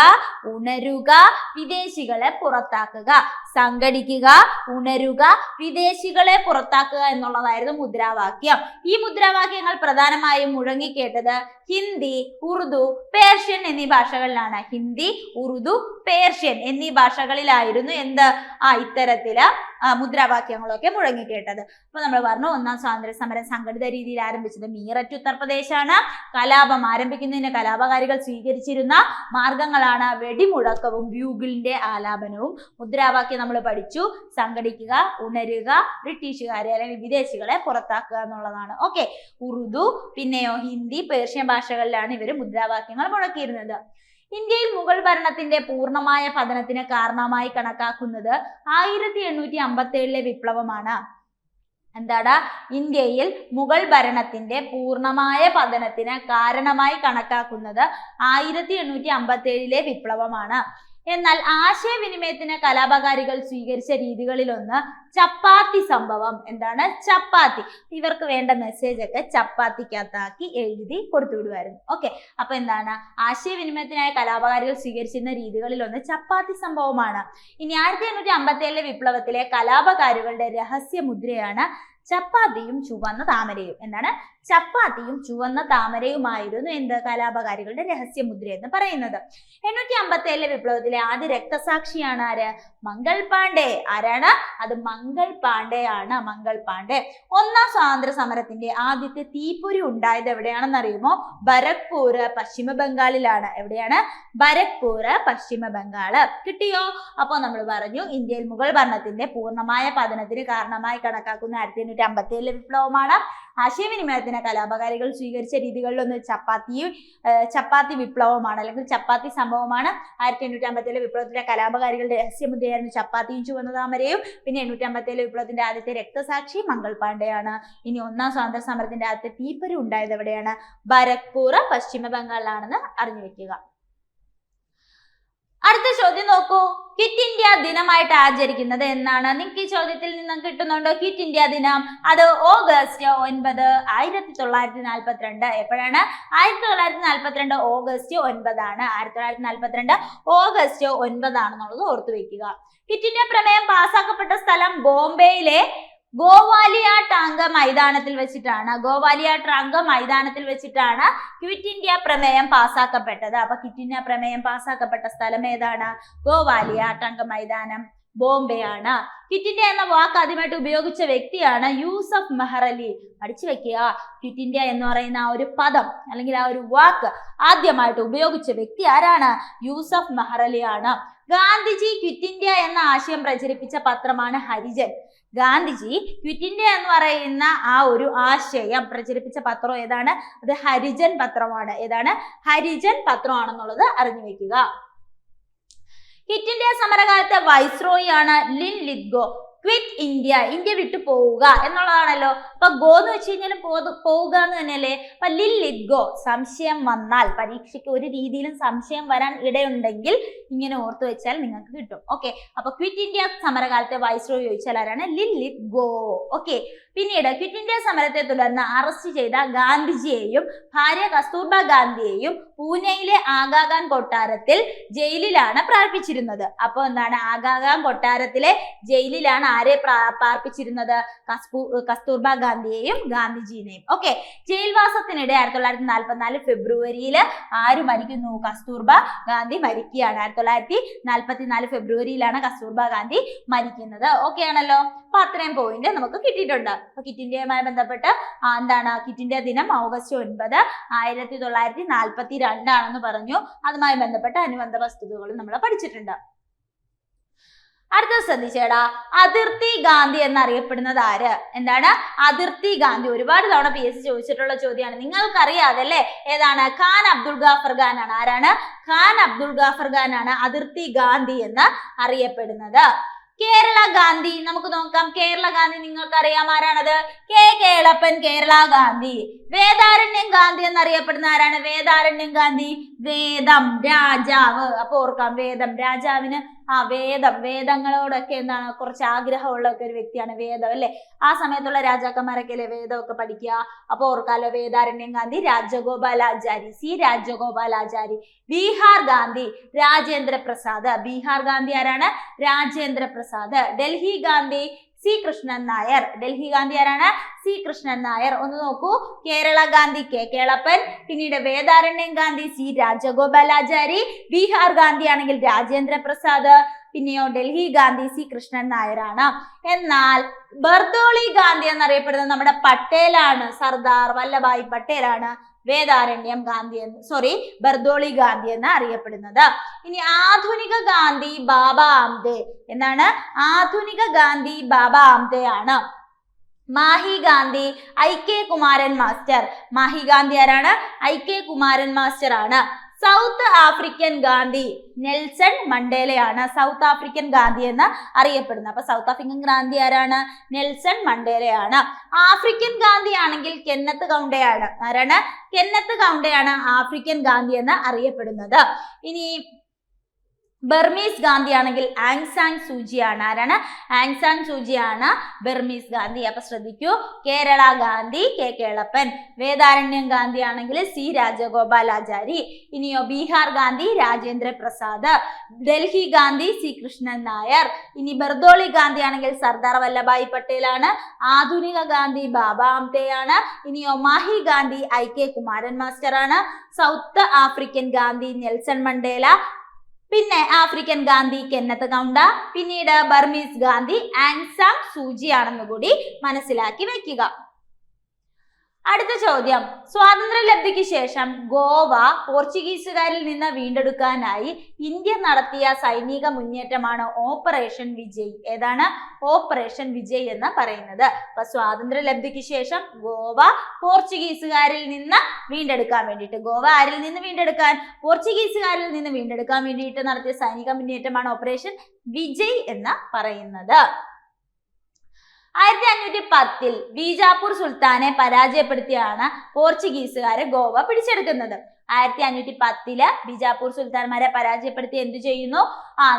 ഉണരുക, വിദേശികളെ പുറത്താക്കുക. സംഘടിക്കുക, ഉണരുക, വിദേശികളെ പുറത്താക്കുക എന്നുള്ളതായിരുന്നു മുദ്രാവാക്യം. ഈ മുദ്രാവാക്യങ്ങൾ പ്രധാനമായും മുഴങ്ങിക്കേട്ടത് ഹിന്ദി, ഉറുദു, പേർഷ്യൻ എന്നീ ഭാഷകളിലാണ്. ഹിന്ദി, ഉറുദു, പേർഷ്യൻ എന്നീ ഭാഷകളിലായിരുന്നു ഇത്തരത്തില് മുദ്രാവാക്യങ്ങളൊക്കെ മുഴങ്ങിക്കേട്ടത്. അപ്പൊ നമ്മൾ പറഞ്ഞു ഒന്നാം സ്വാതന്ത്ര്യ സമരം സംഘടിത രീതിയിൽ ആരംഭിച്ചത് മീററ്റ്, ഉത്തർപ്രദേശാണ്. കലാപം ആരംഭിക്കുന്നതിന് കലാപകാരികൾ സ്വീകരിച്ചിരുന്ന മാർഗങ്ങളാണ് വെടിമുഴക്കവും ബ്യൂഗിളിന്റെ ആലാപനവും. മുദ്രാവാക്യം നമ്മൾ പഠിച്ചു. സംഘടിക്കുക, ഉണരുക, ബ്രിട്ടീഷുകാരെ അല്ലെങ്കിൽ വിദേശികളെ പുറത്താക്കുക എന്നുള്ളതാണ്. ഓക്കെ, ഉറുദു പിന്നെയോ ഹിന്ദി, പേർഷ്യൻ ഭാഷകളിലാണ് ഇവർ മുദ്രാവാക്യങ്ങൾ മുഴക്കിയിരുന്നത്. ഇന്ത്യയിൽ മുഗൾ ഭരണത്തിന്റെ പൂർണ്ണമായ പതനത്തിന് കാരണമായി കണക്കാക്കുന്നത് 1857 വിപ്ലവമാണ്. എന്താടാ? ഇന്ത്യയിൽ മുഗൾ ഭരണത്തിന്റെ പൂർണ്ണമായ പതനത്തിന് കാരണമായി കണക്കാക്കുന്നത് 1857 വിപ്ലവമാണ്. എന്നാൽ ആശയവിനിമയത്തിന് കലാപകാരികൾ സ്വീകരിച്ച രീതികളിലൊന്ന് ചപ്പാത്തി സംഭവം. എന്താണ്? ചപ്പാത്തി. ഇവർക്ക് വേണ്ട മെസ്സേജ് ഒക്കെ ചപ്പാത്തിക്കകത്താക്കി എഴുതി കൊടുത്തുവിടുമായിരുന്നു. ഓക്കെ, അപ്പൊ എന്താണ്? ആശയവിനിമയത്തിനായി കലാപകാരികൾ സ്വീകരിച്ചിരുന്ന രീതികളിലൊന്ന് ചപ്പാത്തി സംഭവമാണ്. ഇനി 1857 വിപ്ലവത്തിലെ കലാപകാരികളുടെ രഹസ്യ മുദ്രയാണ് ചപ്പാത്തിയും ചുവന്ന താമരയും. എന്താണ്? ചപ്പാത്തിയും ചുവന്ന താമരയുമായിരുന്നു കലാപകാരികളുടെ രഹസ്യമുദ്ര എന്ന് പറയുന്നത്. 1857 വിപ്ലവത്തിലെ ആദ്യ രക്തസാക്ഷിയാണ് ആര്? മംഗൾ പാണ്ഡെ. ആരാണ്? അത് മംഗൾ പാണ്ഡെ ആണ്. മംഗൾ പാണ്ഡെ. ഒന്നാം സ്വാതന്ത്ര്യ സമരത്തിന്റെ ആദ്യത്തെ തീപ്പൊരി ഉണ്ടായത് എവിടെയാണെന്ന് അറിയുമോ? ബരക്പൂർ, പശ്ചിമ ബംഗാളിലാണ്. എവിടെയാണ്? ബരക്പൂർ, പശ്ചിമ ബംഗാള്. കിട്ടിയോ? അപ്പൊ നമ്മൾ പറഞ്ഞു ഇന്ത്യയിൽ മുഗൾ ഭരണത്തിന്റെ പൂർണ്ണമായ പതനത്തിന് കാരണമായി കണക്കാക്കുന്ന 1857 വിപ്ലവമാണ്. ആശയവിനിമയത്തിന് കലാപകാരികൾ സ്വീകരിച്ച രീതികളിലൊന്ന് ചപ്പാത്തി വിപ്ലവമാണ് അല്ലെങ്കിൽ ചപ്പാത്തി സംഭവമാണ്. 1857 വിപ്ലവത്തിലെ കലാപകാരികളുടെ രഹസ്യമുദ്രയായിരുന്നു ചപ്പാത്തിയും ചുവന്ന താമരയും. പിന്നെ 1857 വിപ്ലവത്തിന്റെ ആദ്യത്തെ രക്തസാക്ഷി മംഗൾ പാണ്ഡെയാണ്. ഇനി ഒന്നാം സ്വാതന്ത്ര്യ സമരത്തിന്റെ ആദ്യത്തെ തീപ്പൊരി ഉണ്ടായത് എവിടെയാണ്? ബരക്പൂർ, പശ്ചിമ ബംഗാളിലാണെന്ന് അറിഞ്ഞു വെക്കുക. അടുത്ത ചോദ്യം നോക്കൂ. ക്വിറ്റ് ഇന്ത്യ ദിനമായിട്ട് ആചരിക്കുന്നത് എന്നാണ്? നിങ്ങൾക്ക് ഈ ചോദ്യത്തിൽ നിന്നും കിട്ടുന്നുണ്ടോ? ക്വിറ്റ് ഇന്ത്യ ദിനം അത് ഓഗസ്റ്റ് 9, 1942. എപ്പോഴാണ്? 1942 ഓഗസ്റ്റ് 9 ആണ്. 1942 ഓഗസ്റ്റ് 9 ആണെന്നുള്ളത് ഓർത്തു വെക്കുക. ക്വിറ്റ് ഇന്ത്യ പ്രമേയം പാസ്സാക്കപ്പെട്ട സ്ഥലം ബോംബെയിലെ ഗോവാലിയ ടാങ്ക മൈതാനത്തിൽ വെച്ചിട്ടാണ്. ഗോവാലിയ ടാങ്ക മൈതാനത്തിൽ വെച്ചിട്ടാണ് ക്വിറ്റ് ഇന്ത്യ പ്രമേയം പാസ്സാക്കപ്പെട്ടത്. അപ്പൊ ക്വിറ്റ് ഇന്ത്യ പ്രമേയം പാസ്സാക്കപ്പെട്ട സ്ഥലം ഏതാണ്? ഗോവാലിയ ടാങ്ക മൈതാനം, ബോംബെ ആണ്. ക്വിറ്റ് ഇന്ത്യ എന്ന വാക്ക് ആദ്യമായിട്ട് ഉപയോഗിച്ച വ്യക്തിയാണ് യൂസഫ് മെഹ്റലി. പഠിച്ചു വെക്കുക. ക്വിറ്റ് ഇന്ത്യ എന്ന് പറയുന്ന ആ ഒരു പദം അല്ലെങ്കിൽ ആ ഒരു വാക്ക് ആദ്യമായിട്ട് ഉപയോഗിച്ച വ്യക്തി ആരാണ്? യൂസഫ് മെഹ്റലി ആണ്. ഗാന്ധിജി ക്വിറ്റ് ഇന്ത്യ എന്ന ആശയം പ്രചരിപ്പിച്ച പത്രമാണ് ഹരിജൻ. ഗാന്ധിജി ക്വിറ്റ് ഇന്ത്യ എന്ന് പറയുന്ന ആ ഒരു ആശയം പ്രചരിപ്പിച്ച പത്രം ഏതാണ്? അത് ഹരിജൻ പത്രമാണ്. ഏതാണ്? ഹരിജൻ പത്രമാണെന്നുള്ളത് അറിഞ്ഞു വെക്കുക. ക്വിറ്റ് ഇന്ത്യ സമരകാലത്തെ വൈസ്രോയി ആണ് ലിൻ ലിത്ഗോ. ക്വിറ്റ് ഇന്ത്യ, ഇന്ത്യ വിട്ടു പോവുക എന്നുള്ളതാണല്ലോ. അപ്പൊ ഗോ എന്ന് വെച്ച് കഴിഞ്ഞാൽ പോവുക എന്ന് തന്നെയല്ലേ. അപ്പൊ ലിൻ ലിത്ഗോ. സംശയം വന്നാൽ, പരീക്ഷയ്ക്ക് ഒരു രീതിയിലും സംശയം വരാൻ ഇടയുണ്ടെങ്കിൽ ഇങ്ങനെ ഓർത്തു വെച്ചാൽ നിങ്ങൾക്ക് കിട്ടും. ഓക്കെ, അപ്പൊ ക്വിറ്റ് ഇന്ത്യ സമരകാലത്തെ വൈസ്രോയി ചോദിച്ചാൽ ആരാണ്? ലിൻ ലിത്ഗോ. ഓക്കെ, പിന്നീട് ക്വിറ്റ് ഇന്ത്യ സമരത്തെ തുടർന്ന് അറസ്റ്റ് ചെയ്ത ഗാന്ധിജിയെയും ഭാര്യ കസ്തൂർബ ഗാന്ധിയെയും പൂനെയിലെ ആഗാഖാൻ കൊട്ടാരത്തിൽ ജയിലിലാണ് പാർപ്പിച്ചിരുന്നത്. അപ്പൊ എന്താണ്? ആഗാഖാൻ കൊട്ടാരത്തിലെ ജയിലിലാണ് ആരെ പാർപ്പിച്ചിരുന്നത് കസ്തൂർബ ഗാന്ധിയെയും ഗാന്ധിജീനെയും. ഓക്കെ, ജയിൽവാസത്തിനിടെ 1944 ഫെബ്രുവരിയിൽ ആര് മരിക്കുന്നു? കസ്തൂർബ ഗാന്ധി മരിക്കുകയാണ്. 1944 ഫെബ്രുവരിയിലാണ് കസ്തൂർബ ഗാന്ധി മരിക്കുന്നത്. ഓക്കെ ആണല്ലോ. അപ്പൊ അത്രയും പോയിന്റ് നമുക്ക് കിട്ടിയിട്ടുണ്ട്. അപ്പൊ കിറ്റ് ഇന്ത്യയുമായി ബന്ധപ്പെട്ട് എന്താണ് കിറ്റ് ഇന്ത്യ ദിനം ഓഗസ്റ്റ് 9 1942 ആണെന്ന് പറഞ്ഞു. അതുമായി ബന്ധപ്പെട്ട അനുബന്ധ വസ്തുതകൾ നമ്മൾ പഠിച്ചിട്ടുണ്ട്. അടുത്ത ശ്രദ്ധിച്ചേടാ, അതിർത്തി ഗാന്ധി എന്നറിയപ്പെടുന്നത് ആര്? എന്താണ് അതിർത്തി ഗാന്ധി? ഒരുപാട് തവണ PSC ചോദിച്ചിട്ടുള്ള ചോദ്യമാണ്. നിങ്ങൾക്കറിയാതെ അല്ലേ? ഏതാണ്? ഖാൻ അബ്ദുൾ ഗാഫർ ഖാൻ ആണ്. ആരാണ്? ഖാൻ അബ്ദുൾ ഗാഫർ ഖാൻ ആണ് അതിർത്തി ഗാന്ധി എന്ന് അറിയപ്പെടുന്നത്. കേരള ഗാന്ധി നമുക്ക് നോക്കാം. കേരള ഗാന്ധി നിങ്ങൾക്കറിയാം ആരാണത്? കേളപ്പൻ കേരള ഗാന്ധി. വേദാരണ്യം ഗാന്ധി എന്നറിയപ്പെടുന്ന ആരാണ്? വേദാരണ്യം ഗാന്ധി വേദം രാജാവ്. അപ്പൊ ഓർക്കാം, വേദം രാജാവിന് വേദങ്ങളോടൊക്കെ എന്താണ് കുറച്ച് ആഗ്രഹമുള്ള ഒരു വ്യക്തിയാണ് വേദം അല്ലെ. ആ സമയത്തുള്ള രാജാക്കന്മാരൊക്കെ അല്ലെ വേദമൊക്കെ പഠിക്കുക. അപ്പൊ ഓർക്കാലോ, വേദാരണ്യം ഗാന്ധി രാജഗോപാലാചാരി, സി രാജഗോപാലാചാരി. ബീഹാർ ഗാന്ധി രാജേന്ദ്ര പ്രസാദ്. ബീഹാർ ഗാന്ധി ആരാണ്? രാജേന്ദ്ര പ്രസാദ്. ഡൽഹി ഗാന്ധി സി കൃഷ്ണൻ നായർ. ഡൽഹി ഗാന്ധി ആരാണ്? സി കൃഷ്ണൻ നായർ. ഒന്ന് നോക്കൂ, കേരള ഗാന്ധി കേളപ്പൻ, പിന്നീട് വേദാരണ്യം ഗാന്ധി സി രാജഗോപാലാചാരി, ബീഹാർ ഗാന്ധി ആണെങ്കിൽ രാജേന്ദ്ര പ്രസാദ്, പിന്നെയോ ഡൽഹി ഗാന്ധി സി കൃഷ്ണൻ നായരാണ്. എന്നാൽ ബർദോളി ഗാന്ധി എന്നറിയപ്പെടുന്നത് നമ്മുടെ പട്ടേലാണ്, സർദാർ വല്ലഭായ് പട്ടേലാണ്. വേദാരണ്യം ഗാന്ധി ബർദോളി ഗാന്ധി എന്ന് അറിയപ്പെടുന്നത്. ഇനി ആധുനിക ഗാന്ധി ബാബ ആംദെ. എന്താണ്? ആധുനിക ഗാന്ധി ബാബ ആംദെ ആണ്. Mahe Gandhi IK Kumaran master. മാഹി ഗാന്ധി ആരാണ്? IK കുമാരൻ മാസ്റ്റർ ആണ്. സൗത്ത് ആഫ്രിക്കൻ ഗാന്ധി നെൽസൺ മണ്ടേലയാണ്. സൗത്ത് ആഫ്രിക്കൻ ഗാന്ധി എന്ന് അറിയപ്പെടുന്നത്. അപ്പൊ സൗത്ത് ആഫ്രിക്കൻ ഗാന്ധി ആരാണ്? നെൽസൺ മണ്ടേലയാണ്. ആഫ്രിക്കൻ ഗാന്ധി ആണെങ്കിൽ കെന്നത്ത് കൗണ്ടയാണ്. ആരാണ്? കെന്നത്ത് കൗണ്ടയാണ് ആഫ്രിക്കൻ ഗാന്ധി എന്ന് അറിയപ്പെടുന്നത്. ഇനി ബർമീസ് ഗാന്ധി ആണെങ്കിൽ ആങ് സാൻ സൂചിയാണ്. ആരാണ്? ആങ് സാൻ സൂചിയാണ് ബർമീസ് ഗാന്ധി. അപ്പൊ ശ്രദ്ധിക്കൂ, കേരള ഗാന്ധി കേളപ്പൻ, വേദാരണ്യം ഗാന്ധി ആണെങ്കിൽ സി രാജഗോപാലാചാരി, ഇനിയോ ബീഹാർ ഗാന്ധി രാജേന്ദ്ര പ്രസാദ്, ഡൽഹി ഗാന്ധി സി കൃഷ്ണൻ നായർ, ഇനി ബർദോളി ഗാന്ധി ആണെങ്കിൽ സർദാർ വല്ലഭായ് പട്ടേലാണ്, ആധുനിക ഗാന്ധി ബാബ ആംതെയാണ്, ഇനിയോ മാഹി ഗാന്ധി IK കുമാരൻ മാസ്റ്റർ ആണ്, South African Gandhi Nelson Mandela, പിന്നെ ആഫ്രിക്കൻ ഗാന്ധി കെന്നത്ത് കൗണ്ട, പിന്നീട് ബർമീസ് ഗാന്ധി ആങ് സാൻ സൂചി ആണെന്ന് കൂടി മനസ്സിലാക്കി വെക്കുക. അടുത്ത ചോദ്യം, സ്വാതന്ത്ര്യലബ്ധിക്ക് ശേഷം ഗോവ പോർച്ചുഗീസുകാരിൽ നിന്ന് വീണ്ടെടുക്കാനായി ഇന്ത്യ നടത്തിയ സൈനിക മുന്നേറ്റമാണ് ഓപ്പറേഷൻ വിജയ്. ഏതാണ്? ഓപ്പറേഷൻ വിജയ് എന്ന് പറയുന്നത്. അപ്പൊ സ്വാതന്ത്ര്യലബ്ധിക്ക് ശേഷം ഗോവ പോർച്ചുഗീസുകാരിൽ നിന്ന് വീണ്ടെടുക്കാൻ വേണ്ടിയിട്ട്, ഗോവ ആരിൽ നിന്ന് വീണ്ടെടുക്കാൻ? പോർച്ചുഗീസുകാരിൽ നിന്ന് വീണ്ടെടുക്കാൻ വേണ്ടിയിട്ട് നടത്തിയ സൈനിക മുന്നേറ്റമാണ് ഓപ്പറേഷൻ വിജയ് എന്ന് പറയുന്നത്. 1510 ബീജാപ്പൂർ സുൽത്താനെ പരാജയപ്പെടുത്തിയാണ് പോർച്ചുഗീസുകാരെ ഗോവ പിടിച്ചെടുക്കുന്നത്. 1510 ബീജാപ്പൂർ സുൽത്താൻമാരെ പരാജയപ്പെടുത്തി എന്ത് ചെയ്യുന്നു?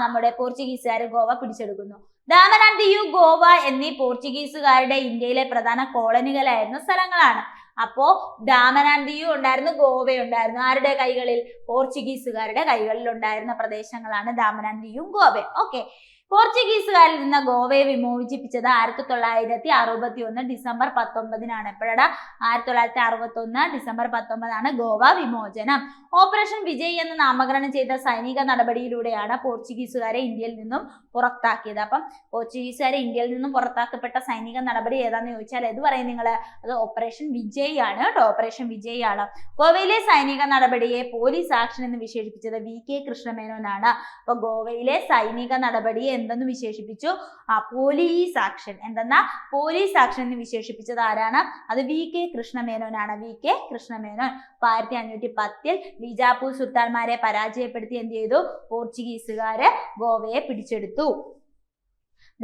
നമ്മുടെ പോർച്ചുഗീസുകാരെ ഗോവ പിടിച്ചെടുക്കുന്നു. ദാമൻ ആൻഡ് ദിയു, ഗോവ എന്നീ പോർച്ചുഗീസുകാരുടെ ഇന്ത്യയിലെ പ്രധാന കോളനികളായിരുന്ന സ്ഥലങ്ങളാണ്. അപ്പോ ദാമൻ ആൻഡ് ദിയു ഉണ്ടായിരുന്നു, ഗോവ ഉണ്ടായിരുന്നു. ആരുടെ കൈകളിൽ? പോർച്ചുഗീസുകാരുടെ കൈകളിൽ ഉണ്ടായിരുന്ന പ്രദേശങ്ങളാണ് ദാമൻ ആൻഡ് ദിയു, ഗോവ. ഓക്കെ, പോർച്ചുഗീസുകാരിൽ നിന്ന് ഗോവയെ വിമോചിപ്പിച്ചത് 1961 ഡിസംബർ 19 എപ്പോഴാണ്? 1961 ഡിസംബർ 19 ഗോവ വിമോചനം. ഓപ്പറേഷൻ വിജയ് എന്ന് നാമകരണം ചെയ്ത സൈനിക നടപടിയിലൂടെയാണ് പോർച്ചുഗീസുകാരെ ഇന്ത്യയിൽ നിന്നും പുറത്താക്കിയത്. അപ്പം പോർച്ചുഗീസുകാരെ ഇന്ത്യയിൽ നിന്നും പുറത്താക്കപ്പെട്ട സൈനിക നടപടി ഏതാന്ന് ചോദിച്ചാൽ ഏത് പറയും നിങ്ങൾ? അത് ഓപ്പറേഷൻ വിജയ് ആണ് കേട്ടോ. ഓപ്പറേഷൻ വിജയ് ആണ്. ഗോവയിലെ സൈനിക നടപടിയെ പോലീസ് ആക്ഷൻ എന്ന് വിശേഷിപ്പിച്ചത് VK കൃഷ്ണമേനോനാണ്. അപ്പൊ ഗോവയിലെ സൈനിക നടപടിയെ എന്തെന്ന് വിശേഷിപ്പിച്ചു? Police action. എന്തെന്നാ? പോലീസ് ആക്ഷൻ എന്ന് വിശേഷിപ്പിച്ചത് ആരാണ്? അത് VK കൃഷ്ണമേനോനാണ്. VK കൃഷ്ണമേനോൻ. 1510 ബീജാപ്പൂർ സുൽത്താൻമാരെ പരാജയപ്പെടുത്തി എന്ത് ചെയ്തു? പോർച്ചുഗീസുകാര് ഗോവയെ പിടിച്ചെടുത്തു.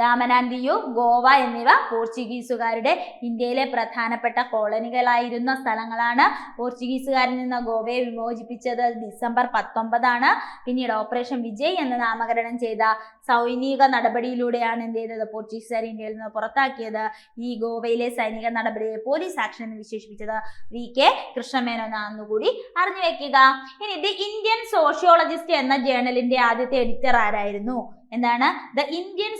ദാമൻ ആൻഡ് ദിയു, ഗോവ എന്നിവ പോർച്ചുഗീസുകാരുടെ ഇന്ത്യയിലെ പ്രധാനപ്പെട്ട കോളനികളായിരുന്ന സ്ഥലങ്ങളാണ്. പോർച്ചുഗീസുകാരിൽ നിന്ന് ഗോവയെ വിമോചിപ്പിച്ചത് ഡിസംബർ 19 പിന്നീട് ഓപ്പറേഷൻ വിജയ് എന്ന് നാമകരണം ചെയ്ത സൈനിക നടപടിയിലൂടെയാണ് എന്ത് ചെയ്തത്? പോർച്ചുഗീസുകാർ ഇന്ത്യയിൽ നിന്ന് പുറത്താക്കിയത്. ഈ ഗോവയിലെ സൈനിക നടപടിയെ പോലീസ് ആക്ഷൻ എന്ന് വിശേഷിപ്പിച്ചത് VK കൃഷ്ണമേനോനാണെന്ന് കൂടി അറിഞ്ഞു വെക്കുക. ഇനി ദി ഇന്ത്യൻ സോഷ്യോളജിസ്റ്റ് എന്ന ജേണലിന്റെ ആദ്യത്തെ എഡിറ്റർ ആരായിരുന്നു? എന്താണ്? ദ ഇന്ത്യൻ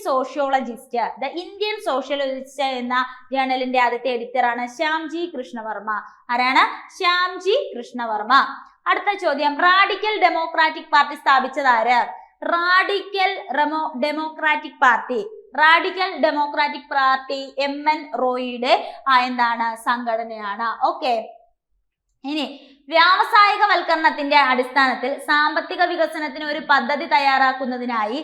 സോഷ്യോളജിസ്റ്റ് എന്ന ജേണലിന്റെ ആദ്യത്തെ എഡിറ്ററാണ് ശ്യാംജി കൃഷ്ണവർമ്മ. ആരാണ്? ശ്യാംജി കൃഷ്ണവർമ്മ. അടുത്ത ചോദ്യം, റാഡിക്കൽ ഡെമോക്രാറ്റിക് പാർട്ടി സ്ഥാപിച്ചത് ആര്? റാഡിക്കൽ ഡെമോക്രാറ്റിക് പാർട്ടി MN റോയിയുടെ എന്താണ് സംഘടനയാണ്. ഓക്കെ, ഇനി വ്യാവസായികവൽക്കരണത്തിന്റെ അടിസ്ഥാനത്തിൽ സാമ്പത്തിക വികസനത്തിന് ഒരു പദ്ധതി തയ്യാറാക്കുന്നതിനായി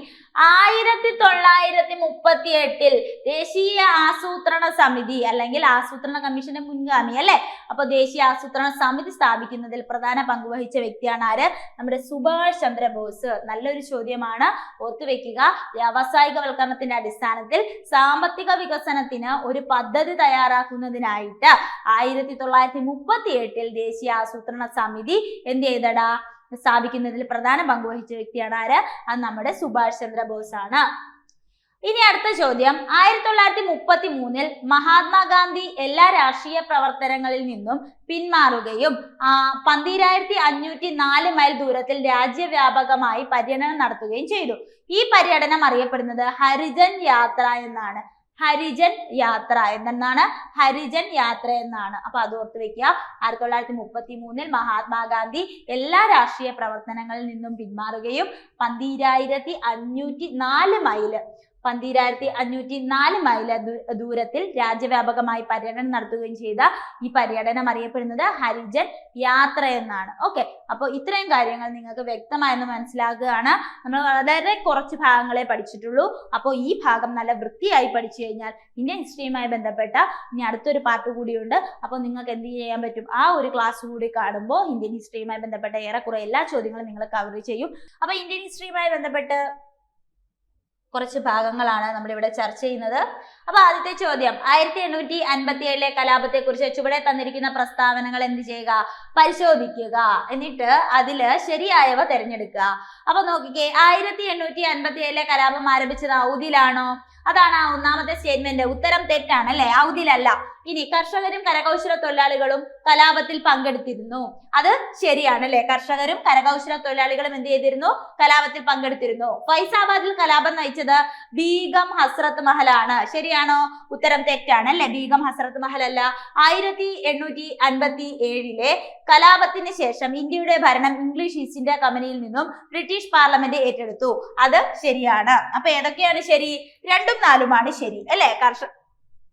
1938 ദേശീയ ആസൂത്രണ സമിതി അല്ലെങ്കിൽ ആസൂത്രണ കമ്മീഷന്റെ മുൻഗാമി അല്ലെ, അപ്പൊ ദേശീയ ആസൂത്രണ സമിതി സ്ഥാപിക്കുന്നതിൽ പ്രധാന പങ്ക് വഹിച്ച വ്യക്തിയാണ് ആര്? നമ്മുടെ സുഭാഷ് ചന്ദ്രബോസ്. നല്ലൊരു ചോദ്യമാണ്, ഓർത്തുവെക്കുക. വ്യാവസായികവൽക്കരണത്തിന്റെ അടിസ്ഥാനത്തിൽ സാമ്പത്തിക വികസനത്തിന് ഒരു പദ്ധതി തയ്യാറാക്കുന്നതിനായിട്ട് 1938 ദേശീയ ആസൂത്രണ സമിതി എന്ത് ചെയ്തടാ? സ്ഥാപിക്കുന്നതിൽ പ്രധാന പങ്ക് വഹിച്ച വ്യക്തിയാണ് ആര്? അത് നമ്മുടെ സുഭാഷ് ചന്ദ്രബോസ് ആണ്. ഇനി അടുത്ത ചോദ്യം, 1933 മഹാത്മാഗാന്ധി എല്ലാ രാഷ്ട്രീയ പ്രവർത്തനങ്ങളിൽ നിന്നും പിന്മാറുകയും 12504 മൈൽ ദൂരത്തിൽ രാജ്യവ്യാപകമായി പര്യടനം നടത്തുകയും ചെയ്തു. ഈ പര്യടനം അറിയപ്പെടുന്നത് ഹരിജൻ യാത്ര എന്നാണ്. ഹരിജൻ യാത്ര എന്നാണ്. അപ്പൊ അത് ഓർത്ത് വെക്കുക. 1933 മഹാത്മാഗാന്ധി എല്ലാ രാഷ്ട്രീയ പ്രവർത്തനങ്ങളിൽ നിന്നും പിന്മാറുകയും 12504 മൈൽ ദൂരത്തിൽ രാജ്യവ്യാപകമായി പര്യടനം നടത്തുകയും ചെയ്ത ഈ പര്യടനം അറിയപ്പെടുന്നത് ഹരിജൻ യാത്ര എന്നാണ്. ഓക്കെ, അപ്പോൾ ഇത്രയും കാര്യങ്ങൾ നിങ്ങൾക്ക് വ്യക്തമായെന്ന് മനസ്സിലാക്കുകയാണ്. നമ്മൾ വളരെ കുറച്ച് ഭാഗങ്ങളെ പഠിച്ചിട്ടുള്ളൂ. അപ്പോൾ ഈ ഭാഗം നല്ല വൃത്തിയായി പഠിച്ചു കഴിഞ്ഞാൽ ഇന്ത്യൻ ഹിസ്റ്ററിയുമായി ബന്ധപ്പെട്ട ഇനി അടുത്തൊരു പാർട്ട് കൂടിയുണ്ട്. അപ്പോൾ നിങ്ങൾക്ക് എന്ത് ചെയ്യാൻ പറ്റും? ആ ഒരു ക്ലാസ് കൂടി കാണുമ്പോൾ ഇന്ത്യൻ ഹിസ്റ്ററിയുമായി ബന്ധപ്പെട്ട ഏറെക്കുറെ എല്ലാ ചോദ്യങ്ങളും നിങ്ങൾ കവർ ചെയ്യും. അപ്പോൾ ഇന്ത്യൻ ഹിസ്റ്ററിയുമായി ബന്ധപ്പെട്ട് കുറച്ച് ഭാഗങ്ങളാണ് നമ്മളിവിടെ ചർച്ച ചെയ്യുന്നത്. അപ്പൊ ആദ്യത്തെ ചോദ്യം, 1857 കലാപത്തെ കുറിച്ച് ചുവടെ തന്നിരിക്കുന്ന പ്രസ്താവനകൾ എന്ത് ചെയ്യുക? പരിശോധിക്കുക. എന്നിട്ട് അതില് ശരിയായവ തിരഞ്ഞെടുക്കുക. അപ്പൊ നോക്കിക്കേ, 1857 കലാപം ആരംഭിച്ചത് ഔദിലാണോ? അതാണ് ആ ഒന്നാമത്തെ സ്റ്റേറ്റ്മെന്റ്. ഉത്തരം തെറ്റാണ് അല്ലെ, ഔദിലല്ല. ഇനി കർഷകരും കരകൗശല തൊഴിലാളികളും കലാപത്തിൽ പങ്കെടുത്തിരുന്നു. അത് ശരിയാണ് അല്ലെ, കർഷകരും കരകൗശല തൊഴിലാളികളും എന്ത് ചെയ്തിരുന്നു? കലാപത്തിൽ പങ്കെടുത്തിരുന്നു. ഫൈസാബാദിൽ കലാപം നയിച്ചത് ബീഗം ഹസ്രത്ത് മഹലാണ്. ശരിയാണോ? ഉത്തരം തെറ്റാണ് അല്ലെ, ബീഗം ഹസ്രത്ത് മഹൽ അല്ല. 1857 കലാപത്തിന് ശേഷം ഇന്ത്യയുടെ ഭരണം ഇംഗ്ലീഷ് ഈസ്റ്റ് ഇന്ത്യ കമ്പനിയിൽ നിന്നും ബ്രിട്ടീഷ് പാർലമെന്റ് ഏറ്റെടുത്തു. അത് ശരിയാണ്. അപ്പൊ ഏതൊക്കെയാണ് ശരി? 2ഉം 4ഉമാണ് ശരി അല്ലെ.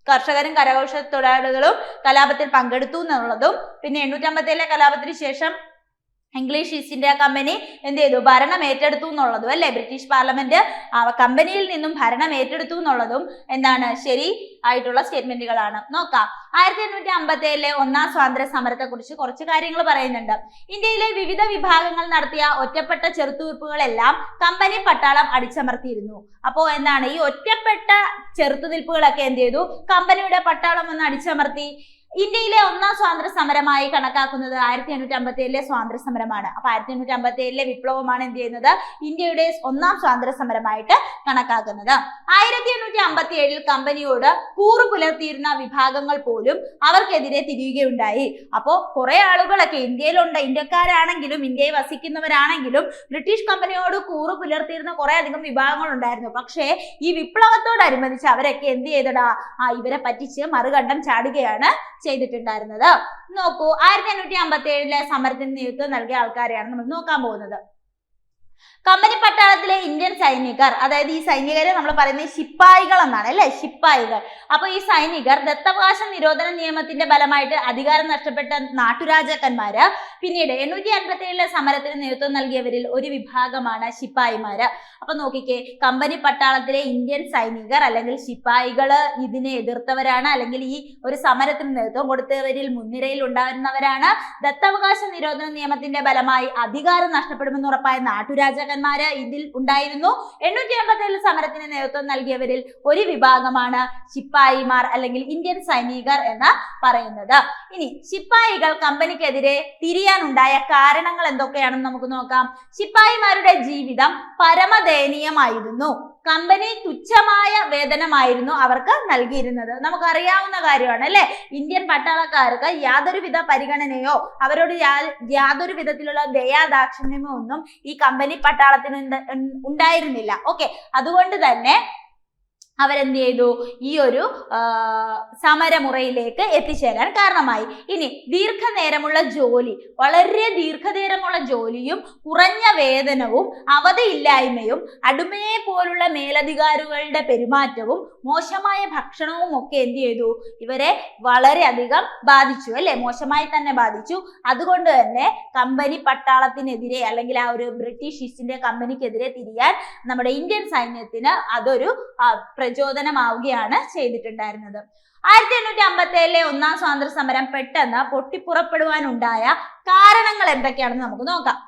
കർഷകരും കരകൗശല തൊഴിലാളികളും കലാപത്തിൽ പങ്കെടുത്തു എന്നുള്ളതും, പിന്നെ 1857 കലാപത്തിന് ശേഷം ഇംഗ്ലീഷ് ഈസ്റ്റ് ഇന്ത്യ കമ്പനി എന്ത് ചെയ്തു? ഭരണം ഏറ്റെടുത്തു എന്നുള്ളതും അല്ലെ. ബ്രിട്ടീഷ് പാർലമെന്റ് കമ്പനിയിൽ നിന്നും ഭരണം ഏറ്റെടുത്തു എന്നുള്ളതും എന്താണ്? ശരി ആയിട്ടുള്ള സ്റ്റേറ്റ്മെന്റുകളാണ്. നോക്കാം. 1857 ഒന്നാം സ്വാതന്ത്ര്യ സമരത്തെ കുറിച്ച് കുറച്ച് കാര്യങ്ങൾ പറയുന്നുണ്ട്. ഇന്ത്യയിലെ വിവിധ വിഭാഗങ്ങൾ നടത്തിയ ഒറ്റപ്പെട്ട ചെറുത്തുനിൽപ്പുകളെല്ലാം കമ്പനി പട്ടാളം അടിച്ചമർത്തിയിരുന്നു. അപ്പോ എന്താണ്? ഈ ഒറ്റപ്പെട്ട ചെറുത്തുനിൽപ്പുകളൊക്കെ എന്ത് ചെയ്തു? കമ്പനിയുടെ പട്ടാളം ഒന്ന് അടിച്ചമർത്തി. ഇന്ത്യയിലെ ഒന്നാം സ്വാതന്ത്ര്യ സമരമായി കണക്കാക്കുന്നത് 1857 സ്വാതന്ത്ര്യ സമരമാണ്. അപ്പൊ 1857 വിപ്ലവമാണ് എന്ത് ചെയ്യുന്നത്? ഇന്ത്യയുടെ ഒന്നാം സ്വാതന്ത്ര്യ സമരമായിട്ട് കണക്കാക്കുന്നത്. 1857 കമ്പനിയോട് കൂറു പുലർത്തിയിരുന്ന വിഭാഗങ്ങൾ പോലും അവർക്കെതിരെ തിരിയുകയുണ്ടായി. അപ്പോ കുറെ ആളുകളൊക്കെ ഇന്ത്യക്കാരാണെങ്കിലും ഇന്ത്യയിൽ വസിക്കുന്നവരാണെങ്കിലും ബ്രിട്ടീഷ് കമ്പനിയോട് കൂറു പുലർത്തിയിരുന്ന കുറെ അധികം വിഭാഗങ്ങൾ ഉണ്ടായിരുന്നു. പക്ഷേ ഈ വിപ്ലവത്തോടനുബന്ധിച്ച് അവരൊക്കെ എന്ത് ചെയ്തടാ? ഇവരെ പറ്റിച്ച് മറുകണ്ഠം ചാടുകയാണ് ചെയ്തിട്ടുണ്ടായിരുന്നത്. നോക്കൂ, 1857 സമരത്തിന് നേതൃത്വം നൽകിയ ആൾക്കാരെയാണ് നമ്മൾ നോക്കാൻ പോകുന്നത്. കമ്പനി പട്ടാളത്തിലെ ഇന്ത്യൻ സൈനികർ, അതായത് ഈ സൈനികരെ നമ്മൾ പറയുന്നത് ശിപ്പായികൾ എന്നാണ് അല്ലെ, ശിപ്പായികൾ. അപ്പൊ ഈ സൈനികർ ദത്തവകാശ നിരോധന നിയമത്തിന്റെ ഫലമായിട്ട് അധികാരം നഷ്ടപ്പെട്ട നാട്ടുരാജാക്കന്മാര് പിന്നീട് 1857 സമരത്തിന് നേതൃത്വം നൽകിയവരിൽ ഒരു വിഭാഗമാണ് ശിപ്പായിമാര്. അപ്പൊ നോക്കിക്കേ, കമ്പനി പട്ടാളത്തിലെ ഇന്ത്യൻ സൈനികർ അല്ലെങ്കിൽ ശിപ്പായികള് ഇതിനെ എതിർത്തവരാണ്, അല്ലെങ്കിൽ ഈ ഒരു സമരത്തിന് നേതൃത്വം കൊടുത്തവരിൽ മുൻനിരയിൽ ഉണ്ടായിരുന്നവരാണ്. ദത്തവകാശ നിരോധന നിയമത്തിന്റെ ഫലമായി അധികാരം നഷ്ടപ്പെടുമെന്ന് ഉറപ്പായ നാട്ടുരാജാക്കന്മാര് ഇതിൽ ഉണ്ടായിരുന്നു. 1857 സമരത്തിന് നേതൃത്വം നൽകിയവരിൽ ഒരു വിഭാഗമാണ് ശിപ്പായിമാർ അല്ലെങ്കിൽ ഇന്ത്യൻ സൈനികർ എന്ന് പറയുന്നത്. ഇനി ശിപ്പായികൾ കമ്പനിക്കെതിരെ തിരിയാനുണ്ടായ കാരണങ്ങൾ എന്തൊക്കെയാണെന്ന് നമുക്ക് നോക്കാം. ശിപ്പായിമാരുടെ ജീവിതം പരമദയനീയമായിരുന്നു. കമ്പനി തുച്ഛമായ വേതനമായിരുന്നു അവർക്ക് നൽകിയിരുന്നത്. നമുക്കറിയാവുന്ന കാര്യമാണ് അല്ലെ. ഇന്ത്യൻ പട്ടാളക്കാർക്ക് യാതൊരുവിധ പരിഗണനയോ അവരോട് യാതൊരു വിധത്തിലുള്ള ദയാദാക്ഷിണ്യമോ ഒന്നും ഈ കമ്പനി പട്ടാളത്തിന് ഉണ്ടായിരുന്നില്ല. ഓക്കെ, അതുകൊണ്ട് തന്നെ അവരെന്ത് ചെയ്തു, ഈ ഒരു സമരമുറയിലേക്ക് എത്തിച്ചേരാൻ കാരണമായി. ഇനി ദീർഘനേരമുള്ള ജോലി, വളരെ ദീർഘനേരമുള്ള ജോലിയും കുറഞ്ഞ വേതനവും അവധിയില്ലായ്മയും അടിമയെ പോലുള്ള മേലധികാരികളുടെ പെരുമാറ്റവും മോശമായ ഭക്ഷണവും ഒക്കെ എന്ത് ചെയ്തു, ഇവരെ വളരെയധികം ബാധിച്ചു അല്ലെ, മോശമായി തന്നെ ബാധിച്ചു. അതുകൊണ്ട് തന്നെ കമ്പനി പട്ടാളത്തിനെതിരെ അല്ലെങ്കിൽ ആ ഒരു ബ്രിട്ടീഷ് ഈസ്റ്റ് ഇന്ത്യ കമ്പനിക്കെതിരെ തിരിയാൻ നമ്മുടെ ഇന്ത്യൻ സൈന്യത്തിന് അതൊരു പ്രചോദനമാവുകയാണ് ചെയ്തിട്ടുണ്ടായിരുന്നത്. 1857 ഒന്നാം സ്വാതന്ത്ര്യ സമരം പെട്ടെന്ന് പൊട്ടിപ്പുറപ്പെടുവാനുണ്ടായ കാരണങ്ങൾ എന്തൊക്കെയാണെന്ന് നമുക്ക് നോക്കാം.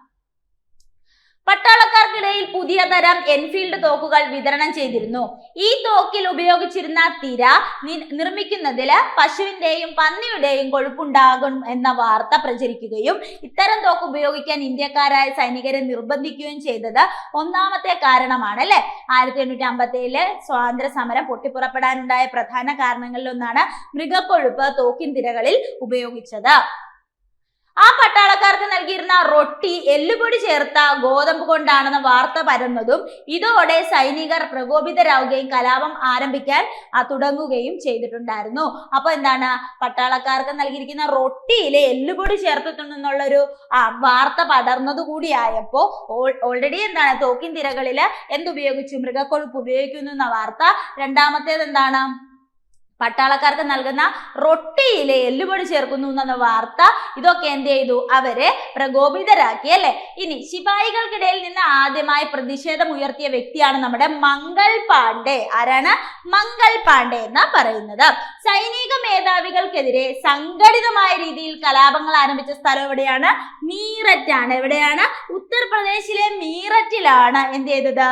പട്ടാളക്കാർക്കിടയിൽ പുതിയ തരം എൻഫീൽഡ് തോക്കുകൾ വിതരണം ചെയ്തിരുന്നു. ഈ തോക്കിൽ ഉപയോഗിച്ചിരുന്ന തിര നിർമ്മിക്കുന്നതിൽ പശുവിന്റെയും പന്നിയുടെയും കൊഴുപ്പുണ്ടാകും എന്ന വാർത്ത പ്രചരിക്കുകയും ഇത്തരം തോക്ക് ഉപയോഗിക്കാൻ ഇന്ത്യക്കാരായ സൈനികരെ നിർബന്ധിക്കുകയും ചെയ്തത് ഒന്നാമത്തെ കാരണമാണ് അല്ലെ. 1857 സ്വാതന്ത്ര്യ സമരം പൊട്ടിപ്പുറപ്പെടാനുണ്ടായ പ്രധാന കാരണങ്ങളിൽ ഒന്നാണ് മൃഗക്കൊഴുപ്പ് തോക്കിൻ തിരകളിൽ ഉപയോഗിച്ചത്. ആ പട്ടാളക്കാർക്ക് നൽകിയിരുന്ന റൊട്ടി എല്ലുപൊടി ചേർത്ത ഗോതമ്പ് കൊണ്ടാണെന്ന വാർത്ത പരന്നതും ഇതോടെ സൈനികർ പ്രകോപിതരാവുകയും കലാപം ആരംഭിക്കാൻ തുടങ്ങുകയും ചെയ്തിട്ടുണ്ടായിരുന്നു. അപ്പൊ എന്താണ്, പട്ടാളക്കാർക്ക് നൽകിയിരിക്കുന്ന റൊട്ടിയിലെ എല്ലുപൊടി ചേർത്തിട്ടുണ്ടെന്നുള്ളൊരു വാർത്ത പടർന്നത് കൂടിയായപ്പോ ഓൾറെഡി എന്താണ്, തോക്കിൻ തിരകളിൽ എന്തുപയോഗിച്ചു, മൃഗക്കൊഴുപ്പ് ഉപയോഗിക്കുന്നു എന്ന വാർത്ത. രണ്ടാമത്തേത് എന്താണ്, പട്ടാളക്കാർക്ക് നൽകുന്ന റൊട്ടിയിലെ എല്ലുപൊടി ചേർക്കുന്നു എന്ന വാർത്ത. ഇതൊക്കെ എന്ത് ചെയ്തു, അവരെ പ്രകോപിതരാക്കി അല്ലെ. ഇനി ശിപായികൾക്കിടയിൽ നിന്ന് ആദ്യമായി പ്രതിഷേധം ഉയർത്തിയ വ്യക്തിയാണ് നമ്മുടെ മംഗൾ പാണ്ഡെ. ആരാണ്? മംഗൾ പാണ്ഡെ എന്ന് പറയുന്നത്. സൈനിക മേധാവികൾക്കെതിരെ സംഘടിതമായ രീതിയിൽ കലാപങ്ങൾ ആരംഭിച്ച സ്ഥലം എവിടെയാണ്? മീററ്റ് ആണ്. എവിടെയാണ്? ഉത്തർപ്രദേശിലെ മീററ്റിലാണ് എന്ത് ചെയ്തത്,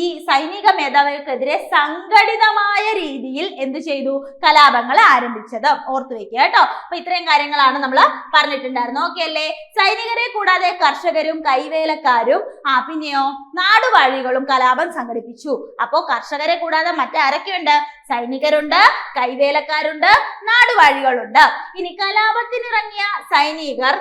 ഈ സൈനിക മേധാവികൾക്കെതിരെ സംഘടിതമായ രീതിയിൽ എന്ത് ചെയ്തു, കലാപങ്ങൾ ആരംഭിച്ചത്. ഓർത്തു വെക്കുക കേട്ടോ. അപ്പൊ ഇത്രയും കാര്യങ്ങളാണ് നമ്മൾ പറഞ്ഞിട്ടുണ്ടായിരുന്നു. ഓക്കെ അല്ലേ? സൈനികരെ കൂടാതെ കർഷകരും കൈവേലക്കാരും പിന്നെയോ നാടുവാഴികളും കലാപം സംഘടിപ്പിച്ചു. അപ്പോ കർഷകരെ കൂടാതെ മറ്റാരൊക്കെയുണ്ട്? സൈനികരുണ്ട്, കൈവേലക്കാരുണ്ട്, നാടുവാഴികളുണ്ട്. ഇനി കലാപത്തിനിറങ്ങിയ സൈനികർ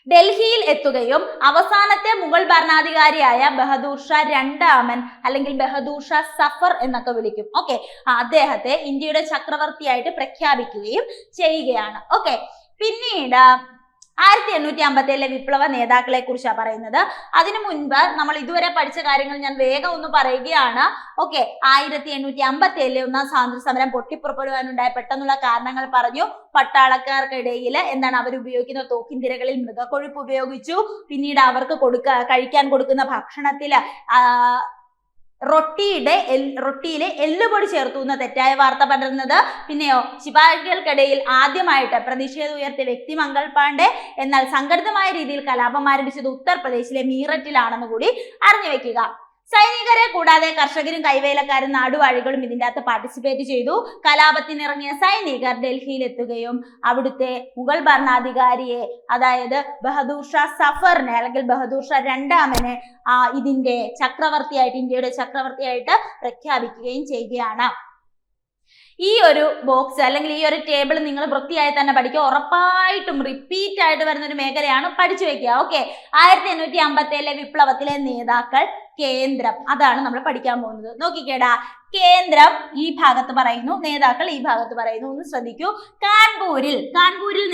ഡൽഹിയിൽ എത്തുകയും അവസാനത്തെ മുഗൾ ഭരണാധികാരിയായ ബഹദൂർ ഷാ രണ്ടാമൻ അല്ലെങ്കിൽ ബഹദൂർ ഷാ സഫർ എന്നൊക്കെ വിളിക്കും. ഓക്കെ, അദ്ദേഹത്തെ ഇന്ത്യയുടെ ചക്രവർത്തിയായിട്ട് പ്രഖ്യാപിക്കുകയും ചെയ്യുകയാണ്. ഓക്കെ, പിന്നീട് 1857 വിപ്ലവ നേതാക്കളെ കുറിച്ചാണ് പറയുന്നത്. അതിനു മുൻപ് നമ്മൾ ഇതുവരെ പഠിച്ച കാര്യങ്ങൾ ഞാൻ വേഗം ഒന്ന് പറയുകയാണ്. ഓക്കെ, 1857 ഒന്നാം സ്വാതന്ത്ര്യ സമരം പൊട്ടിപ്പുറപ്പെടുവാനുണ്ടായ പെട്ടെന്നുള്ള കാരണങ്ങൾ പറഞ്ഞു. പട്ടാളക്കാർക്കിടയിൽ എന്താണ്, അവർ ഉപയോഗിക്കുന്ന തോക്കിൻ തിരകളിൽ മൃഗക്കൊഴുപ്പ് ഉപയോഗിച്ചു. പിന്നീട് അവർക്ക് കഴിക്കാൻ കൊടുക്കുന്ന ഭക്ഷണത്തിൽ റൊട്ടിയിലെ എല്ലുപൊടി ചേർത്തു എന്ന തെറ്റായ വാർത്ത പടർന്നത്. പിന്നെയോ ശിപായികൾക്കിടയിൽ ആദ്യമായിട്ട് പ്രതിഷേധം ഉയർത്തിയ വ്യക്തി മംഗൾ പാണ്ഡെ. എന്നാൽ സംഘടിതമായ രീതിയിൽ കലാപം ആരംഭിച്ചത് ഉത്തർപ്രദേശിലെ മീററ്റിലാണെന്ന് കൂടി അറിഞ്ഞു വെക്കുക. സൈനികരെ കൂടാതെ കർഷകരും കൈവേലക്കാരും നാടുവാഴികളും ഇതിൻ്റെ അകത്ത് പാർട്ടിസിപ്പേറ്റ് ചെയ്തു. കലാപത്തിനിറങ്ങിയ സൈനികർ ഡൽഹിയിൽ എത്തുകയും അവിടുത്തെ മുഗൾ ഭരണാധികാരിയെ, അതായത് ബഹദൂർ ഷാ സഫറിനെ അല്ലെങ്കിൽ ബഹദൂർ ഷാ രണ്ടാമനെ ഇതിന്റെ ചക്രവർത്തിയായിട്ട്, ഇന്ത്യയുടെ ചക്രവർത്തിയായിട്ട് പ്രഖ്യാപിക്കുകയും ചെയ്യുകയാണ്. ഈ ഒരു ബോക്സ് അല്ലെങ്കിൽ ഈ ഒരു ടേബിൾ നിങ്ങൾ വൃത്തിയായി തന്നെ പഠിക്കുക. ഉറപ്പായിട്ടും റിപ്പീറ്റ് ആയിട്ട് വരുന്ന ഒരു മേഖലയാണ്, പഠിച്ചു വെക്കുക. ഓക്കെ, 1857 വിപ്ലവത്തിലെ നേതാക്കൾ, കേന്ദ്രം, അതാണ് നമ്മൾ പഠിക്കാൻ പോകുന്നത്. നോക്കിക്കേടാ, കേന്ദ്രം ഈ ഭാഗത്ത് പറയുന്നു, നേതാക്കൾ ഈ ഭാഗത്ത് പറയുന്നു. ഒന്ന് ശ്രദ്ധിക്കൂ. കാൺപൂരിൽ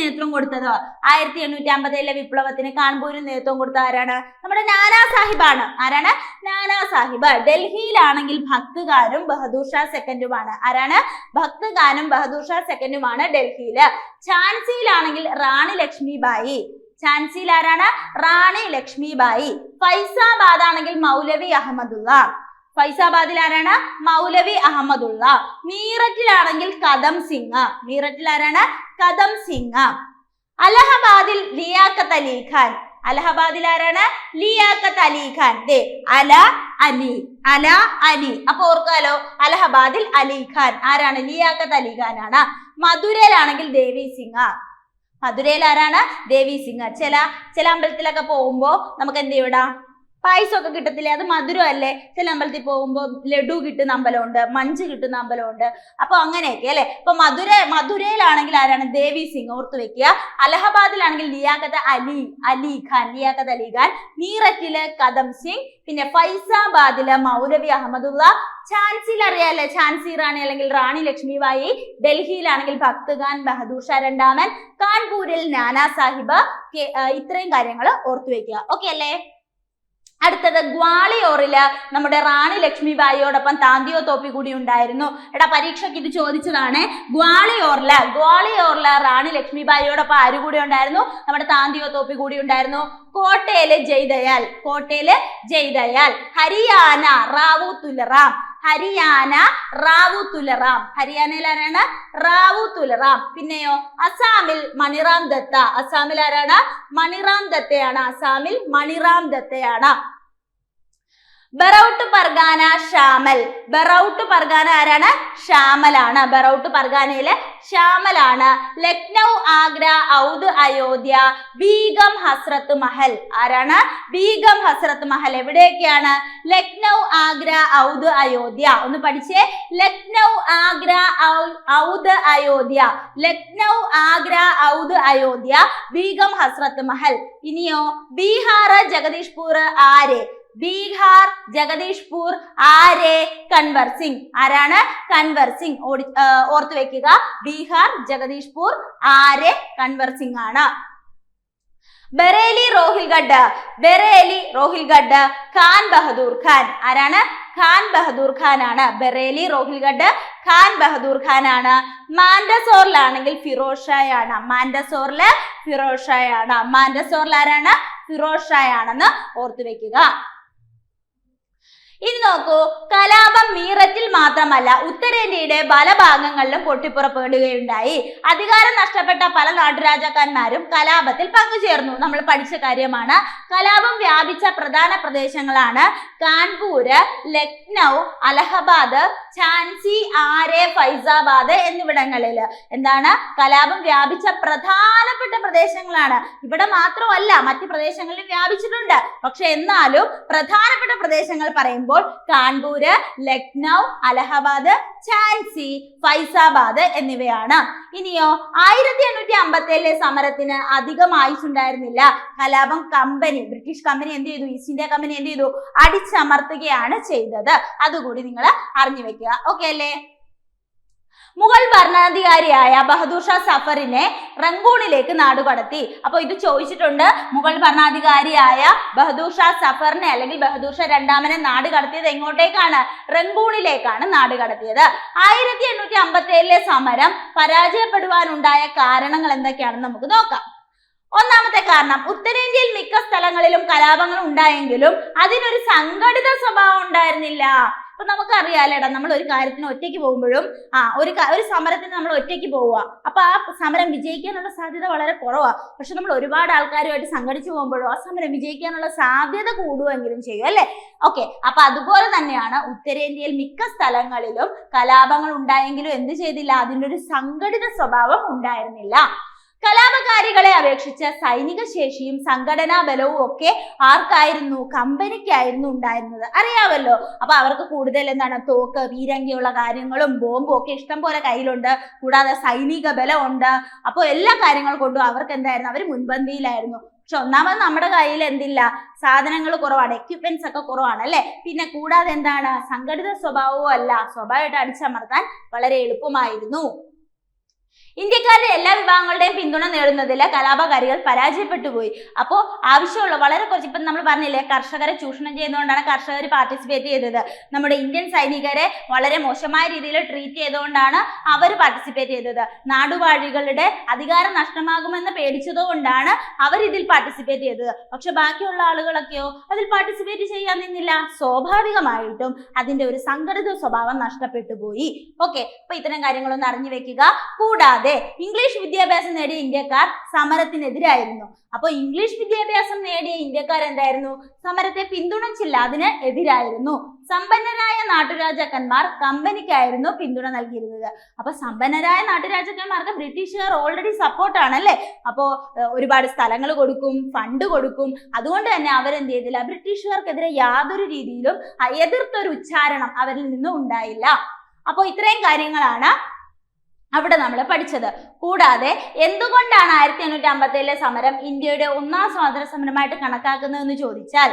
നേതൃത്വം കൊടുത്തത് 1857 വിപ്ലവത്തിന് കാൺപൂരിൽ നേതൃത്വം കൊടുത്ത ആരാണ്? നമ്മുടെ നാനാ സാഹിബാണ്. ആരാണ്? നാനാ സാഹിബ്. ഡൽഹിയിലാണെങ്കിൽ ഭക്ത് ഖാനും ബഹദൂർ ഷാ സെക്കൻഡുമാണ്. ആരാണ്? ഭക്ത് ഖാനും ബഹദൂർ ഷാ സെക്കൻഡുമാണ് ഡൽഹിയില്. ഝാൻസിയിലാണെങ്കിൽ റാണി ലക്ഷ്മിബായി. ഝാൻസിയിൽ ആരാണ്? റാണി ലക്ഷ്മിബായി. ഫൈസാബാദ് ആണെങ്കിൽ മൗലവി അഹമ്മദുള്ള. ഫൈസാബാദിൽ ആരാണ്? മൗലവി അഹമ്മദുള്ള. മീററ്റിലാണെങ്കിൽ കദം സിംഗ്. മീററ്റിൽ ആരാണ്? കദം സിംഗ്. അലഹബാദിൽ ലിയാഖത്ത് അലി ഖാൻ. അലഹബാദിൽ ആരാണ്? ലിയാഖത്ത് അലി ഖാൻ. അല അലി. അപ്പൊ ഓർക്കാലോ, അലഹബാദിൽ അലി ഖാൻ ആരാണ്? ലിയാഖത്ത് അലി ഖാൻ ആണ്. മധുരയിലാണെങ്കിൽ ദേവി സിംഗ്. മധുരയിൽ ആരാണ്? ദേവി സിംഗ്. ചില അമ്പലത്തിലൊക്കെ പോകുമ്പോ നമുക്ക് എന്ത് ചെയ്യൂടാ, പായസമൊക്കെ കിട്ടത്തില്ലേ, അത് മധുരമല്ലേ. ചില അമ്പലത്തിൽ പോകുമ്പോൾ ലഡു കിട്ടുന്ന അമ്പലമുണ്ട്, മഞ്ച് കിട്ടുന്ന അമ്പലമുണ്ട്. അപ്പൊ അങ്ങനെയൊക്കെ അല്ലെ. അപ്പൊ മധുരയിലാണെങ്കിൽ ആരാണ്? ദേവി സിംഗ്, ഓർത്ത് വെക്കുക. അലഹബാദിലാണെങ്കിൽ ലിയാഖത്ത് അലി ഖാൻ. മീററ്റില് കദം സിംഗ്. പിന്നെ ഫൈസാബാദില് മൗലവി അഹമ്മദുള്ള. ഝാൻസിയിൽ അറിയാലേ, ഝാൻസി റാണി അല്ലെങ്കിൽ റാണി ലക്ഷ്മിബായി. ഡൽഹിയിലാണെങ്കിൽ ഭക്ത് ഖാൻ ബഹദൂർ ഷാ രണ്ടാമൻ. കാൺപൂരിൽ നാനാ സാഹിബ്. ഇത്രയും കാര്യങ്ങൾ ഓർത്തു വെക്കുക. ഓക്കെ അല്ലേ? അടുത്തത് ഗ്വാളിയോറില് നമ്മുടെ റാണി ലക്ഷ്മിബായിയോടൊപ്പം താന്തിയോ തോപ്പി കൂടി ഉണ്ടായിരുന്നു. എടാ പരീക്ഷയ്ക്ക് ഇത് ചോദിച്ചതാണ്. ഗ്വാളിയോറില് റാണി ലക്ഷ്മിബായിയോടൊപ്പം ആര് കൂടി ഉണ്ടായിരുന്നു? നമ്മുടെ താന്തിയോ തോപ്പി കൂടി ഉണ്ടായിരുന്നു. കോട്ടയില് ജയ്ദയാൽ. ഹരിയാന റാവു തുലറാം. ഹരിയാനയിൽ ആരാണ്? റാവു തുലറാം. പിന്നെയോ അസാമിൽ മണിറാം ദത്ത. അസാമിൽ ആരാണ്? മണിറാം ദത്തയാണ്. ബറൌട്ട് പർഗാന ഷാമൽ. ബറൌട്ട് പർഗാന ആരാണ്? ഷാമലാണ്. ബറൌട്ട് പർഗാനയിലെ ഷാമലാണ്. ലക്നൗ, ആഗ്ര, ഔദ്, അയോധ്യ, ബീഗം ഹസ്രത്ത് മഹൽ. ആരാണ്? ബീഗം ഹസ്രത്ത് മഹൽ. എവിടെയൊക്കെയാണ്? ലക്നൗ, ആഗ്ര, ഔദ്, അയോധ്യ. ഒന്ന് പഠിച്ചേ. ലക്നൗ, ആഗ്ര, ഔദ്, അയോധ്യ. ലക്നൗ, ആഗ്ര, ഔദ്, അയോധ്യ, ബീഗം ഹസ്രത്ത് മഹൽ. ഇനിയോ ബീഹാർ, ജഗദീഷ്പൂർ ആരെ? ആരെ? കൻവർ സിംഗ്. ആരാണ്? കൻവർ സിംഗ്. ഓർത്തു വെക്കുക. ബീഹാർ, ജഗദീഷ്പൂർ ആരെ? കൻവർ സിംഗ് ആണ്. ബറേലി, റോഹിൽഗഡ് ഖാൻ ബഹദൂർ ഖാൻ. ആരാണ്? ഖാൻ ബഹദൂർ ഖാൻ ആണ്. ബറേലി, റോഹിൽഗഡ് ഖാൻ ബഹദൂർ ഖാൻ ആണ്. മാൻഡസോറിലാണെങ്കിൽ ഫിറോസ് ഷായാണ്. മാൻഡസോറിൽ ആരാണ്? ഫിറോസ് ഷായാണെന്ന് ഓർത്തു വെക്കുക. ഇനി നോക്കൂ, കലാപം മീററ്റിൽ മാത്രമല്ല ഉത്തരേന്ത്യയുടെ പല ഭാഗങ്ങളിലും പൊട്ടിപ്പുറപ്പെടുകയുണ്ടായി. അധികാരം നഷ്ടപ്പെട്ട പല നാട്ടുരാജാക്കന്മാരും കലാപത്തിൽ പങ്കുചേർന്നു. നമ്മൾ പഠിച്ച കാര്യമാണ്. കലാപം വ്യാപിച്ച പ്രധാന പ്രദേശങ്ങളാണ് കാൺപൂര്, ലക്നൗ, അലഹബാദ്, ഝാൻസി, ആരെ, ഫൈസാബാദ് എന്നിവിടങ്ങളിൽ. എന്താണ്? കലാപം വ്യാപിച്ച പ്രധാനപ്പെട്ട പ്രദേശങ്ങളാണ്. ഇവിടെ മാത്രമല്ല, മറ്റ് പ്രദേശങ്ങളിലും വ്യാപിച്ചിട്ടുണ്ട്. പക്ഷെ എന്നാലും പ്രധാനപ്പെട്ട പ്രദേശങ്ങൾ പറയുമ്പോൾ കാൺപൂര്, ലക്നൗ, അലഹബാദ്, ഝാൻസി, ഫൈസാബാദ് എന്നിവയാണ്. ഇനിയോ 1857 സമരത്തിന് അധികം ആയുസുണ്ടായിരുന്നില്ല. കലാപം ബ്രിട്ടീഷ് കമ്പനി എന്ത് ചെയ്തു? ഈസ്റ്റ് ഇന്ത്യ കമ്പനി എന്ത് ചെയ്തു? അടിച്ചമർത്തുകയാണ് ചെയ്തത്. അതുകൂടി നിങ്ങൾ അറിഞ്ഞു വെക്കുക. ഓക്കെ അല്ലേ? മുഗൾ ഭരണാധികാരിയായ ബഹദൂർ ഷാ സഫറിനെ റങ്കൂണിലേക്ക് നാടുകടത്തി. അപ്പൊ ഇത് ചോദിച്ചിട്ടുണ്ട്. മുഗൾ ഭരണാധികാരിയായ ബഹദൂർ ഷാ സഫറിനെ അല്ലെങ്കിൽ ബഹദൂർ ഷാ രണ്ടാമനെ നാട് കടത്തിയത് എങ്ങോട്ടേക്കാണ്? റങ്കൂണിലേക്കാണ് നാട് കടത്തിയത്. 1857 സമരം പരാജയപ്പെടുവാനുണ്ടായ കാരണങ്ങൾ എന്തൊക്കെയാണെന്ന് നമുക്ക് നോക്കാം. ഒന്നാമത്തെ കാരണം, ഉത്തരേന്ത്യയിൽ മിക്ക സ്ഥലങ്ങളിലും കലാപങ്ങൾ ഉണ്ടായെങ്കിലും അതിനൊരു സംഘടിത സ്വഭാവം ഉണ്ടായിരുന്നില്ല. അപ്പൊ നമുക്കറിയാലേടാ, നമ്മൾ ഒരു കാര്യത്തിന് ഒറ്റയ്ക്ക് പോകുമ്പോഴും ഒരു സമരത്തിന് നമ്മൾ ഒറ്റയ്ക്ക് പോവുക, അപ്പൊ ആ സമരം വിജയിക്കാനുള്ള സാധ്യത വളരെ കുറവാണ്. പക്ഷെ നമ്മൾ ഒരുപാട് ആൾക്കാരുമായിട്ട് സംഘടിച്ചു പോകുമ്പോഴോ ആ സമരം വിജയിക്കാനുള്ള സാധ്യത കൂടുമെങ്കിലും ചെയ്യും അല്ലെ? ഓക്കെ, അപ്പൊ അതുപോലെ തന്നെയാണ് ഉത്തരേന്ത്യയിൽ മിക്ക സ്ഥലങ്ങളിലും കലാപങ്ങൾ ഉണ്ടായെങ്കിലും എന്ത് ചെയ്തില്ല? അതിൻ്റെ ഒരു സംഘടിത സ്വഭാവം ഉണ്ടായിരുന്നില്ല. കലാപകാരികളെ അപേക്ഷിച്ച് സൈനിക ശേഷിയും സംഘടനാ ബലവും ഒക്കെ ആർക്കായിരുന്നു? കമ്പനിക്കായിരുന്നു ഉണ്ടായിരുന്നത്. അറിയാമല്ലോ. അപ്പൊ അവർക്ക് കൂടുതൽ എന്താണ്? തോക്ക്, പീരങ്കിയുള്ള കാര്യങ്ങളും ബോംബും ഒക്കെ ഇഷ്ടം പോലെ കയ്യിലുണ്ട്. കൂടാതെ സൈനിക ബലം ഉണ്ട്. അപ്പോൾ എല്ലാ കാര്യങ്ങൾ കൊണ്ടും അവർക്ക് എന്തായിരുന്നു? അവർ മുൻപന്തിയിലായിരുന്നു. പക്ഷെ ഒന്നാമത് നമ്മുടെ കയ്യിൽ എന്തില്ല? സാധനങ്ങൾ കുറവാണ്, എക്യുപ്മെന്റ്സ് ഒക്കെ കുറവാണ് അല്ലെ? പിന്നെ കൂടാതെ എന്താണ്? സംഘടിത സ്വഭാവവും അല്ല. സ്വാഭാവികമായിട്ട് അടിച്ചമർത്താൻ വളരെ എളുപ്പമായിരുന്നു. ഇന്ത്യക്കാരുടെ എല്ലാ വിഭാഗങ്ങളുടെയും പിന്തുണ നേടുന്നതിൽ കലാപകാരികൾ പരാജയപ്പെട്ടു പോയി. അപ്പോൾ ആവശ്യമുള്ള വളരെ കുറച്ച്, ഇപ്പം നമ്മൾ പറഞ്ഞില്ലേ, കർഷകരെ ചൂഷണം ചെയ്യുന്നതുകൊണ്ടാണ് കർഷകർ പാർട്ടിസിപ്പേറ്റ് ചെയ്തത്. നമ്മുടെ ഇന്ത്യൻ സൈനികരെ വളരെ മോശമായ രീതിയിൽ ട്രീറ്റ് ചെയ്തുകൊണ്ടാണ് അവർ പാർട്ടിസിപ്പേറ്റ് ചെയ്തത്. നാടുവാഴികളുടെ അധികാരം നഷ്ടമാകുമെന്ന് പേടിച്ചതുകൊണ്ടാണ് അവർ ഇതിൽ പാർട്ടിസിപ്പേറ്റ് ചെയ്തത്. പക്ഷെ ബാക്കിയുള്ള ആളുകളൊക്കെയോ അതിൽ പാർട്ടിസിപ്പേറ്റ് ചെയ്യാൻ നിന്നില്ല. സ്വാഭാവികമായിട്ടും അതിന്റെ ഒരു സംഘടിത സ്വഭാവം നഷ്ടപ്പെട്ടു പോയി. ഓക്കെ, അപ്പൊ ഇത്തരം കാര്യങ്ങളൊന്ന് അറിഞ്ഞു വെക്കുക. കൂടാതെ ഇംഗ്ലീഷ് വിദ്യാഭ്യാസം നേടിയ ഇന്ത്യക്കാർ സമരത്തിനെതിരായിരുന്നു. അപ്പോൾ ഇംഗ്ലീഷ് വിദ്യാഭ്യാസം നേടിയ ഇന്ത്യക്കാർ എന്തായിരുന്നു? സമരത്തെ പിന്തുണച്ചില്ല, അതിന് എതിരായിരുന്നു. സമ്പന്നരായ നാട്ടുരാജാക്കന്മാർ കമ്പനിക്കായിരുന്നു പിന്തുണ നൽകിയിരുന്നത്. അപ്പൊ സമ്പന്നരായ നാട്ടുരാജാക്കന്മാർക്ക് ബ്രിട്ടീഷുകാർ ഓൾറെഡി സപ്പോർട്ടാണ് അല്ലെ. അപ്പോ ഒരുപാട് സ്ഥലങ്ങൾ കൊടുക്കും, ഫണ്ട് കൊടുക്കും. അതുകൊണ്ട് തന്നെ അവരെന്ത് ചെയ്തില്ല, ബ്രിട്ടീഷുകാർക്കെതിരെ യാതൊരു രീതിയിലും എതിർത്തൊരു ഉച്ചാരണം അവരിൽ നിന്നും ഉണ്ടായില്ല. അപ്പോൾ ഇത്രയും കാര്യങ്ങളാണ് അവിടെ നമ്മൾ പഠിച്ചത്. കൂടാതെ എന്തുകൊണ്ടാണ് 1857 സമരം ഇന്ത്യയുടെ ഒന്നാം സ്വാതന്ത്ര്യ സമരമായിട്ട് കണക്കാക്കുന്നതെന്ന് ചോദിച്ചാൽ,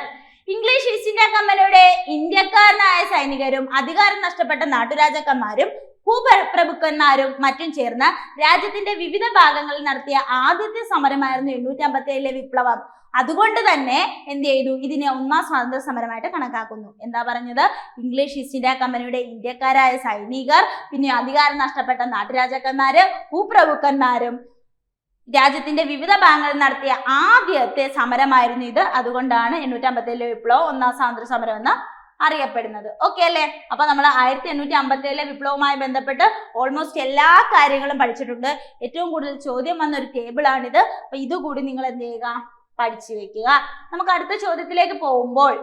ഇംഗ്ലീഷ് ഈസ്റ്റ് ഇന്ത്യ കമ്പനിയുടെ ഇന്ത്യക്കാരനായ സൈനികരും അധികാരം നഷ്ടപ്പെട്ട നാട്ടുരാജാക്കന്മാരും ഭൂപ്രഭുക്കന്മാരും മറ്റും ചേർന്ന് രാജ്യത്തിന്റെ വിവിധ ഭാഗങ്ങളിൽ നടത്തിയ ആദ്യത്തെ സമരമായിരുന്നു 1857 വിപ്ലവം. അതുകൊണ്ട് തന്നെ എന്ത് ചെയ്തു, ഇതിനെ ഒന്നാം സ്വാതന്ത്ര്യ സമരമായിട്ട് കണക്കാക്കുന്നു. എന്താ പറഞ്ഞത്, ഇംഗ്ലീഷ് ഈസ്റ്റ് ഇന്ത്യ കമ്പനിയുടെ ഇന്ത്യക്കാരായ സൈനികർ, പിന്നെ അധികാരം നഷ്ടപ്പെട്ട നാട്ടുരാജാക്കന്മാര്, ഭൂപ്രഭുക്കന്മാരും രാജ്യത്തിന്റെ വിവിധ ഭാഗങ്ങളിൽ നടത്തിയ ആദ്യത്തെ സമരമായിരുന്നു ഇത്. അതുകൊണ്ടാണ് 1857 വിപ്ലവം ഒന്നാം സ്വാതന്ത്ര്യ സമരം എന്ന് അറിയപ്പെടുന്നത്. ഓക്കെ അല്ലേ? അപ്പൊ നമ്മൾ 1857 വിപ്ലവവുമായി ബന്ധപ്പെട്ട് ഓൾമോസ്റ്റ് എല്ലാ കാര്യങ്ങളും പഠിച്ചിട്ടുണ്ട്. ഏറ്റവും കൂടുതൽ ചോദ്യം വന്ന ഒരു ടേബിൾ ആണിത്. അപ്പൊ ഇതുകൂടി നിങ്ങൾ എന്ത് ചെയ്യുക, പഠിച്ചു വെക്കുക. നമുക്ക് അടുത്ത ചോദ്യത്തിലേക്ക് പോകുമ്പോൾ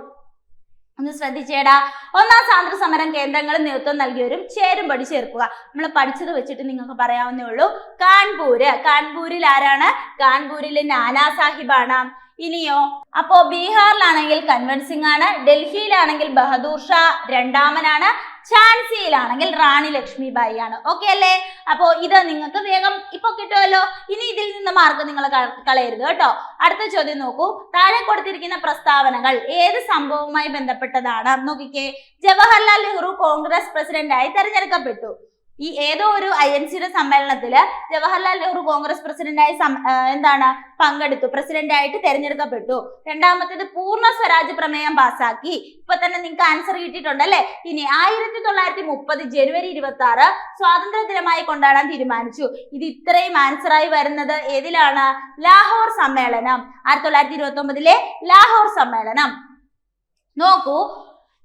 ഒന്ന് ശ്രദ്ധിച്ചേടാ. ഒന്നാം സ്വാതന്ത്ര്യ സമരം കേന്ദ്രങ്ങളിൽ നേതൃത്വം നൽകിയവരും ചേരുംപടി ചേർക്കുക. നമ്മൾ പഠിച്ചത് വെച്ചിട്ട് നിങ്ങൾക്ക് പറയാവുന്നേ ഉള്ളൂ. കാൺപൂരിൽ ആരാണ്? കാൺപൂരിൽ നാനാ സാഹിബാണ്. ഇനിയോ, അപ്പോ ബീഹാറിലാണെങ്കിൽ കൻവർ സിംഗ് ആണ്, ഡൽഹിയിലാണെങ്കിൽ ബഹദൂർ ഷാ രണ്ടാമനാണ്, ഝാൻസിയിലാണെങ്കിൽ റാണി ലക്ഷ്മിബായി ആണ്. ഓക്കെ അല്ലേ? അപ്പോ ഇത് നിങ്ങൾക്ക് വേഗം ഇപ്പൊ കിട്ടുമല്ലോ. ഇനി ഇതിൽ നിന്ന് മാർക്ക് നിങ്ങൾ കളയരുത് കേട്ടോ. അടുത്ത ചോദ്യം നോക്കൂ. താഴെ കൊടുത്തിരിക്കുന്ന പ്രസ്താവനകൾ ഏത് സംഭവവുമായി ബന്ധപ്പെട്ടതാണ്? നോക്കിക്കേ. ജവഹർലാൽ നെഹ്റു കോൺഗ്രസ് പ്രസിഡന്റായി തെരഞ്ഞെടുക്കപ്പെട്ടു. ഈ ഏതോ ഒരു INCയുടെ സമ്മേളനത്തില് ജവഹർലാൽ നെഹ്റു കോൺഗ്രസ് പ്രസിഡന്റായി പങ്കെടുത്തു, പ്രസിഡന്റായിട്ട് തെരഞ്ഞെടുക്കപ്പെട്ടു. രണ്ടാമത്തേത് പൂർണ്ണ സ്വരാജ് പ്രമേയം പാസാക്കി. ഇപ്പൊ തന്നെ നിങ്ങൾക്ക് ആൻസർ കിട്ടിയിട്ടുണ്ടല്ലേ. ഇനി 1930 ജനുവരി 26 സ്വാതന്ത്ര്യ ദിനമായി കൊണ്ടാടാൻ തീരുമാനിച്ചു. ഇത് ഇത്രയും ആൻസറായി വരുന്നത് ഏതിലാണ്? ലാഹോർ സമ്മേളനം. 1929 ലാഹോർ സമ്മേളനം. നോക്കൂ,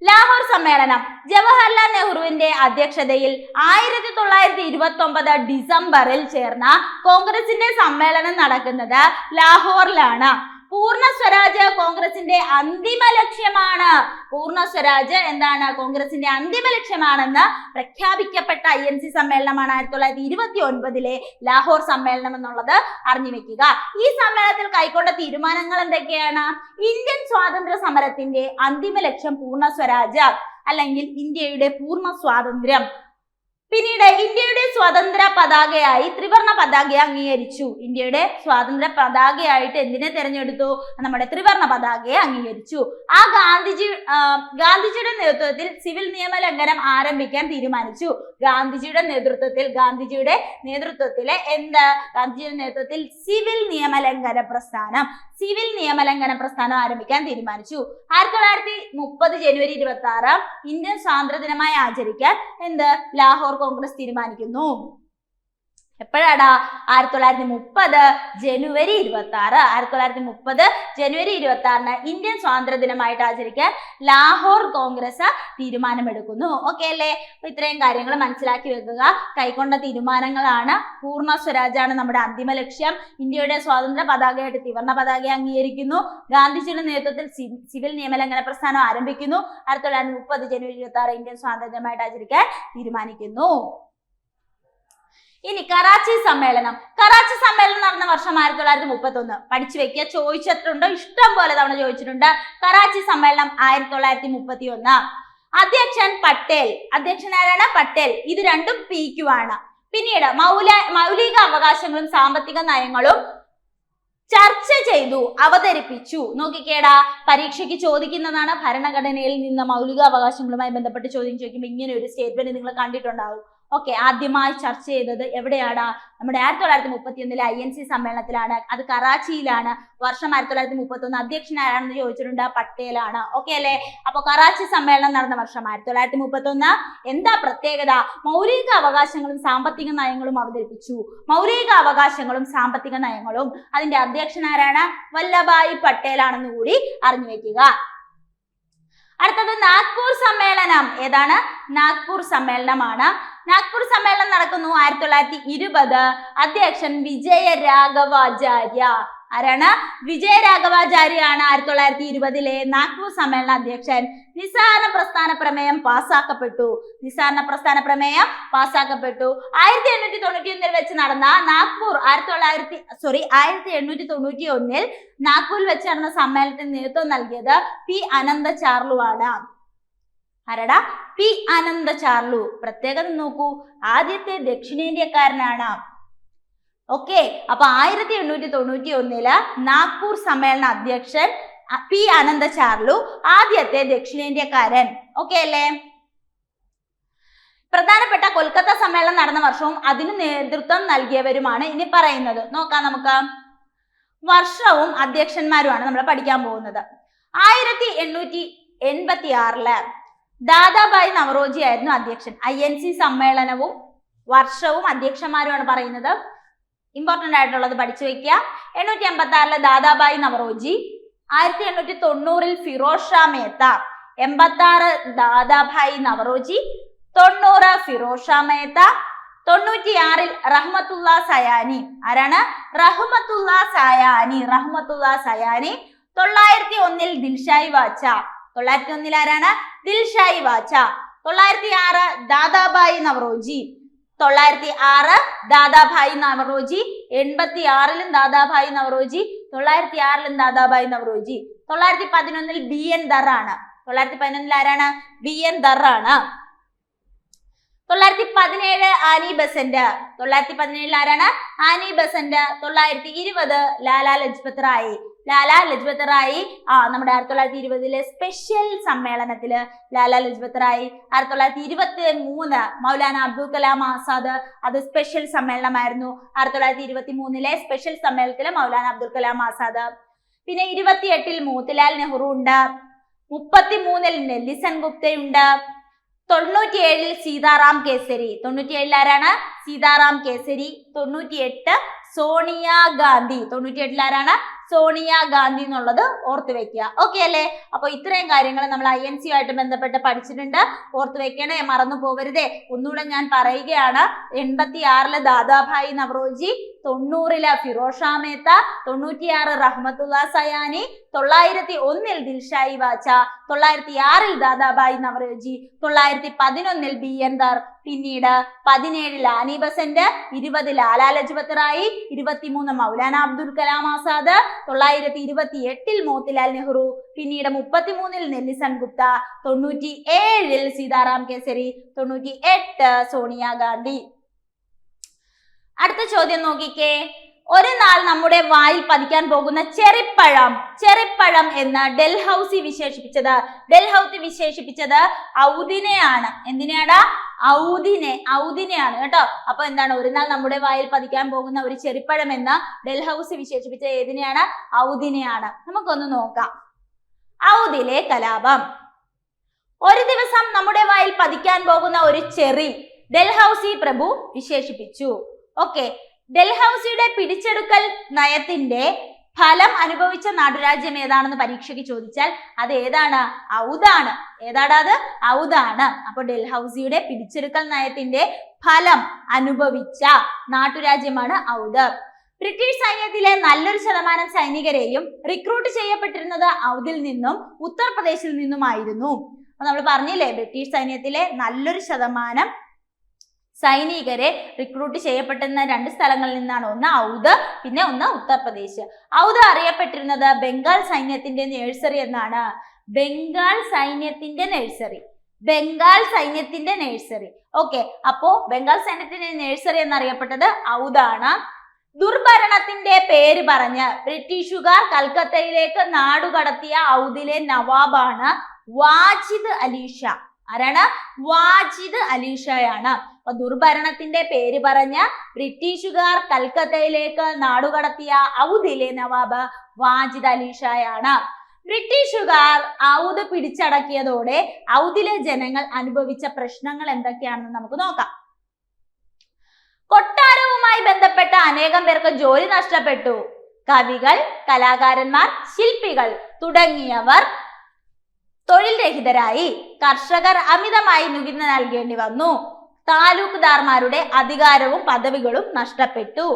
ലാഹോർ സമ്മേളനം ജവഹർലാൽ നെഹ്റുവിന്റെ അധ്യക്ഷതയിൽ 1929 ഡിസംബറിൽ ചേർന്ന കോൺഗ്രസിന്റെ സമ്മേളനം നടക്കുന്നത് ലാഹോറിലാണ്. പൂർണ്ണ സ്വരാജ് കോൺഗ്രസിന്റെ അന്തിമ ലക്ഷ്യമാണ്. പൂർണ്ണ സ്വരാജ് എന്താണ്? കോൺഗ്രസിന്റെ അന്തിമ ലക്ഷ്യമാണെന്ന് പ്രഖ്യാപിക്കപ്പെട്ട INC സമ്മേളനമാണ് 1929 ലാഹോർ സമ്മേളനം എന്നുള്ളത് അറിഞ്ഞു വെക്കുക. ഈ സമ്മേളനത്തിൽ കൈക്കൊണ്ട തീരുമാനങ്ങൾ എന്തൊക്കെയാണ്? ഇന്ത്യൻ സ്വാതന്ത്ര്യ സമരത്തിന്റെ അന്തിമ ലക്ഷ്യം പൂർണ്ണ സ്വരാജ് അല്ലെങ്കിൽ ഇന്ത്യയുടെ പൂർണ്ണ സ്വാതന്ത്ര്യം. പിന്നീട് ഇന്ത്യയുടെ സ്വാതന്ത്ര്യ പതാകയായി ത്രിവർണ പതാകയെ അംഗീകരിച്ചു. ഇന്ത്യയുടെ സ്വാതന്ത്ര്യ പതാകയായിട്ട് എന്തിനെ തെരഞ്ഞെടുത്തു? നമ്മുടെ ത്രിവർണ പതാകയെ അംഗീകരിച്ചു. ആ ഗാന്ധിജിയുടെ നേതൃത്വത്തിൽ സിവിൽ നിയമലംഘനം ആരംഭിക്കാൻ തീരുമാനിച്ചു. ഗാന്ധിജിയുടെ നേതൃത്വത്തിൽ സിവിൽ നിയമലംഘന പ്രസ്ഥാനം ആരംഭിക്കാൻ തീരുമാനിച്ചു. 1930 ജനുവരി 26 ഇന്ത്യൻ സ്വാതന്ത്ര്യ ദിനമായി ആചരിക്കാൻ ലാഹോർ കോൺഗ്രസ് തീരുമാനിക്കുന്നു. എപ്പോഴാടാ? 1930 ജനുവരി 26. 1930 ജനുവരി 26 ഇന്ത്യൻ സ്വാതന്ത്ര്യ ദിനമായിട്ട് ആചരിക്കാൻ ലാഹോർ കോൺഗ്രസ് തീരുമാനമെടുക്കുന്നു. ഓക്കെ അല്ലേ? അപ്പൊ ഇത്രയും കാര്യങ്ങൾ മനസ്സിലാക്കി വെക്കുക. കൈക്കൊണ്ട തീരുമാനങ്ങളാണ്. പൂർണ്ണ സ്വരാജാണ് നമ്മുടെ അന്തിമ ലക്ഷ്യം. ഇന്ത്യയുടെ സ്വാതന്ത്ര്യ പതാകയായിട്ട് ത്രിവർണ പതാകയെ അംഗീകരിക്കുന്നു. ഗാന്ധിജിയുടെ നേതൃത്വത്തിൽ സിവിൽ നിയമലംഘന പ്രസ്ഥാനം ആരംഭിക്കുന്നു. 1930 ജനുവരി 26 ഇന്ത്യൻ സ്വാതന്ത്ര്യ ദിനമായിട്ട് ആചരിക്കാൻ തീരുമാനിക്കുന്നു. ഇനി കറാച്ചി സമ്മേളനം നടന്ന വർഷം 1931. പഠിച്ചു വെക്കുക. ചോദിച്ചിട്ടുണ്ട്, ഇഷ്ടം പോലെ തവണ ചോദിച്ചിട്ടുണ്ട്. കറാച്ചി സമ്മേളനം 1931. അധ്യക്ഷൻ ആരാണ്? പട്ടേൽ. ഇത് രണ്ടും PQ ആണ്. പിന്നീട് മൗലിക അവകാശങ്ങളും സാമ്പത്തിക നയങ്ങളും ചർച്ച ചെയ്തു, അവതരിപ്പിച്ചു. നോക്കിക്കേടാ, പരീക്ഷയ്ക്ക് ചോദിക്കുന്നതാണ്. ഭരണഘടനയിൽ നിന്ന് മൗലിക അവകാശങ്ങളുമായി ബന്ധപ്പെട്ട് ചോദ്യം ചോദിക്കുമ്പോൾ ഇങ്ങനെ ഒരു സ്റ്റേറ്റ്മെന്റ് നിങ്ങൾ കണ്ടിട്ടുണ്ടാവും. ഓക്കെ, ആദ്യമായി ചർച്ച ചെയ്തത് എവിടെയാടാ? നമ്മുടെ 1931 INC സമ്മേളനത്തിലാണ്. അത് കറാച്ചിയിലാണ്. വർഷം 1931. അധ്യക്ഷൻ ആരാണെന്ന് ചോദിച്ചിട്ടുണ്ട്, പട്ടേലാണ്. ഓക്കെ അല്ലേ? അപ്പൊ കറാച്ചി സമ്മേളനം നടന്ന വർഷം 1931. എന്താ പ്രത്യേകത? മൗലിക അവകാശങ്ങളും സാമ്പത്തിക നയങ്ങളും അവതരിപ്പിച്ചു. മൗലിക അവകാശങ്ങളും സാമ്പത്തിക നയങ്ങളും. അതിന്റെ അധ്യക്ഷൻ ആരാണ്? വല്ലഭായ് പട്ടേലാണെന്ന് കൂടി അറിഞ്ഞു വെക്കുക. അടുത്തത് നാഗ്പൂർ സമ്മേളനം. ഏതാണ്? നാഗ്പൂർ സമ്മേളനമാണ്. നാഗ്പൂർ സമ്മേളനം നടക്കുന്നു 1920. അധ്യക്ഷൻ വിജയ രാഘവാചാര്യ. ആരാണ്? വിജയരാഘവാചാര്യാണ് 1920 നാഗ്പൂർ സമ്മേളന അധ്യക്ഷൻ. നിസ്സഹകരണ പ്രസ്ഥാന പ്രമേയം പാസ്സാക്കപ്പെട്ടു. 1891 വെച്ച് നടന്ന നാഗ്പൂർ 1891 നാഗ്പൂരിൽ വെച്ച് നടന്ന സമ്മേളനത്തിന് നേതൃത്വം നൽകിയത് പി അനന്ത ചാർലു ആണ്. ആരടാ? പി അനന്ത ചാർലു. പ്രത്യേകത നോക്കൂ, ആദ്യത്തെ ദക്ഷിണേന്ത്യക്കാരനാണ്. ഓക്കെ, അപ്പൊ 1891 നാഗ്പൂർ സമ്മേളന അധ്യക്ഷൻ പി അനന്ത ചാർലു, ആദ്യത്തെ ദക്ഷിണേന്ത്യക്കാരൻ. ഓക്കെ അല്ലേ? പ്രധാനപ്പെട്ട കൊൽക്കത്ത സമ്മേളനം നടന്ന വർഷവും അതിന് നേതൃത്വം നൽകിയവരുമാണ് ഇനി പറയുന്നത്. നോക്കാം നമുക്ക്. വർഷവും അധ്യക്ഷന്മാരുമാണ് നമ്മൾ പഠിക്കാൻ പോകുന്നത്. 1886 ദാദാഭായ് നവറോജി ആയിരുന്നു അധ്യക്ഷൻ. INC സമ്മേളനവും വർഷവും അധ്യക്ഷന്മാരുമാണ് പറയുന്നത്. ഇമ്പോർട്ടന്റ് ആയിട്ടുള്ളത് പഠിച്ചു വെക്കുക. 1886 ദാദാഭായ് നവറോജി, 1890 ഫിറോസ് ഷാ മേത്ത, 86 ദാദാഭായ് നവറോജി, 90 ഫിറോസ് ഷാ മേത്ത, 96 റഹ്മത്തുള്ള സയാനി. ആരാണ്? റഹ്മത്തുള്ള സയാനി. 901 ദിൽഷായി വാച്ച. 901 ആരാണ്? ദിൽഷായി വാച്ച. 906 ദാദാഭായ് നവറോജി. 906 ദാദാഭായ് നവറോജി. 86 ദാദാഭായ് നവറോജി. 906 ദാദാഭായ് നവറോജി. 911 BN ദർ ആണ്. 911 ആരാണ്? BN ദർ ആണ്. 917 ആനി ബസന്റ്. 917 ആരാണ്? Annie Besant. 920 ലാലാ ലജ്പത് റായ്. ലാലാ ലജ്പത് റായ് നമ്മുടെ 1920 സ്പെഷ്യൽ സമ്മേളനത്തില് ലാലാ ലജ്പത് റായ്. 1923 മൗലാന അബ്ദുൽ കലാം ആസാദ്, അത് സ്പെഷ്യൽ സമ്മേളനമായിരുന്നു. 1923 സ്പെഷ്യൽ സമ്മേളനത്തില് മൗലാന അബ്ദുൽ കലാം ആസാദ്. പിന്നെ 28 മോത്തിലാൽ നെഹ്റു ഉണ്ട്. 33 നെല്ലിസൺ ഗുപ്തയുണ്ട്. 97 സീതാറാം കേസരി. 97 ആരാണ്? സീതാറാം കേസരി. 98 സോണിയ ഗാന്ധി. 98 ആരാണ്? സോണിയ ഗാന്ധി എന്നുള്ളത് ഓർത്തു വെക്കുക. ഓക്കെ അല്ലേ? അപ്പൊ ഇത്രയും കാര്യങ്ങൾ നമ്മൾ INC ആയിട്ട് ബന്ധപ്പെട്ട് പഠിച്ചിട്ടുണ്ട്. ഓർത്തു വെക്കണേ, മറന്നു പോവരുതേ. ഒന്നുകൂടെ ഞാൻ പറയുകയാണ്. 86 ദാദാഭായ് നവറോജി, 90 ഫിറോസ് ഷാ മേത്ത, 96 റഹ്മത്തുള്ള സയാനി, 901 ദിൽഷായി വാച്ച, 906 ദാദാഭായ് നവറോജി, 911 BN ദർ, പിന്നീട് 17 ആനി ബസന്റ്, 20 ലാലാ ലജ്പത് റായ്, 23 മൗലാന അബ്ദുൽ കലാം ആസാദ്, 928 മോത്തിലാൽ നെഹ്റു, പിന്നീട് 33 നെല്ലിസൺ ഗുപ്ത, 97 സീതാറാം കേസരി, 98 സോണിയ ഗാന്ധി. അടുത്ത ചോദ്യം നോക്കിക്കേ. ഒരു നാൾ നമ്മുടെ വായിൽ പതിക്കാൻ പോകുന്ന ചെറിപ്പഴം എന്ന് ഡൽഹൌസി വിശേഷിപ്പിച്ചത് ഔദിനെയാണ്. എന്തിനാടാ? ഔദിനെയാണ് കേട്ടോ. അപ്പൊ എന്താണ്? ഒരു നാൾ നമ്മുടെ വായിൽ പതിക്കാൻ പോകുന്ന ഒരു ചെറിപ്പഴം എന്ന് ഡൽഹൌസി വിശേഷിപ്പിച്ച ഏതിനെയാണ്? ഔദിനെയാണ്. നമുക്കൊന്ന് നോക്കാം. ഔദിലെ കലാപം. ഒരു ദിവസം നമ്മുടെ വായിൽ പതിക്കാൻ പോകുന്ന ഒരു ചെറി ഡൽഹൌസി പ്രഭു വിശേഷിപ്പിച്ചു. ഓക്കെ, ഡൽഹൌസിയുടെ പിടിച്ചെടുക്കൽ നയത്തിന്റെ ഫലം അനുഭവിച്ച നാട്ടുരാജ്യം ഏതാണെന്ന് പരീക്ഷയ്ക്ക് ചോദിച്ചാൽ അത് ഏതാണ്? ഔദാണ്. ഏതാടാ അത്? ഔദാണ്. അപ്പൊ ഡൽഹൌസിയുടെ പിടിച്ചെടുക്കൽ നയത്തിന്റെ ഫലം അനുഭവിച്ച നാട്ടുരാജ്യമാണ് ഔദ്. ബ്രിട്ടീഷ് സൈന്യത്തിലെ നല്ലൊരു ശതമാനം സൈനികരെയും റിക്രൂട്ട് ചെയ്യപ്പെട്ടിരുന്നത് ഔദിൽ നിന്നും ഉത്തർപ്രദേശിൽ നിന്നുമായിരുന്നു. അപ്പൊ നമ്മൾ പറഞ്ഞില്ലേ, ബ്രിട്ടീഷ് സൈന്യത്തിലെ നല്ലൊരു ശതമാനം സൈനികരെ റിക്രൂട്ട് ചെയ്യപ്പെട്ടിരുന്ന 2 സ്ഥലങ്ങളിൽ നിന്നാണ്. ഒന്ന് ഔദ്, പിന്നെ ഒന്ന് ഉത്തർപ്രദേശ്. ഔദ് അറിയപ്പെട്ടിരുന്നത് ബംഗാൾ സൈന്യത്തിന്റെ നഴ്സറി എന്നാണ്. ബംഗാൾ സൈന്യത്തിന്റെ നഴ്സറി. ഓക്കെ, അപ്പോ ബംഗാൾ സൈന്യത്തിന്റെ നഴ്സറി എന്നറിയപ്പെട്ടത് ഔദാണ്. ദുർഭരണത്തിന്റെ പേര് പറഞ്ഞ് ബ്രിട്ടീഷുകാർ കൽക്കത്തയിലേക്ക് നാടുകടത്തിയ ഔദിലെ നവാബാണ് വാജിദ് അലി ഷാ. ആരാണ്? വാജിദ് അലി ഷായാണ്. അപ്പൊ ദുർഭരണത്തിന്റെ പേര് പറഞ്ഞ് ബ്രിട്ടീഷുകാർ കൽക്കത്തയിലേക്ക് നാടുകടത്തിയ ഔദിലെ നവാബ് വാജിദ് അലി ഷായാണ്. ബ്രിട്ടീഷുകാർ ഔദ് പിടിച്ചടക്കിയതോടെ ഔദിലെ ജനങ്ങൾ അനുഭവിച്ച പ്രശ്നങ്ങൾ എന്തൊക്കെയാണെന്ന് നമുക്ക് നോക്കാം. കൊട്ടാരവുമായി ബന്ധപ്പെട്ട അനേകം പേർക്ക് ജോലി നഷ്ടപ്പെട്ടു. കവികൾ, കലാകാരന്മാർ, ശില്പികൾ തുടങ്ങിയവർ തൊഴിൽ രഹിതരായി. കർഷകർ അമിതമായി നികുതി നൽകേണ്ടി വന്നു. താലൂക്ക്ദാർമാരുടെ അധികാരവും പദവികളും നഷ്ടപ്പെട്ടു.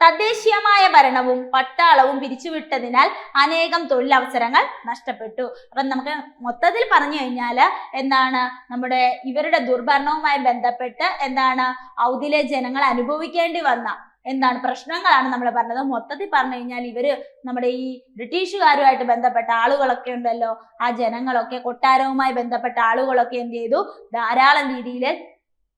തദ്ദേശീയമായ ഭരണവും പട്ടാളവും പിരിച്ചുവിട്ടതിനാൽ അനേകം തൊഴിലവസരങ്ങൾ നഷ്ടപ്പെട്ടു. അപ്പൊ നമുക്ക് മൊത്തത്തിൽ പറഞ്ഞു കഴിഞ്ഞാൽ എന്താണ്, നമ്മുടെ ഇവരുടെ ദുർഭരണവുമായി ബന്ധപ്പെട്ട് എന്താണ് ഔദിലെ ജനങ്ങൾ അനുഭവിക്കേണ്ടി വന്ന എന്താണ് പ്രശ്നങ്ങളാണ് നമ്മൾ പറഞ്ഞത്. മൊത്തത്തിൽ പറഞ്ഞു കഴിഞ്ഞാൽ ഇവര് നമ്മുടെ ഈ ബ്രിട്ടീഷുകാരുമായിട്ട് ബന്ധപ്പെട്ട ആളുകളൊക്കെ ഉണ്ടല്ലോ, ആ ജനങ്ങളൊക്കെ കൊട്ടാരവുമായി ബന്ധപ്പെട്ട ആളുകളൊക്കെ എന്ത് ചെയ്തു, ധാരാളം രീതിയിൽ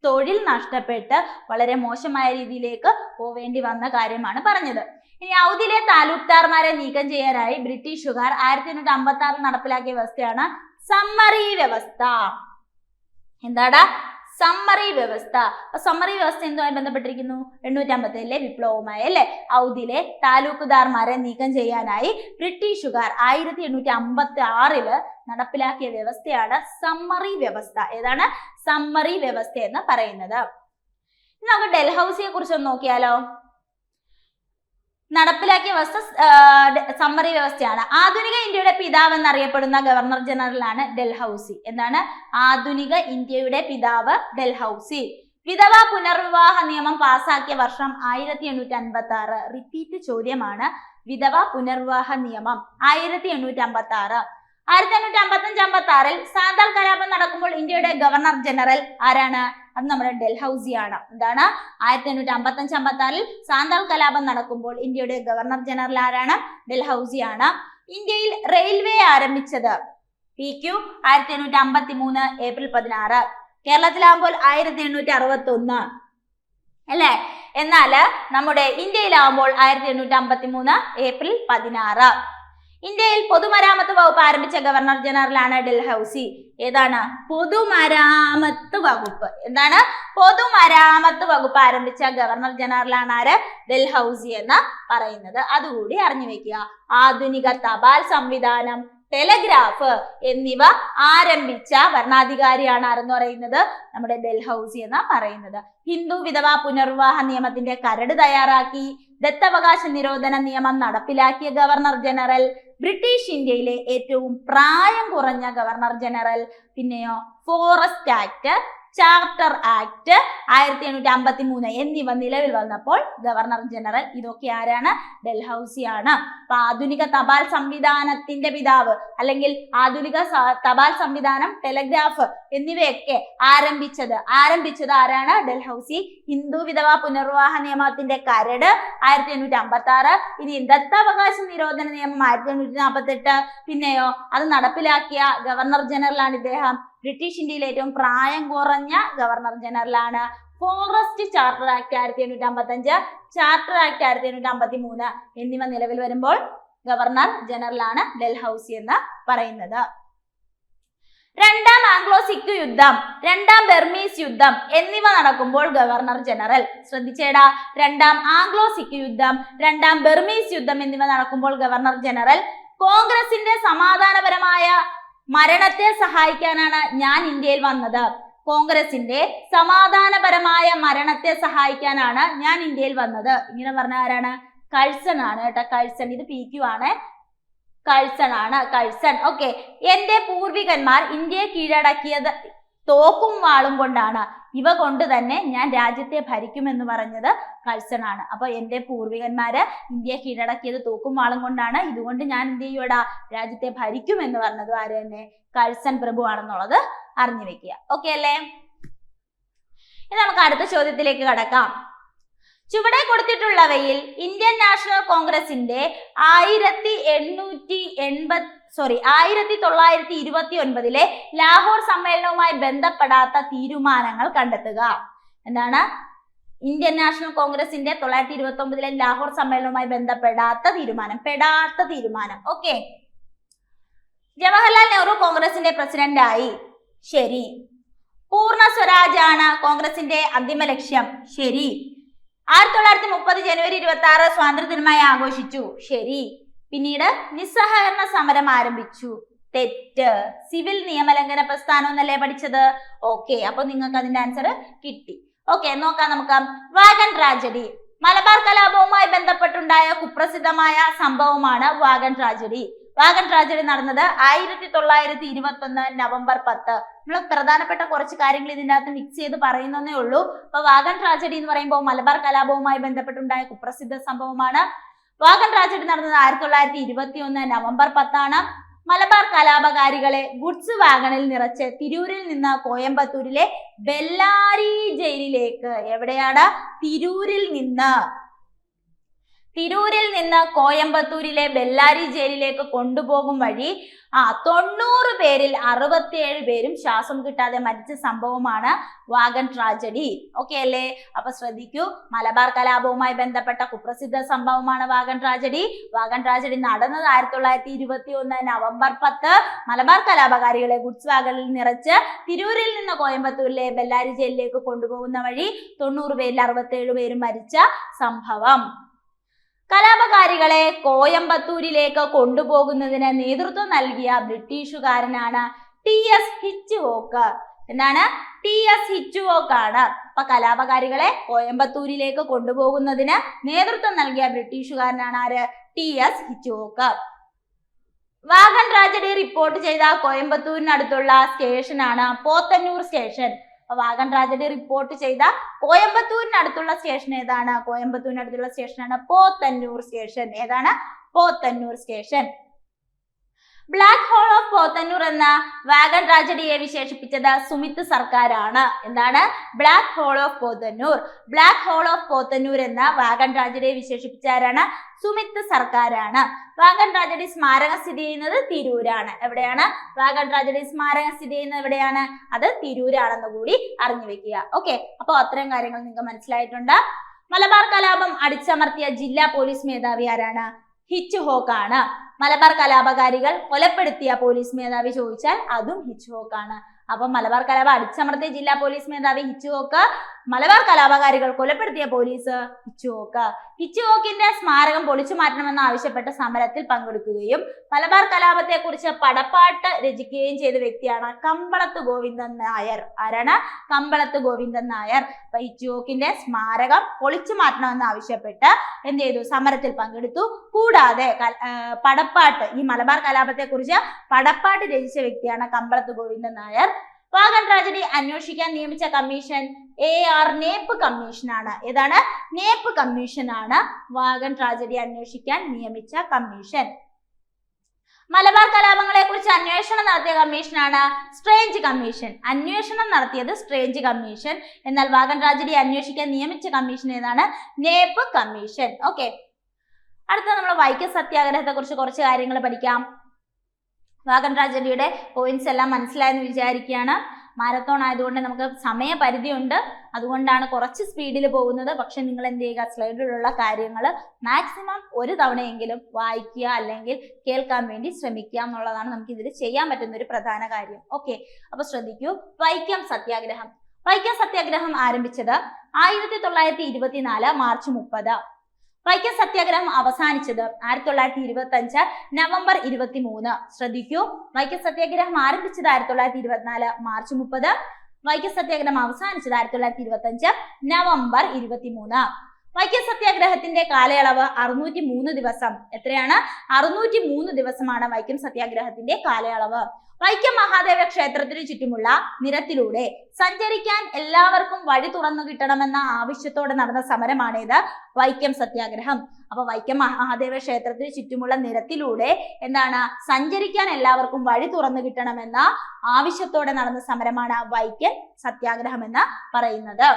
തൊഴിൽ നഷ്ടപ്പെട്ട് വളരെ മോശമായ രീതിയിലേക്ക് പോവേണ്ടി വന്ന കാര്യമാണ് പറഞ്ഞത്. ഇനി ഔദിലെ താലൂക്ക്ദാർമാരെ നീക്കം ചെയ്യാനായി ബ്രിട്ടീഷുകാർ 1856 നടപ്പിലാക്കിയ വ്യവസ്ഥയാണ് സമ്മറി വ്യവസ്ഥ. എന്താടാ സമ്മറി വ്യവസ്ഥ. സമ്മറി വ്യവസ്ഥ എന്തുമായി ബന്ധപ്പെട്ടിരിക്കുന്നു? 857 വിപ്ലവവുമായി അല്ലെ. ഔദിലെ താലൂക്ക്ദാർമാരെ നീക്കം ചെയ്യാനായി ബ്രിട്ടീഷുകാർ 1856 നടപ്പിലാക്കിയ വ്യവസ്ഥയാണ് സമ്മറി വ്യവസ്ഥ. ഏതാണ് സമ്മറി വ്യവസ്ഥ എന്ന് പറയുന്നത്? നമുക്ക് ഡൽഹൌസിയെ കുറിച്ച് ഒന്ന് നോക്കിയാലോ. നടപ്പിലാക്കിയ വ്യവസ്ഥ സമ്മറി വ്യവസ്ഥയാണ്. ആധുനിക ഇന്ത്യയുടെ പിതാവ് എന്നറിയപ്പെടുന്ന ഗവർണർ ജനറലാണ് ഡൽഹൌസി. എന്താണ് ആധുനിക ഇന്ത്യയുടെ പിതാവ്? ഡൽഹൌസി. വിധവ പുനർവിവാഹ നിയമം പാസാക്കിയ വർഷം 1856. റിപ്പീറ്റ് ചോദ്യമാണ്. വിധവ പുനർവിവാഹ നിയമം 1856. 1855-56 സാന്താൾ കലാപം നടക്കുമ്പോൾ ഇന്ത്യയുടെ ഗവർണർ ജനറൽ ആരാണ്? അത് നമ്മുടെ ഡൽഹൌസിയാണ്. എന്താണ് 1855-56 സാന്താൾ കലാപം നടക്കുമ്പോൾ ഇന്ത്യയുടെ ഗവർണർ ജനറൽ ആരാണ്? ഡൽഹൌസിയാണ്. ഇന്ത്യയിൽ റെയിൽവേ ആരംഭിച്ചത് PQ 1853 ഏപ്രിൽ 16. കേരളത്തിലാകുമ്പോൾ 1861 അല്ലേ. എന്നാൽ നമ്മുടെ ഇന്ത്യയിലാവുമ്പോൾ 1853 ഏപ്രിൽ 16. ഇന്ത്യയിൽ പൊതുമരാമത്ത് വകുപ്പ് ആരംഭിച്ച ഗവർണർ ജനറലാണ് ഡൽഹൌസി. ഏതാണ് പൊതുമരാമത്ത് വകുപ്പ്? എന്താണ് പൊതുമരാമത്ത് വകുപ്പ് ആരംഭിച്ച ഗവർണർ ജനറലാണ് ആര്? ഡൽഹൌസി എന്ന് പറയുന്നത്. അതുകൂടി അറിഞ്ഞു വെക്കുക. ആധുനിക തപാൽ സംവിധാനം, ടെലഗ്രാഫ് എന്നിവ ആരംഭിച്ച ഭരണാധികാരിയാണ് ആരെന്ന് പറയുന്നത്? നമ്മുടെ ഡൽഹൌസി എന്ന് പറയുന്നത്. ഹിന്ദു വിധവ പുനർവിവാഹ നിയമത്തിന്റെ കരട് തയ്യാറാക്കി. ദത്തവകാശ നിരോധന നിയമം നടപ്പിലാക്കിയ ഗവർണർ ജനറൽ. ബ്രിട്ടീഷ് ഇന്ത്യയിലെ ഏറ്റവും പ്രായം കുറഞ്ഞ ഗവർണർ ജനറൽ. പിന്നെയോ ഫോറസ്റ്റ് ആക്ട്, ചാർട്ടർ ആക്ട് 1853 എന്നിവ നിലവിൽ വന്നപ്പോൾ ഗവർണർ ജനറൽ. ഇതൊക്കെ ആരാണ്? ഡൽഹൌസിയാണ്. അപ്പൊ ആധുനിക തപാൽ സംവിധാനത്തിന്റെ പിതാവ് അല്ലെങ്കിൽ ആധുനിക തപാൽ സംവിധാനം, ടെലഗ്രാഫ് എന്നിവയൊക്കെ ആരംഭിച്ചത് ആരാണ്? ഡൽഹൌസി. ഹിന്ദു വിധവ പുനർവിവാഹ നിയമത്തിന്റെ കരട് 1856. ഇനി ദത്തവകാശ നിരോധന നിയമം 1848. പിന്നെയോ അത് നടപ്പിലാക്കിയ ഗവർണർ ജനറലാണ് ഇദ്ദേഹം. ബ്രിട്ടീഷ് ഇന്ത്യയിലെ ഏറ്റവും പ്രായം കുറഞ്ഞ ഗവർണർ ജനറലാണ്. Forest charter act 1855, charter act 1853 എന്നിവ നിലവിൽ വരുമ്പോൾ ഗവർണർ ജനറലാണ് ഡൽഹൌസി എന്ന് പറയുന്നത്. രണ്ടാം ആംഗ്ലോ സിഖ് യുദ്ധം, രണ്ടാം ബർമീസ് യുദ്ധം എന്നിവ നടക്കുമ്പോൾ ഗവർണർ ജനറൽ. ശ്രദ്ധിച്ചേടാ, രണ്ടാം ആംഗ്ലോ സിഖ് യുദ്ധം, രണ്ടാം ബർമീസ് യുദ്ധം എന്നിവ നടക്കുമ്പോൾ ഗവർണർ ജനറൽ. കോൺഗ്രസിന്റെ സമാധാനപരമായ മരണത്തെ സഹായിക്കാനാണ് ഞാൻ ഇന്ത്യയിൽ വന്നത്. കോൺഗ്രസിന്റെ സമാധാനപരമായ മരണത്തെ സഹായിക്കാനാണ് ഞാൻ ഇന്ത്യയിൽ വന്നത്. ഇങ്ങനെ പറഞ്ഞ ആരാണ്? കഴ്സൺ ആണ് കേട്ടോ. കഴ്സൺ. ഇത് PQ ആണ്. കഴ്സൺ ആണ്. കഴ്സൺ. ഓക്കെ. എന്റെ പൂർവികന്മാർ ഇന്ത്യയെ കീഴടക്കിയത് തോക്കും വാളും കൊണ്ടാണ്. ഇവ കൊണ്ട് തന്നെ ഞാൻ രാജ്യത്തെ ഭരിക്കുമെന്ന് പറഞ്ഞത് കഴ്സൺ ആണ്. അപ്പൊ എന്റെ പൂർവികന്മാര് ഇന്ത്യയെ കീഴടക്കിയത് തോക്കും വാളും കൊണ്ടാണ്. ഇതുകൊണ്ട് ഞാൻ എന്ത് ചെയ്യൂടാ? രാജ്യത്തെ ഭരിക്കുമെന്ന് പറഞ്ഞത് ആര് തന്നെ? കഴ്സൺ പ്രഭു ആണെന്നുള്ളത് അറിഞ്ഞു വെക്കുക. ഓക്കെ അല്ലേ? ഇനി നമുക്ക് അടുത്ത ചോദ്യത്തിലേക്ക് കടക്കാം. ചുവടെ കൊടുത്തിട്ടുള്ളവയിൽ ഇന്ത്യൻ നാഷണൽ കോൺഗ്രസിന്റെ 1929 ലാഹോർ സമ്മേളനവുമായി ബന്ധപ്പെടാത്ത തീരുമാനങ്ങൾ കണ്ടെത്തുക. എന്താണ് ഇന്ത്യൻ നാഷണൽ കോൺഗ്രസിന്റെ 1929 ലാഹോർ സമ്മേളനവുമായി ബന്ധപ്പെടാത്ത തീരുമാനം? ഓക്കെ. ജവഹർലാൽ നെഹ്റു കോൺഗ്രസിന്റെ പ്രസിഡന്റായി. ശരി. പൂർണ്ണ സ്വരാജാണ് കോൺഗ്രസിന്റെ അന്തിമ ലക്ഷ്യം. ശരി. 1930 ജനുവരി 26 സ്വാതന്ത്ര്യദിനമായി ആഘോഷിച്ചു. ശരി. പിന്നീട് നിസ്സഹകരണ സമരം ആരംഭിച്ചു. തെറ്റ്. സിവിൽ നിയമലംഘന പ്രസ്ഥാനം എന്നല്ലേ പഠിച്ചത്? ഓക്കെ. അപ്പൊ നിങ്ങൾക്ക് അതിന്റെ ആൻസർ കിട്ടി. ഓക്കെ, നോക്കാം നമുക്ക്. Wagon tragedy. മലബാർ കലാപവുമായി ബന്ധപ്പെട്ടുണ്ടായ കുപ്രസിദ്ധമായ സംഭവമാണ് വാഗൺ ട്രാജഡി. വാഗൺ ട്രാജഡി നടന്നത് 1921 നവംബർ 10. നമ്മൾ പ്രധാനപ്പെട്ട കുറച്ച് കാര്യങ്ങൾ ഇതിൻ്റെ അകത്ത് മിക്സ് ചെയ്ത് പറയുന്നതേ ഉള്ളൂ. അപ്പൊ വാഗൺ ട്രാജഡി എന്ന് പറയുമ്പോൾ മലബാർ കലാപവുമായി ബന്ധപ്പെട്ടുണ്ടായ കുപ്രസിദ്ധ സംഭവമാണ്. വാഗൺ ട്രാജഡി നടന്നത് 1921 നവംബർ 10 മലബാർ കലാപകാരികളെ ഗുഡ്സ് വാഗണിൽ നിറച്ച് തിരൂരിൽ നിന്ന് കോയമ്പത്തൂരിലെ ബെല്ലാരി ജയിലിലേക്ക്, എവിടെയാണ്? തിരൂരിൽ നിന്ന് കോയമ്പത്തൂരിലെ ബെല്ലാരി ജയിലിലേക്ക് കൊണ്ടുപോകും വഴി 90 പേരിൽ 67 പേരും ശ്വാസം കിട്ടാതെ മരിച്ച സംഭവമാണ് വാഗൺ ട്രാജഡി. ഓക്കെ അല്ലേ? അപ്പൊ ശ്രദ്ധിക്കൂ, മലബാർ കലാപവുമായി ബന്ധപ്പെട്ട കുപ്രസിദ്ധ സംഭവമാണ് വാഗൺ ട്രാജഡി. വാഗൺ ട്രാജഡി നടന്നത് 1921 നവംബർ 10 മലബാർ കലാപകാരികളെ ഗുഡ്സ് വാഗണിൽ നിറച്ച് തിരൂരിൽ നിന്ന് കോയമ്പത്തൂരിലെ ബെല്ലാരി ജയിലിലേക്ക് കൊണ്ടുപോകുന്ന വഴി 90 പേരിൽ 67 പേരും മരിച്ച സംഭവം. കലാപകാരികളെ കോയമ്പത്തൂരിലേക്ക് കൊണ്ടുപോകുന്നതിന് നേതൃത്വം നൽകിയ ബ്രിട്ടീഷുകാരനാണ് TS ഹിച്ച്കോക്ക്. എന്താണ്? TS ഹിച്ച്കോക്ക് ആണ്. അപ്പൊ കലാപകാരികളെ കോയമ്പത്തൂരിലേക്ക് കൊണ്ടുപോകുന്നതിന് നേതൃത്വം നൽകിയ ബ്രിട്ടീഷുകാരനാണ് ആര്? TS Hitchcock. Wagon tragedy report ചെയ്ത കോയമ്പത്തൂരിനടുത്തുള്ള സ്റ്റേഷനാണ് Podanur station. Wagon tragedy report ചെയ്ത കോയമ്പത്തൂരിനടുത്തുള്ള സ്റ്റേഷൻ ഏതാണ്? കോയമ്പത്തൂരിനടുത്തുള്ള സ്റ്റേഷനാണ് പോത്തന്നൂർ സ്റ്റേഷൻ. ഏതാണ്? Podanur station. Black hole of Podanur എന്ന വാഗൺ ട്രാജഡിയെ വിശേഷിപ്പിച്ചത് സുമിത് സർക്കാരാണ്. എന്താണ്? Black hole of Podanur. Black hole of Podanur എന്ന വാഗൺ ട്രാജഡിയെ വിശേഷിപ്പിച്ച ആരാണ്? സുമിത് സർക്കാരാണ്. വാഗൺ ട്രാജഡി സ്മാരകം സ്ഥിതി ചെയ്യുന്നത് തിരൂരാണ്. എവിടെയാണ് വാഗൺ ട്രാജഡി സ്മാരകം സ്ഥിതി ചെയ്യുന്നത്? എവിടെയാണ്? അത് തിരൂരാണെന്ന് കൂടി അറിഞ്ഞു വെക്കുക. ഓക്കെ, അപ്പോൾ അത്തരം കാര്യങ്ങൾ നിങ്ങൾക്ക് മനസ്സിലായിട്ടുണ്ട്. മലബാർ കലാപം അടിച്ചമർത്തിയ ജില്ലാ പോലീസ് മേധാവി ആരാണ്? ഹിച്ച്കോക്ക് ആണ്. മലബാർ കലാപകാരികൾ കൊലപ്പെടുത്തിയ പോലീസ് മേധാവി ചോദിച്ചാൽ അതും ഹിച്ച്കോക്ക് ആണ്. അപ്പൊ മലബാർ കലാപം അടിച്ചമർത്തിയ ജില്ലാ പോലീസ് മേധാവി ഹിച്ച്കോക്ക്, മലബാർ കലാപകാരികൾ കൊലപ്പെടുത്തിയ പോലീസ് ഹിച്ച്കോക്ക്. ഹിച്ച്കോക്കിന്റെ സ്മാരകം പൊളിച്ചു മാറ്റണമെന്ന് ആവശ്യപ്പെട്ട സമരത്തിൽ പങ്കെടുക്കുകയും മലബാർ കലാപത്തെ കുറിച്ച് പടപ്പാട്ട് രചിക്കുകയും ചെയ്ത വ്യക്തിയാണ് കമ്പളത്ത് ഗോവിന്ദൻ നായർ. ആരാണ്? കമ്പളത്ത് ഗോവിന്ദൻ നായർ. അപ്പൊ ഹിച്ച്കോക്കിന്റെ സ്മാരകം പൊളിച്ചു മാറ്റണമെന്ന് ആവശ്യപ്പെട്ട് എന്ത് ചെയ്തു? സമരത്തിൽ പങ്കെടുത്തു. കൂടാതെ പടപ്പാട്ട്, ഈ മലബാർ കലാപത്തെ കുറിച്ച് പടപ്പാട്ട് രചിച്ച വ്യക്തിയാണ് കമ്പളത്ത് ഗോവിന്ദൻ നായർ. വാഗൺ ട്രാജഡി അന്വേഷിക്കാൻ നിയമിച്ച കമ്മീഷൻ AR നേപ്പ് കമ്മീഷനാണ്. ഏതാണ്? നേപ്പ് കമ്മീഷനാണ് വാഗൺ ട്രാജഡി അന്വേഷിക്കാൻ നിയമിച്ച കമ്മീഷൻ. മലബാർ കലാപങ്ങളെ കുറിച്ച് അന്വേഷണം നടത്തിയ കമ്മീഷനാണ് സ്ട്രേഞ്ച് കമ്മീഷൻ. അന്വേഷണം നടത്തിയത് സ്ട്രേഞ്ച് കമ്മീഷൻ. എന്നാൽ വാഗൺ ട്രാജഡി അന്വേഷിക്കാൻ നിയമിച്ച കമ്മീഷൻ ഏതാണ്? Knapp commission. ഓക്കെ, അടുത്ത നമ്മൾ വൈക്കം സത്യാഗ്രഹത്തെ കുറിച്ച് കുറച്ച് കാര്യങ്ങൾ പഠിക്കാം. വാഗൺ ട്രാജഡിയുടെ പോയിന്റ്സ് എല്ലാം മനസ്സിലായെന്ന് വിചാരിക്കുകയാണ്. മാരത്തോൺ ആയതുകൊണ്ട് നമുക്ക് സമയപരിധി ഉണ്ട്, അതുകൊണ്ടാണ് കുറച്ച് സ്പീഡിൽ പോകുന്നത്. പക്ഷെ നിങ്ങൾ എന്ത് ചെയ്യുക? സ്ലൈഡിലുള്ള കാര്യങ്ങൾ മാക്സിമം ഒരു തവണയെങ്കിലും വായിക്കുക അല്ലെങ്കിൽ കേൾക്കാൻ വേണ്ടി ശ്രമിക്കുക എന്നുള്ളതാണ് നമുക്ക് ഇതിൽ ചെയ്യാൻ പറ്റുന്ന ഒരു പ്രധാന കാര്യം. ഓക്കെ, അപ്പൊ ശ്രദ്ധിക്കൂ. വൈക്കം സത്യാഗ്രഹം. വൈക്കം സത്യാഗ്രഹം ആരംഭിച്ചത് 1924 മാർച്ച് 30. വൈക്കം സത്യാഗ്രഹം അവസാനിച്ചത് 1925 നവംബർ 23. ശ്രദ്ധിക്കൂ, വൈക്കം സത്യാഗ്രഹം ആരംഭിച്ചത് 1924 മാർച്ച് 30. വൈക്കം സത്യാഗ്രഹം അവസാനിച്ചത് 1925 നവംബർ 23. വൈക്കം സത്യാഗ്രഹത്തിന്റെ കാലയളവ് 603 ദിവസം. എത്രയാണ്? 603 ദിവസമാണ് വൈക്കം സത്യാഗ്രഹത്തിന്റെ കാലയളവ്. വൈക്കം മഹാദേവ ക്ഷേത്രത്തിനു ചുറ്റുമുള്ള നിരത്തിലൂടെ സഞ്ചരിക്കാൻ എല്ലാവർക്കും വഴി തുറന്നു കിട്ടണമെന്ന ആവശ്യത്തോടെ നടന്ന സമരമാണേത്? വൈക്കം സത്യാഗ്രഹം. അപ്പൊ വൈക്കം മഹാദേവ ക്ഷേത്രത്തിന് ചുറ്റുമുള്ള നിരത്തിലൂടെ എന്താണ്? സഞ്ചരിക്കാൻ എല്ലാവർക്കും വഴി തുറന്നു കിട്ടണമെന്ന ആവശ്യത്തോടെ നടന്ന സമരമാണ് വൈക്കം സത്യാഗ്രഹം എന്ന് പറയുന്നത്.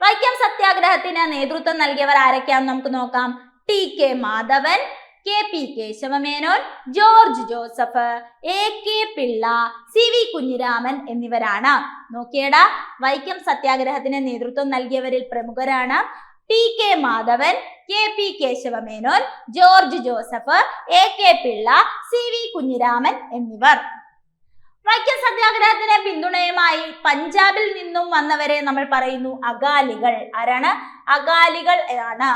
വൈക്കം സത്യാഗ്രഹത്തിന് നേതൃത്വം നൽകിയവർ ആരൊക്കെയാണെന്ന് നമുക്ക് നോക്കാം. TK Madhavan, KP Kesavamenon, George Joseph, AK Pillai, CV Kunhiraman എന്നിവരാണ്. നോക്കിയടാ, വൈക്കം സത്യാഗ്രഹത്തിന് നേതൃത്വം നൽകിയവരിൽ പ്രമുഖരാണ് TK Madhavan, KP Kesavamenon, George Joseph, AK Pillai, CV Kunhiraman എന്നിവർ. വൈക്കം സത്യാഗ്രഹത്തിന് പിന്തുണയുമായി പഞ്ചാബിൽ നിന്നും വന്നവരെ നമ്മൾ പറയുന്നു അകാലികൾ. ആരാണ്? അകാലികൾ ആണ്.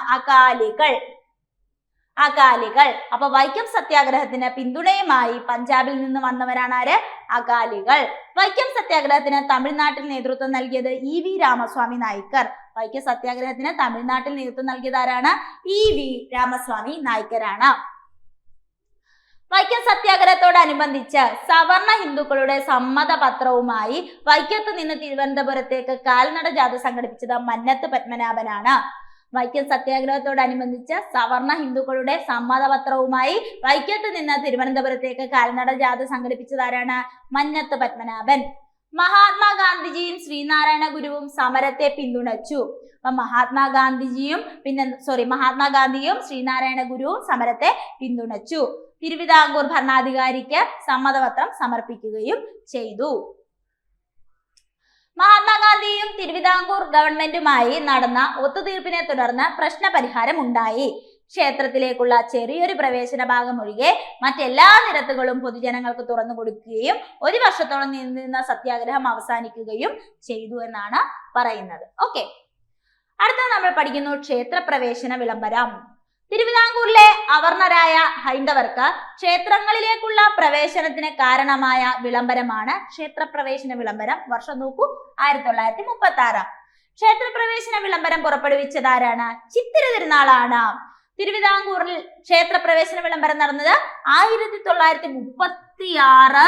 അകാലികൾ. അപ്പൊ വൈക്കം സത്യാഗ്രഹത്തിന് പിന്തുണയുമായി പഞ്ചാബിൽ നിന്ന് വന്നവരാണ് ആര്? അകാലികൾ. വൈക്കം സത്യാഗ്രഹത്തിന് തമിഴ്നാട്ടിൽ നേതൃത്വം നൽകിയത് EV രാമസ്വാമി നായ്ക്കർ. വൈക്കം സത്യാഗ്രഹത്തിന് തമിഴ്നാട്ടിൽ നേതൃത്വം നൽകിയത് ആരാണ്? EV രാമസ്വാമി നായ്ക്കരാണ്. വൈക്കം സത്യാഗ്രഹത്തോടനുബന്ധിച്ച് സവർണ ഹിന്ദുക്കളുടെ സമ്മതപത്രവുമായി വൈക്കത്ത് നിന്ന് തിരുവനന്തപുരത്തേക്ക് കാൽനട ജാഥ സംഘടിപ്പിച്ചത് മന്നത്ത് പത്മനാഭനാണ്. വൈക്കം സത്യാഗ്രഹത്തോടനുബന്ധിച്ച് സവർണ ഹിന്ദുക്കളുടെ സമ്മതപത്രവുമായി വൈക്കത്ത് നിന്ന് തിരുവനന്തപുരത്തേക്ക് കാൽനട ജാഥ സംഘടിപ്പിച്ചത് ആരാണ്? മന്നത്ത് പത്മനാഭൻ. മഹാത്മാഗാന്ധിജിയും ശ്രീനാരായണ ഗുരുവും സമരത്തെ പിന്തുണച്ചു. അപ്പൊ മഹാത്മാഗാന്ധിയും ശ്രീനാരായണ ഗുരുവും സമരത്തെ പിന്തുണച്ചു. തിരുവിതാംകൂർ ഭരണാധികാരിക്ക് സമ്മതപത്രം സമർപ്പിക്കുകയും ചെയ്തു. മഹാത്മാഗാന്ധിയും തിരുവിതാംകൂർ ഗവൺമെന്റുമായി നടന്ന ഒത്തുതീർപ്പിനെ തുടർന്ന് പ്രശ്നപരിഹാരം ഉണ്ടായി. ക്ഷേത്രത്തിലേക്കുള്ള ചെറിയൊരു പ്രവേശന ഭാഗം ഒഴികെ മറ്റെല്ലാ നിരത്തുകളും പൊതുജനങ്ങൾക്ക് തുറന്നു കൊടുക്കുകയും 1 വർഷത്തോളം നീണ്ടുനിന്ന സത്യാഗ്രഹം അവസാനിക്കുകയും ചെയ്തു എന്നാണ് പറയുന്നത്. ഓക്കെ, അടുത്ത നമ്മൾ പഠിക്കുന്നു ക്ഷേത്രപ്രവേശന വിളംബരം. തിരുവിതാംകൂറിലെ അവർണരായ ഹൈന്ദവർക്ക് ക്ഷേത്രങ്ങളിലേക്കുള്ള പ്രവേശനത്തിന് കാരണമായ വിളംബരമാണ് ക്ഷേത്രപ്രവേശന വിളംബരം. വർഷം നോക്കൂ, 1936. ക്ഷേത്രപ്രവേശന വിളംബരം പുറപ്പെടുവിച്ചതാരാണ്? ചിത്തിര തിരുനാളാണ്. തിരുവിതാംകൂറിൽ ക്ഷേത്രപ്രവേശന വിളംബരം നടന്നത് 1936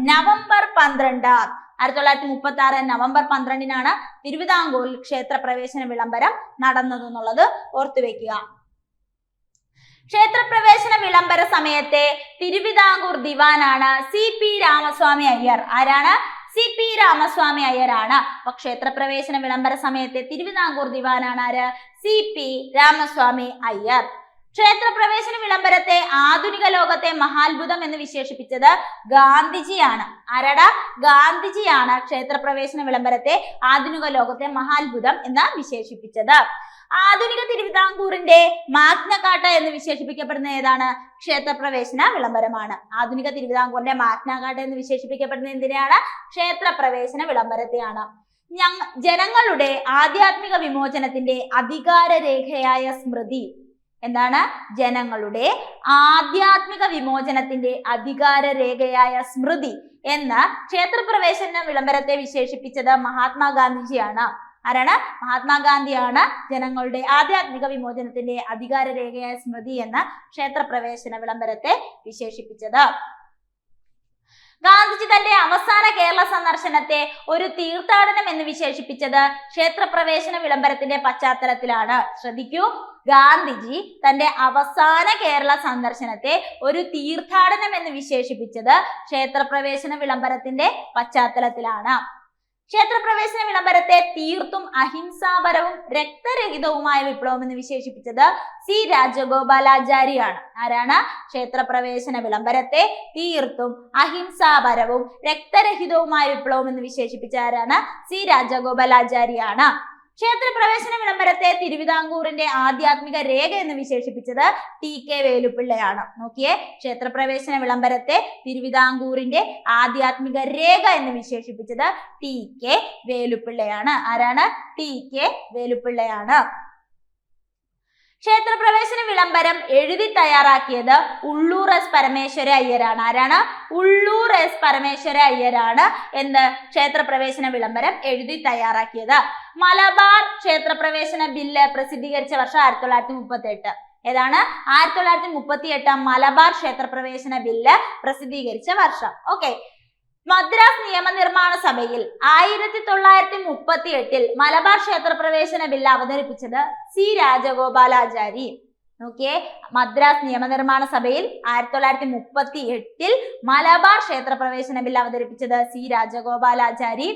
നവംബർ 12. 1936 നവംബർ 12 തിരുവിതാംകൂറിൽ ക്ഷേത്രപ്രവേശന വിളംബരം നടന്നതെന്നുള്ളത് ഓർത്തുവെക്കുക. ക്ഷേത്രപ്രവേശന വിളംബര സമയത്തെ തിരുവിതാംകൂർ ദിവാനാണ് CP രാമസ്വാമി അയ്യർ. ആരാണ്? CP രാമസ്വാമി അയ്യരാണ്. അപ്പൊ ക്ഷേത്രപ്രവേശന വിളംബര സമയത്തെ തിരുവിതാംകൂർ ദിവാനാണ് ആര്? CP രാമസ്വാമി അയ്യർ. ക്ഷേത്രപ്രവേശന വിളംബരത്തെ ആധുനിക ലോകത്തെ മഹാത്ഭുതം എന്ന് വിശേഷിപ്പിച്ചത് ഗാന്ധിജിയാണ്. ആരാടാ? ഗാന്ധിജിയാണ് ക്ഷേത്രപ്രവേശന വിളംബരത്തെ ആധുനിക ലോകത്തെ മഹാത്ഭുതം എന്ന് വിശേഷിപ്പിച്ചത്. ആധുനിക തിരുവിതാംകൂറിന്റെ മാഗ്ന കാർട്ട എന്ന് വിശേഷിപ്പിക്കപ്പെടുന്ന ഏതാണ്? ക്ഷേത്രപ്രവേശന വിളംബരമാണ്. ആധുനിക തിരുവിതാംകൂറിന്റെ മാഗ്ന കാർട്ട എന്ന് വിശേഷിപ്പിക്കപ്പെടുന്ന എന്തിനാണ്? ക്ഷേത്രപ്രവേശന വിളംബരത്തെയാണ്. ജനങ്ങളുടെ ആധ്യാത്മിക വിമോചനത്തിന്റെ അധികാര രേഖയായ സ്മൃതി. എന്താണ്? ജനങ്ങളുടെ ആധ്യാത്മിക വിമോചനത്തിന്റെ അധികാര രേഖയായ സ്മൃതി എന്ന് ക്ഷേത്രപ്രവേശന വിളംബരത്തെ വിശേഷിപ്പിച്ചത് മഹാത്മാഗാന്ധിജിയാണ്. ആരാണ്? മഹാത്മാഗാന്ധിയാണ് ജനങ്ങളുടെ ആധ്യാത്മിക വിമോചനത്തിന്റെ അധികാര രേഖയായ സ്മൃതി എന്ന ക്ഷേത്രപ്രവേശന വിളംബരത്തെ വിശേഷിപ്പിച്ചത്. ഗാന്ധിജി തന്റെ അവസാന കേരള സന്ദർശനത്തെ ഒരു തീർത്ഥാടനം എന്ന് വിശേഷിപ്പിച്ചത് ക്ഷേത്രപ്രവേശന വിളംബരത്തിന്റെ പശ്ചാത്തലത്തിലാണ്. ശ്രദ്ധിക്കൂ, ഗാന്ധിജി തന്റെ അവസാന കേരള സന്ദർശനത്തെ ഒരു തീർത്ഥാടനം എന്ന് വിശേഷിപ്പിച്ചത് ക്ഷേത്രപ്രവേശന വിളംബരത്തിന്റെ പശ്ചാത്തലത്തിലാണ്. ക്ഷേത്രപ്രവേശന വിളംബരത്തെ തീർത്തും അഹിംസാപരവും രക്തരഹിതവുമായ വിപ്ലവം എന്ന് വിശേഷിപ്പിച്ചത് C രാജഗോപാലാചാരിയാണ്. ആരാണ്? ക്ഷേത്രപ്രവേശന വിളംബരത്തെ തീർത്തും അഹിംസാപരവും രക്തരഹിതവുമായ വിപ്ലവം എന്ന് വിശേഷിപ്പിച്ച ആരാണ്? C രാജഗോപാലാചാരിയാണ്. ക്ഷേത്രപ്രവേശന വിളംബരത്തെ തിരുവിതാംകൂറിന്റെ ആധ്യാത്മിക രേഖ എന്ന് വിശേഷിപ്പിച്ചത് TK വേലുപ്പിള്ളയാണ്. നോക്കിയേ, ക്ഷേത്രപ്രവേശന വിളംബരത്തെ തിരുവിതാംകൂറിന്റെ ആധ്യാത്മിക രേഖ എന്ന് വിശേഷിപ്പിച്ചത് TK വേലുപ്പിള്ളയാണ്. ആരാണ്? TK വേലുപ്പിള്ളയാണ്. ക്ഷേത്രപ്രവേശന വിളംബരം എഴുതി തയ്യാറാക്കിയത് ഉള്ളൂർ S പരമേശ്വര അയ്യരാണ്. ആരാണ്? ഉള്ളൂർ S പരമേശ്വര അയ്യരാണ് എന്ത് ക്ഷേത്രപ്രവേശന വിളംബരം എഴുതി തയ്യാറാക്കിയത്. മലബാർ ക്ഷേത്രപ്രവേശന ബില്ല് പ്രസിദ്ധീകരിച്ച വർഷം 1938. ഏതാണ്? 1938 മലബാർ ക്ഷേത്രപ്രവേശന ബില്ല് പ്രസിദ്ധീകരിച്ച വർഷം. ഓക്കെ, മദ്രാസ് നിയമനിർമ്മാണ സഭയിൽ 1938 മലബാർ ക്ഷേത്രപ്രവേശന ബില്ല് അവതരിപ്പിച്ചത് C രാജഗോപാലാചാരി. നോക്കിയേ, മദ്രാസ് നിയമനിർമ്മാണ സഭയിൽ 1938 മലബാർ ക്ഷേത്രപ്രവേശന ബില്ല് അവതരിപ്പിച്ചത് C രാജഗോപാലാചാരി.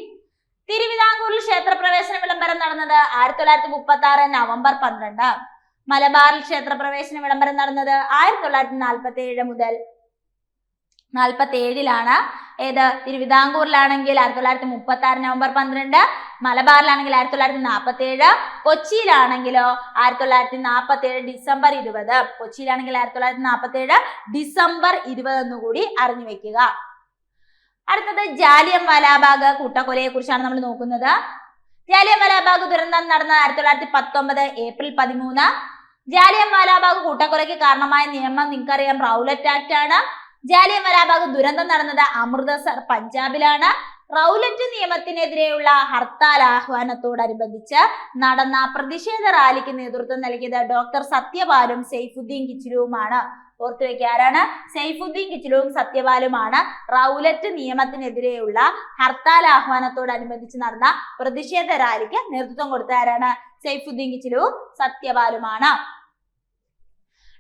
തിരുവിതാംകൂറിൽ ക്ഷേത്രപ്രവേശന വിളംബരം നടന്നത് 1936 നവംബർ 12. മലബാറിൽ ക്ഷേത്രപ്രവേശന വിളംബരം നടന്നത് 1947 മുതൽ 47 ഏത്? തിരുവിതാംകൂറിലാണെങ്കിൽ 1936 നവംബർ 12, മലബാറിലാണെങ്കിൽ 1947, കൊച്ചിയിലാണെങ്കിലോ 1947 ഡിസംബർ 20. കൊച്ചിയിലാണെങ്കിൽ 1947 ഡിസംബർ 20 എന്നുകൂടി അറിഞ്ഞു വെക്കുക. അടുത്തത് ജാലിയൻവാലാബാഗ് കൂട്ടക്കൊലയെ കുറിച്ചാണ് നമ്മൾ നോക്കുന്നത്. ജാലിയൻവാലാബാഗ് ദുരന്തം നടന്നത് 1919 ഏപ്രിൽ 13. ജാലിയൻവാലാബാഗ് കൂട്ടക്കൊലയ്ക്ക് കാരണമായ നിയമം നിങ്ങൾക്കറിയാം, റൗലറ്റ് ആക്ട് ആണ്. ജാലിയൻവാലാബാഗ് ദുരന്തം നടന്നത് അമൃതസർ പഞ്ചാബിലാണ്. റൗലറ്റ് നിയമത്തിനെതിരെയുള്ള ഹർത്താൽ ആഹ്വാനത്തോടനുബന്ധിച്ച് നടന്ന പ്രതിഷേധ റാലിക്ക് നേതൃത്വം നൽകിയത് ഡോക്ടർ സത്യപാലും സൈഫുദ്ദീൻ കിച്ചിലുവുമാണ്. ഓർത്തു വെക്കുക. ആരാണ്? സൈഫുദ്ദീൻ കിച്ചിലുവും സത്യപാലുമാണ് റൗലറ്റ് നിയമത്തിനെതിരെയുള്ള ഹർത്താൽ ആഹ്വാനത്തോടനുബന്ധിച്ച് നടന്ന പ്രതിഷേധ റാലിക്ക് നേതൃത്വം കൊടുത്ത ആരാണ്? സൈഫുദ്ദീൻ കിച്ചിലുവും സത്യപാലുമാണ്.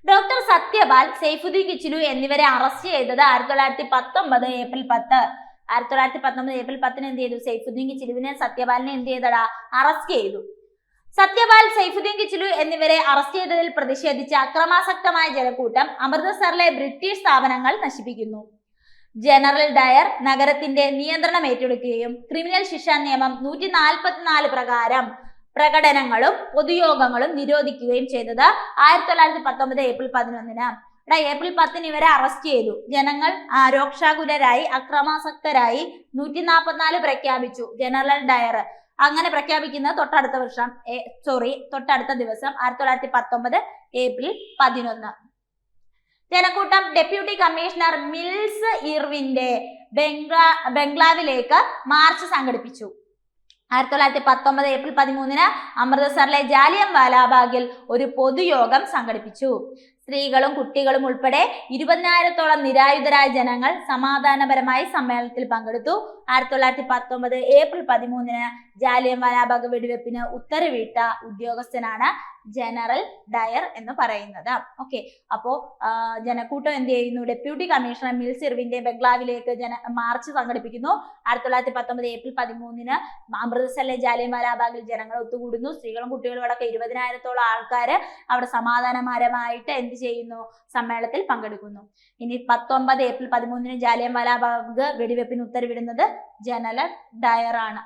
ഡോക്ടർ സത്യപാൽ, സൈഫുദ്ദീൻ കിച്ചിലു എന്നിവരെ അറസ്റ്റ് ചെയ്തത് 1919 ഏപ്രിൽ 10. 1919 ഏപ്രിൽ 10 എന്ത് ചെയ്തു? സൈഫുദ്ദീൻ കിച്ചിലുവിനെ സത്യപാലിനെ എന്ത് ചെയ്തടാ? അറസ്റ്റ് ചെയ്തു. സത്യപാൽ, സൈഫുദ്ദീൻ കിച്ചിലു എന്നിവരെ അറസ്റ്റ് ചെയ്തതിൽ പ്രതിഷേധിച്ച അക്രമാസക്തമായ ജനക്കൂട്ടം അമൃതസറിലെ ബ്രിട്ടീഷ് സ്ഥാപനങ്ങൾ നശിപ്പിക്കുന്നു. ജനറൽ ഡയർ നഗരത്തിന്റെ നിയന്ത്രണം ഏറ്റെടുക്കുകയും ക്രിമിനൽ ശിക്ഷാ നിയമം 144 പ്രകാരം പ്രകടനങ്ങളും പൊതുയോഗങ്ങളും നിരോധിക്കുകയും ചെയ്തത് 1919 ഏപ്രിൽ 11. ഏപ്രിൽ 10 ഇവരെ അറസ്റ്റ് ചെയ്തു. ജനങ്ങൾ രോക്ഷാകുലരായി അക്രമാസക്തരായി 144 പ്രഖ്യാപിച്ചു. ജനറൽ ഡയർ അങ്ങനെ പ്രഖ്യാപിക്കുന്നത് തൊട്ടടുത്ത ദിവസം 1919 ഏപ്രിൽ 11. ജനക്കൂട്ടം ഡെപ്യൂട്ടി കമ്മീഷണർ മിൽസ് ഇർവിന്റെ ബംഗ്ലാവിലേക്ക് മാർച്ച് സംഘടിപ്പിച്ചു. 1919 ഏപ്രിൽ 13 അമൃതസറിലെ ജാലിയൻ വാലാബാഗിൽ ഒരു പൊതുയോഗം സംഘടിപ്പിച്ചു. സ്ത്രീകളും കുട്ടികളും ഉൾപ്പെടെ 20,000-ഓളം നിരായുധരായ ജനങ്ങൾ സമാധാനപരമായി സമ്മേളനത്തിൽ പങ്കെടുത്തു. 1919 ഏപ്രിൽ 13 ജാലിയൻ വാലാബാഗ് വെടിവെപ്പിന് ഉത്തരവിട്ട ഉദ്യോഗസ്ഥനാണ് ജനറൽ ഡയർ എന്ന് പറയുന്നത്. ഓക്കെ, അപ്പോ ജനക്കൂട്ടം എന്ത് ചെയ്യുന്നു? ഡെപ്യൂട്ടി കമ്മീഷണർ മിൽസ് ഇർവിന്റെ ബംഗ്ലാവിലേക്ക് മാർച്ച് സംഘടിപ്പിക്കുന്നു. 1919 ഏപ്രിൽ 13 അമൃതസറിലെ ജാലിയൻ വാലാബാഗിൽ ജനങ്ങൾ ഒത്തുകൂടുന്നു. സ്ത്രീകളും കുട്ടികളും അടക്കം 20,000-ഓളം ആൾക്കാർ അവിടെ സമാധാനപരമായിട്ട് എന്ത് ചെയ്യുന്നു? സമ്മേളനത്തിൽ പങ്കെടുക്കുന്നു. ഇനി 19 ഏപ്രിൽ 13 ജാലിയൻ വാലാബാഗ് വെടിവെപ്പിന് ഉത്തരവിടുന്നത് ജനറൽ ഡയർ ആണ്.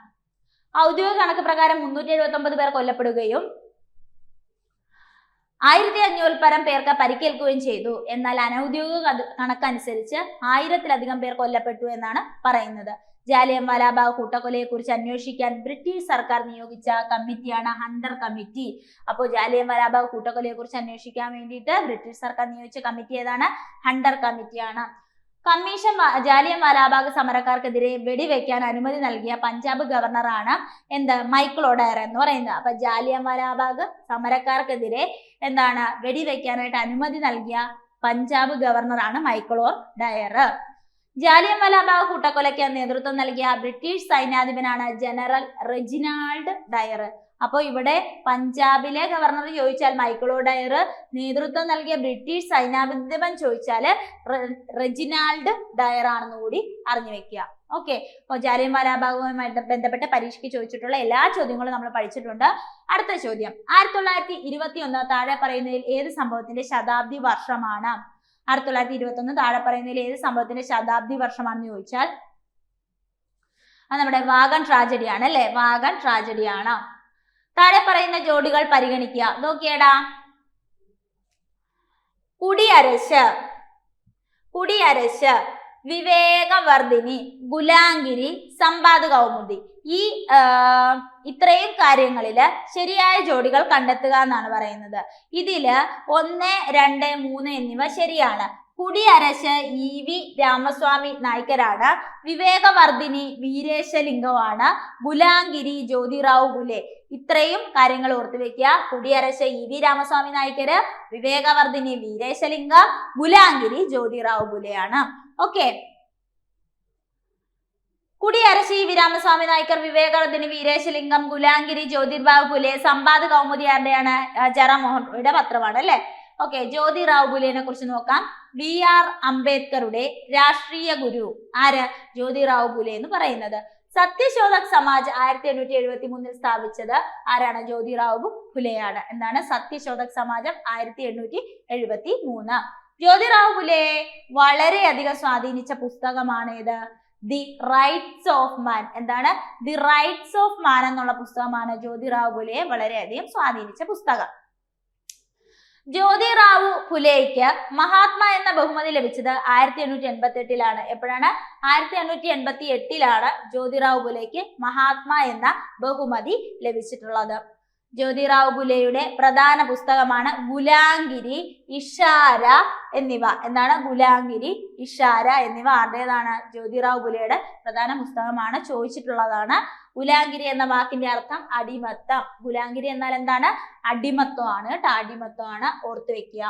ഔദ്യോഗിക കണക്ക് പ്രകാരം 379 പേർ കൊല്ലപ്പെടുകയും 1500 പരം പേർക്ക് പരിക്കേൽക്കുകയും ചെയ്തു. എന്നാൽ അനൌദ്യോഗിക കണക്കനുസരിച്ച് 1000-ലധികം പേർ കൊല്ലപ്പെട്ടു എന്നാണ് പറയുന്നത്. ജാലിയൻ വാലാബാഗ് കൂട്ടക്കൊലയെ കുറിച്ച് അന്വേഷിക്കാൻ ബ്രിട്ടീഷ് സർക്കാർ നിയോഗിച്ച കമ്മിറ്റിയാണ് ഹണ്ടർ കമ്മിറ്റി. അപ്പോൾ ജാലിയൻ വാലാബാഗ് കൂട്ടക്കൊലയെ കുറിച്ച് അന്വേഷിക്കാൻ വേണ്ടിയിട്ട് ബ്രിട്ടീഷ് സർക്കാർ നിയോഗിച്ച കമ്മിറ്റി ഏതാണ്? ഹണ്ടർ കമ്മിറ്റിയാണ്. കമ്മീഷൻ ജാലിയൻ വാലാബാഗ് സമരക്കാർക്കെതിരെ വെടിവെക്കാൻ അനുമതി നൽകിയ പഞ്ചാബ് ഗവർണറാണ് മൈക്കിൾ ഒഡയർ എന്ന് പറയുന്നത്. അപ്പൊ ജാലിയൻ വാലാബാഗ് സമരക്കാർക്കെതിരെ വെടിവെക്കാനായിട്ട് അനുമതി നൽകിയ പഞ്ചാബ് ഗവർണറാണ് മൈക്കിൾ ഒഡയർ. ജാലിയൻ വാലാബാഗ് കൂട്ടക്കൊലയ്ക്ക് നേതൃത്വം നൽകിയ ബ്രിട്ടീഷ് സൈന്യാധിപനാണ് ജനറൽ റെജിനാൾഡ് ഡയർ. അപ്പോൾ ഇവിടെ പഞ്ചാബിലെ ഗവർണർ ചോദിച്ചാൽ മൈക്കിൾ ഒഡയർ, നേതൃത്വം നൽകിയ ബ്രിട്ടീഷ് സൈന്യാധിപൻ ചോദിച്ചാൽ റെജിനാൾഡ് ഡയർ ആണെന്ന് കൂടി അറിഞ്ഞു വെക്കുക. ഓക്കെ, അപ്പോൾ ജാലിയൻ വാലാബാഗുമായി ബന്ധപ്പെട്ട പരീക്ഷയ്ക്ക് ചോദിച്ചിട്ടുള്ള എല്ലാ ചോദ്യങ്ങളും നമ്മൾ പഠിച്ചിട്ടുണ്ട്. അടുത്ത ചോദ്യം, 1921 താഴെ പറയുന്നതിൽ ഏത് സംഭവത്തിന്റെ ശതാബ്ദി വർഷമാണ്? 1921 താഴെ പറയുന്നതിൽ ഏത് സംഭവത്തിന്റെ ശതാബ്ദി വർഷമാണെന്ന് ചോദിച്ചാൽ അത് നമ്മുടെ വാഗൺ ട്രാജഡിയാണ് അല്ലെ? വാഗൺ ട്രാജഡിയാണ്. താഴെ പറയുന്ന ജോഡികൾ പരിഗണിക്കുക. നോക്കിയടാ, കുടിയരശ്, വിവേകവർദ്ധിനി, ഗുലാംഗിരി, സമ്പാദ് കൗമുദി. ഈ ഇത്രയും കാര്യങ്ങളില് ശരിയായ ജോഡികൾ കണ്ടെത്തുക എന്നാണ് പറയുന്നത്. ഇതില് 1, 2, 3 എന്നിവ ശരിയാണ്. കുടിയരശ് EV രാമസ്വാമി നായ്ക്കരാണ്. വിവേകവർദ്ധിനി വീരേശലിംഗമാണ്. ഗുലാംഗിരി ജ്യോതിറാവു ഫുലെ. ഇത്രയും കാര്യങ്ങൾ ഓർത്തു വെക്കുക. കുടിയരശ് EV രാമസ്വാമി നായ്ക്കര്, വിവേകവർദ്ധിനി വീരേശലിംഗം, ഗുലാംഗിരി ജ്യോതിറാവു ഫുലെയാണ്. ഓക്കെ, കുടിയരശ് EV രാമസ്വാമി നായ്ക്കർ, വിവേകവർദ്ധിനി വീരേശലിംഗം, ഗുലാംഗിരി ജ്യോതിറാവു ഫുലെ, സമ്പാദ് കൗമുദി ആരുടെയാണ്? ജറാമോഹൻ റോയുടെ പത്രമാണ് അല്ലെ? ഓക്കെ, ജ്യോതിറാവു ഫുലെനെ കുറിച്ച് നോക്കാം. BR അംബേദ്കറുടെ രാഷ്ട്രീയ ഗുരു ആര്? ജ്യോതിറാവു ഫുലെ എന്ന് പറയുന്നത്. സത്യശോധക് സമാജ് 1873 സ്ഥാപിച്ചത് ആരാണ്? ജ്യോതിറാവു ഫുലെയാണ്. എന്താണ് സത്യശോധക് സമാജം? 1873. ജ്യോതിറാവു ഫുലെയെ വളരെയധികം സ്വാധീനിച്ച പുസ്തകമാണ് ഇത്? The rights of man. എന്താണ്? ദി റൈറ്റ്സ് ഓഫ് മാൻ എന്നുള്ള പുസ്തകമാണ് ജ്യോതിറാവു ഫുലെയെ വളരെയധികം സ്വാധീനിച്ച പുസ്തകം. ജ്യോതിറാവു ഫുലെയ്ക്ക് മഹാത്മാ എന്ന ബഹുമതി ലഭിച്ചത് 1888-ലാണ്. എപ്പോഴാണ്? 1888-ലാണ് ജ്യോതിറാവു ഫുലെയ്ക്ക് മഹാത്മാ എന്ന ബഹുമതി ലഭിച്ചിട്ടുള്ളത്. ജ്യോതിറാവു ഫുലെയുടെ പ്രധാന പുസ്തകമാണ് ഗുലാംഗിരി, ഇഷാര എന്നിവ. എന്താണ്? ഗുലാംഗിരി, ഇഷാര എന്നിവ ആരുടേതാണ്? ജ്യോതിറാവു ഫുലെയുടെ പ്രധാന പുസ്തകമാണ്. ചോദിച്ചിട്ടുള്ളതാണ്. ഗുലാംഗിരി എന്ന വാക്കിന്റെ അർത്ഥം അടിമത്തം. ഗുലാംഗിരി എന്നാൽ എന്താണ്? അടിമത്വമാണ് കേട്ടോ, അടിമത്വമാണ്. ഓർത്തു വെക്കുക.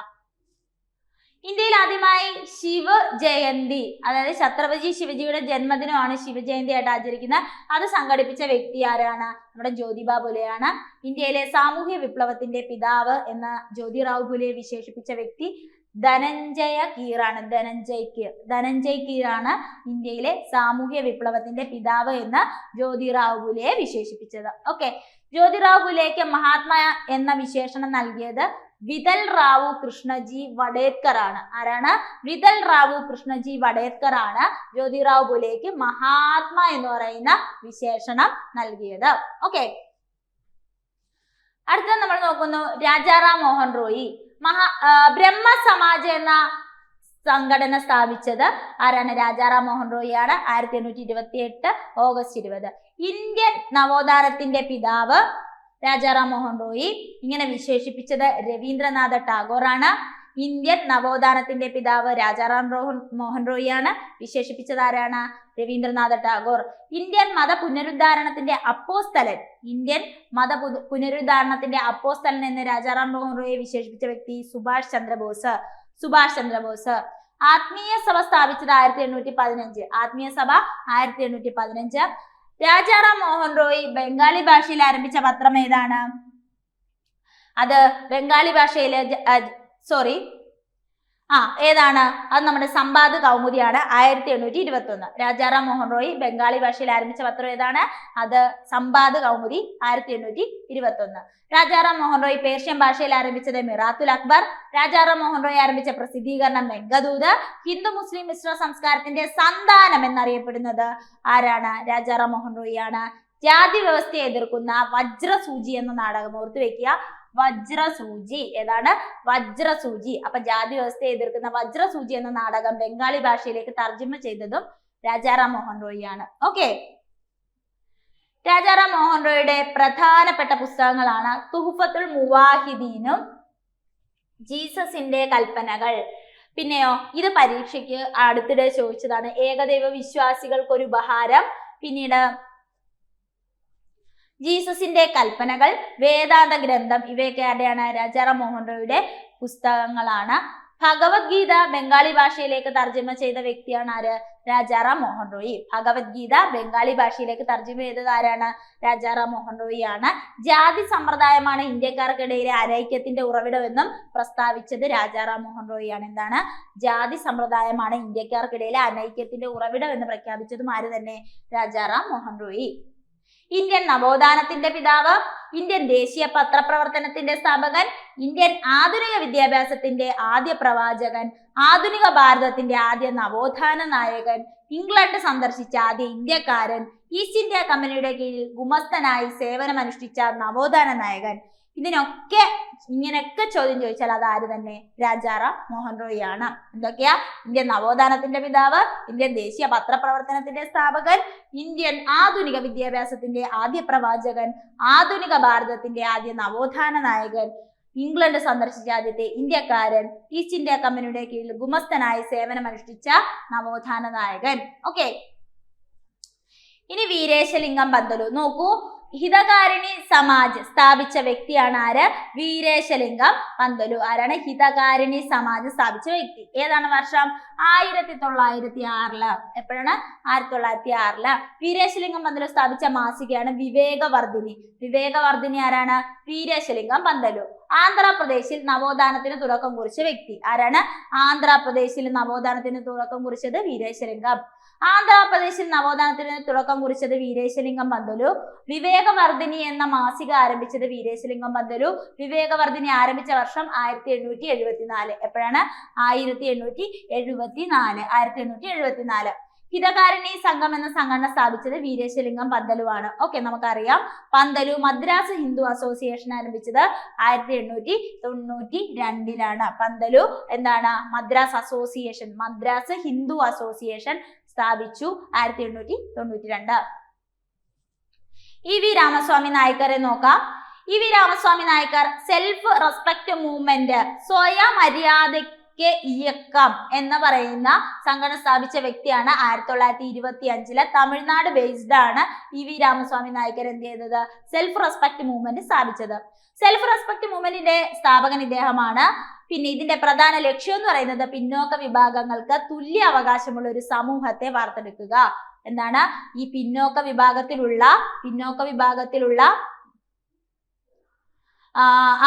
ഇന്ത്യയിൽ ആദ്യമായി ശിവ ജയന്തി, അതായത് ഛത്രപതി ശിവജിയുടെ ജന്മദിനമാണ് ശിവജയന്തി ആയിട്ട് ആചരിക്കുന്നത്. അത് സംഘടിപ്പിച്ച വ്യക്തി ആരാണ്? നമ്മുടെ ജ്യോതിബ ഫുലെയാണ്. ഇന്ത്യയിലെ സാമൂഹ്യ വിപ്ലവത്തിന്റെ പിതാവ് എന്ന ജ്യോതിറാവു ഫുലെ വിശേഷിപ്പിച്ച വ്യക്തി ധനഞ്ജയ കീറാണ്. ധനഞ്ജയ് കീറാണ് ഇന്ത്യയിലെ സാമൂഹ്യ വിപ്ലവത്തിന്റെ പിതാവ് എന്ന് ജ്യോതിറാവു ഫുലെയെ വിശേഷിപ്പിച്ചത്. ഓക്കെ, ജ്യോതിറാവു ഫുലെക്ക് മഹാത്മാ എന്ന വിശേഷണം നൽകിയത് വിതൽ റാവു കൃഷ്ണജി വഡേക്കർ ആണ്. ആരാണ്? വിതൽ റാവു കൃഷ്ണജി വഡേക്കർ ആണ് ജ്യോതിറാവു ഫുലെക്ക് മഹാത്മാ എന്ന് പറയുന്ന വിശേഷണം നൽകിയത്. ഓക്കെ, അടുത്ത നമ്മൾ നോക്കുന്നു രാജാറാം മോഹൻ റോയി. ബ്രഹ്മ സമാജ് എന്ന സംഘടന സ്ഥാപിച്ചത് ആരാണ്? രാജാറാം മോഹൻ റോയി ആണ്. 1828 ഓഗസ്റ്റ് 20. ഇന്ത്യൻ നവോത്ഥാനത്തിന്റെ പിതാവ് രാജാറാം മോഹൻ റോയി. ഇങ്ങനെ വിശേഷിപ്പിച്ചത് രവീന്ദ്രനാഥ ടാഗോർ ആണ്. ഇന്ത്യൻ നവോത്ഥാനത്തിന്റെ പിതാവ് രാജാറാം മോഹൻ റോയി ആണ്. വിശേഷിപ്പിച്ചത് ആരാണ്? രവീന്ദ്രനാഥ ടാഗോർ. ഇന്ത്യൻ മത പുനരുദ്ധാരണത്തിന്റെ അപ്പോസ്തലൻ എന്ന് രാജാറാം മോഹൻ റോയിയെ വിശേഷിപ്പിച്ച വ്യക്തി സുഭാഷ് ചന്ദ്രബോസ്. ആത്മീയ സഭ സ്ഥാപിച്ചത് 1815. ആത്മീയ സഭ 1815. രാജാറാം മോഹൻ റോയി ബംഗാളി ഭാഷയിൽ ആരംഭിച്ച പത്രം ഏതാണ്? അത് ബംഗാളി ഭാഷയിലെ ഏതാണ്? അത് നമ്മുടെ സമ്പാദ് കൗമുദിയാണ്. 1821. രാജാറാം മോഹൻ റോയി ബംഗാളി ഭാഷയിൽ ആരംഭിച്ച പത്രം ഏതാണ്? അത് സമ്പാദ് കൗമുദി, 1821. രാജാറാം മോഹൻ റോയി പേർഷ്യൻ ഭാഷയിൽ ആരംഭിച്ചത് മിറാത്തുൽ അക്ബർ. രാജാറാം മോഹൻ റോയി ആരംഭിച്ച പ്രസിദ്ധീകരണം മെഘദൂത്. ഹിന്ദു മുസ്ലിം മിശ്ര സംസ്കാരത്തിന്റെ സന്താനം എന്നറിയപ്പെടുന്നത് ആരാണ്? രാജാറാം മോഹൻ റോയി ആണ്. ജാതി വ്യവസ്ഥയെ എതിർക്കുന്ന വജ്രസൂചി എന്ന നാടകം ഓർത്തു വെക്കുക. വജ്രസൂചി ഏതാണ്? വജ്രസൂചി. അപ്പൊ ജാതി വ്യവസ്ഥയെ എതിർക്കുന്ന വജ്രസൂചി എന്ന നാടകം ബംഗാളി ഭാഷയിലേക്ക് തർജ്ജമ ചെയ്തതും രാജാറാം മോഹൻ റോയി ആണ്. ഓക്കെ, രാജാറാം മോഹൻ റോയിയുടെ പ്രധാനപ്പെട്ട പുസ്തകങ്ങളാണ് തുഹ്ഫത്തുൽ മുവാഹിദീനും ജീസസിന്റെ കൽപ്പനകൾ. പിന്നെയോ ഇത് പരീക്ഷയ്ക്ക് അടുത്തിടെ ചോദിച്ചതാണ്. ഏകദൈവ വിശ്വാസികൾക്കൊരു ഉപഹാരം. പിന്നീട് ജീസസിന്റെ കൽപ്പനകൾ, വേദാന്ത ഗ്രന്ഥം, ഇവയൊക്കെ ആരുടെയാണ്? രാജാറാം മോഹൻ റോയിയുടെ പുസ്തകങ്ങളാണ്. ഭഗവത്ഗീത ബംഗാളി ഭാഷയിലേക്ക് തർജ്ജമ ചെയ്ത വ്യക്തിയാണ് ആര്? രാജാറാം മോഹൻ റോയി. ഭഗവത്ഗീത ബംഗാളി ഭാഷയിലേക്ക് തർജ്ജമ ചെയ്തത് ആരാണ്? രാജാറാം മോഹൻ റോയി ആണ്. ജാതി സമ്പ്രദായമാണ് ഇന്ത്യക്കാർക്കിടയിലെ അനൈക്യത്തിന്റെ ഉറവിടമെന്നും പ്രസ്താവിച്ചത് രാജാറാം മോഹൻ റോയി ആണ്. എന്താണ്? ജാതി സമ്പ്രദായമാണ് ഇന്ത്യക്കാർക്കിടയിലെ അനൈക്യത്തിന്റെ ഉറവിടം എന്ന് പ്രഖ്യാപിച്ചതും ആര് തന്നെ? രാജാറാം മോഹൻ റോയി. ഇന്ത്യൻ നവോത്ഥാനത്തിന്റെ പിതാവ്, ഇന്ത്യൻ ദേശീയ പത്രപ്രവർത്തനത്തിന്റെ സ്ഥാപകൻ, ഇന്ത്യൻ ആധുനിക വിദ്യാഭ്യാസത്തിന്റെ ആദ്യ പ്രവാചകൻ, ആധുനിക ഭാരതത്തിന്റെ ആദ്യ നവോത്ഥാന നായകൻ, ഇംഗ്ലണ്ട് സന്ദർശിച്ച ആദ്യ ഇന്ത്യക്കാരൻ, ഈസ്റ്റ് ഇന്ത്യ കമ്പനിയുടെ കീഴിൽ ഗുമസ്തനായി സേവനമനുഷ്ഠിച്ച നവോത്ഥാന നായകൻ. ഇതിനൊക്കെ ഇങ്ങനെയൊക്കെ ചോദ്യം ചോദിച്ചാൽ അത് ആര് തന്നെ? രാജാറാം മോഹൻ റോയി ആണ്. എന്തൊക്കെയാ? ഇന്ത്യൻ നവോത്ഥാനത്തിന്റെ പിതാവ്, ഇന്ത്യൻ ദേശീയ പത്രപ്രവർത്തനത്തിന്റെ സ്ഥാപകൻ, ഇന്ത്യൻ ആധുനിക വിദ്യാഭ്യാസത്തിന്റെ ആദ്യ പ്രവാചകൻ, ആധുനിക ഭാരതത്തിന്റെ ആദ്യ നവോത്ഥാന നായകൻ, ഇംഗ്ലണ്ട് സന്ദർശിച്ച ആദ്യത്തെ ഇന്ത്യക്കാരൻ, ഈസ്റ്റ് ഇന്ത്യ കമ്പനിയുടെ കീഴിൽ ഗുമസ്തനായി സേവനമനുഷ്ഠിച്ച നവോത്ഥാന നായകൻ. ഓക്കെ, ഇനി വീരേശലിംഗം പന്തലു നോക്കൂ. ഹിതകാരിണി സമാജ് സ്ഥാപിച്ച വ്യക്തിയാണ് ആര്? വീരേശലിംഗം പന്തലു. ആരാണ്? ഹിതകാരിണി സമാജ് സ്ഥാപിച്ച വ്യക്തി. ഏതാണ് വർഷം? 1906. എപ്പോഴാണ്? 1906. വീരേശലിംഗം പന്തലു സ്ഥാപിച്ച മാസികയാണ് വിവേകവർദ്ധിനി ആരാണ്? വീരേശലിംഗം പന്തലു. ആന്ധ്രാപ്രദേശിൽ നവോത്ഥാനത്തിന് തുടക്കം കുറിച്ച വ്യക്തി ആരാണ്? ആന്ധ്രാപ്രദേശിൽ നവോത്ഥാനത്തിന് തുടക്കം കുറിച്ചത് വീരേശലിംഗം. ആന്ധ്രാപ്രദേശിൽ നവോത്ഥാനത്തിന് തുടക്കം കുറിച്ചത് വീരേശലിംഗം പന്തലു. വിവേകവർദ്ധിനി എന്ന മാസിക ആരംഭിച്ചത് വീരേശലിംഗം പന്തലു. വിവേകവർദ്ധിനി ആരംഭിച്ച വർഷം 1874. എപ്പോഴാണ്? 1874. ഹിതകാരിണി സംഘം എന്ന സംഘടന സ്ഥാപിച്ചത് വീരേശലിംഗം പന്തലു ആണ്. ഓക്കെ, നമുക്കറിയാം. പന്തലു മദ്രാസ് ഹിന്ദു അസോസിയേഷൻ ആരംഭിച്ചത് 1892. പന്തലു എന്താണ്? മദ്രാസ് ഹിന്ദു അസോസിയേഷൻ സ്ഥാപിച്ചു 1892. ഇ.വി. രാമസ്വാമി നായ്ക്കറെ നോക്കാം. EV. Ramaswamy Naicker self respect movement, സ്വയമര്യാദയ്ക്ക് ഇയക്കം എന്ന് പറയുന്ന സംഘടന സ്ഥാപിച്ച വ്യക്തിയാണ്. 1925 തമിഴ്നാട് ബേസ്ഡ് ആണ് ഇ.വി. രാമസ്വാമി നായ്ക്കർ എന്ത് ചെയ്തത്? സെൽഫ് റെസ്പെക്ട് മൂവ്മെന്റ് സ്ഥാപിച്ചത്. സെൽഫ് റെസ്പെക്ട് മൂവ്മെന്റിന്റെ സ്ഥാപകൻ ഇദ്ദേഹമാണ്. പിന്നെ ഇതിന്റെ പ്രധാന ലക്ഷ്യം എന്ന് പറയുന്നത് പിന്നോക്ക വിഭാഗങ്ങൾക്ക് തുല്യ അവകാശമുള്ള ഒരു സമൂഹത്തെ വാർത്തെടുക്കുക. എന്താണ്? ഈ പിന്നോക്ക വിഭാഗത്തിലുള്ള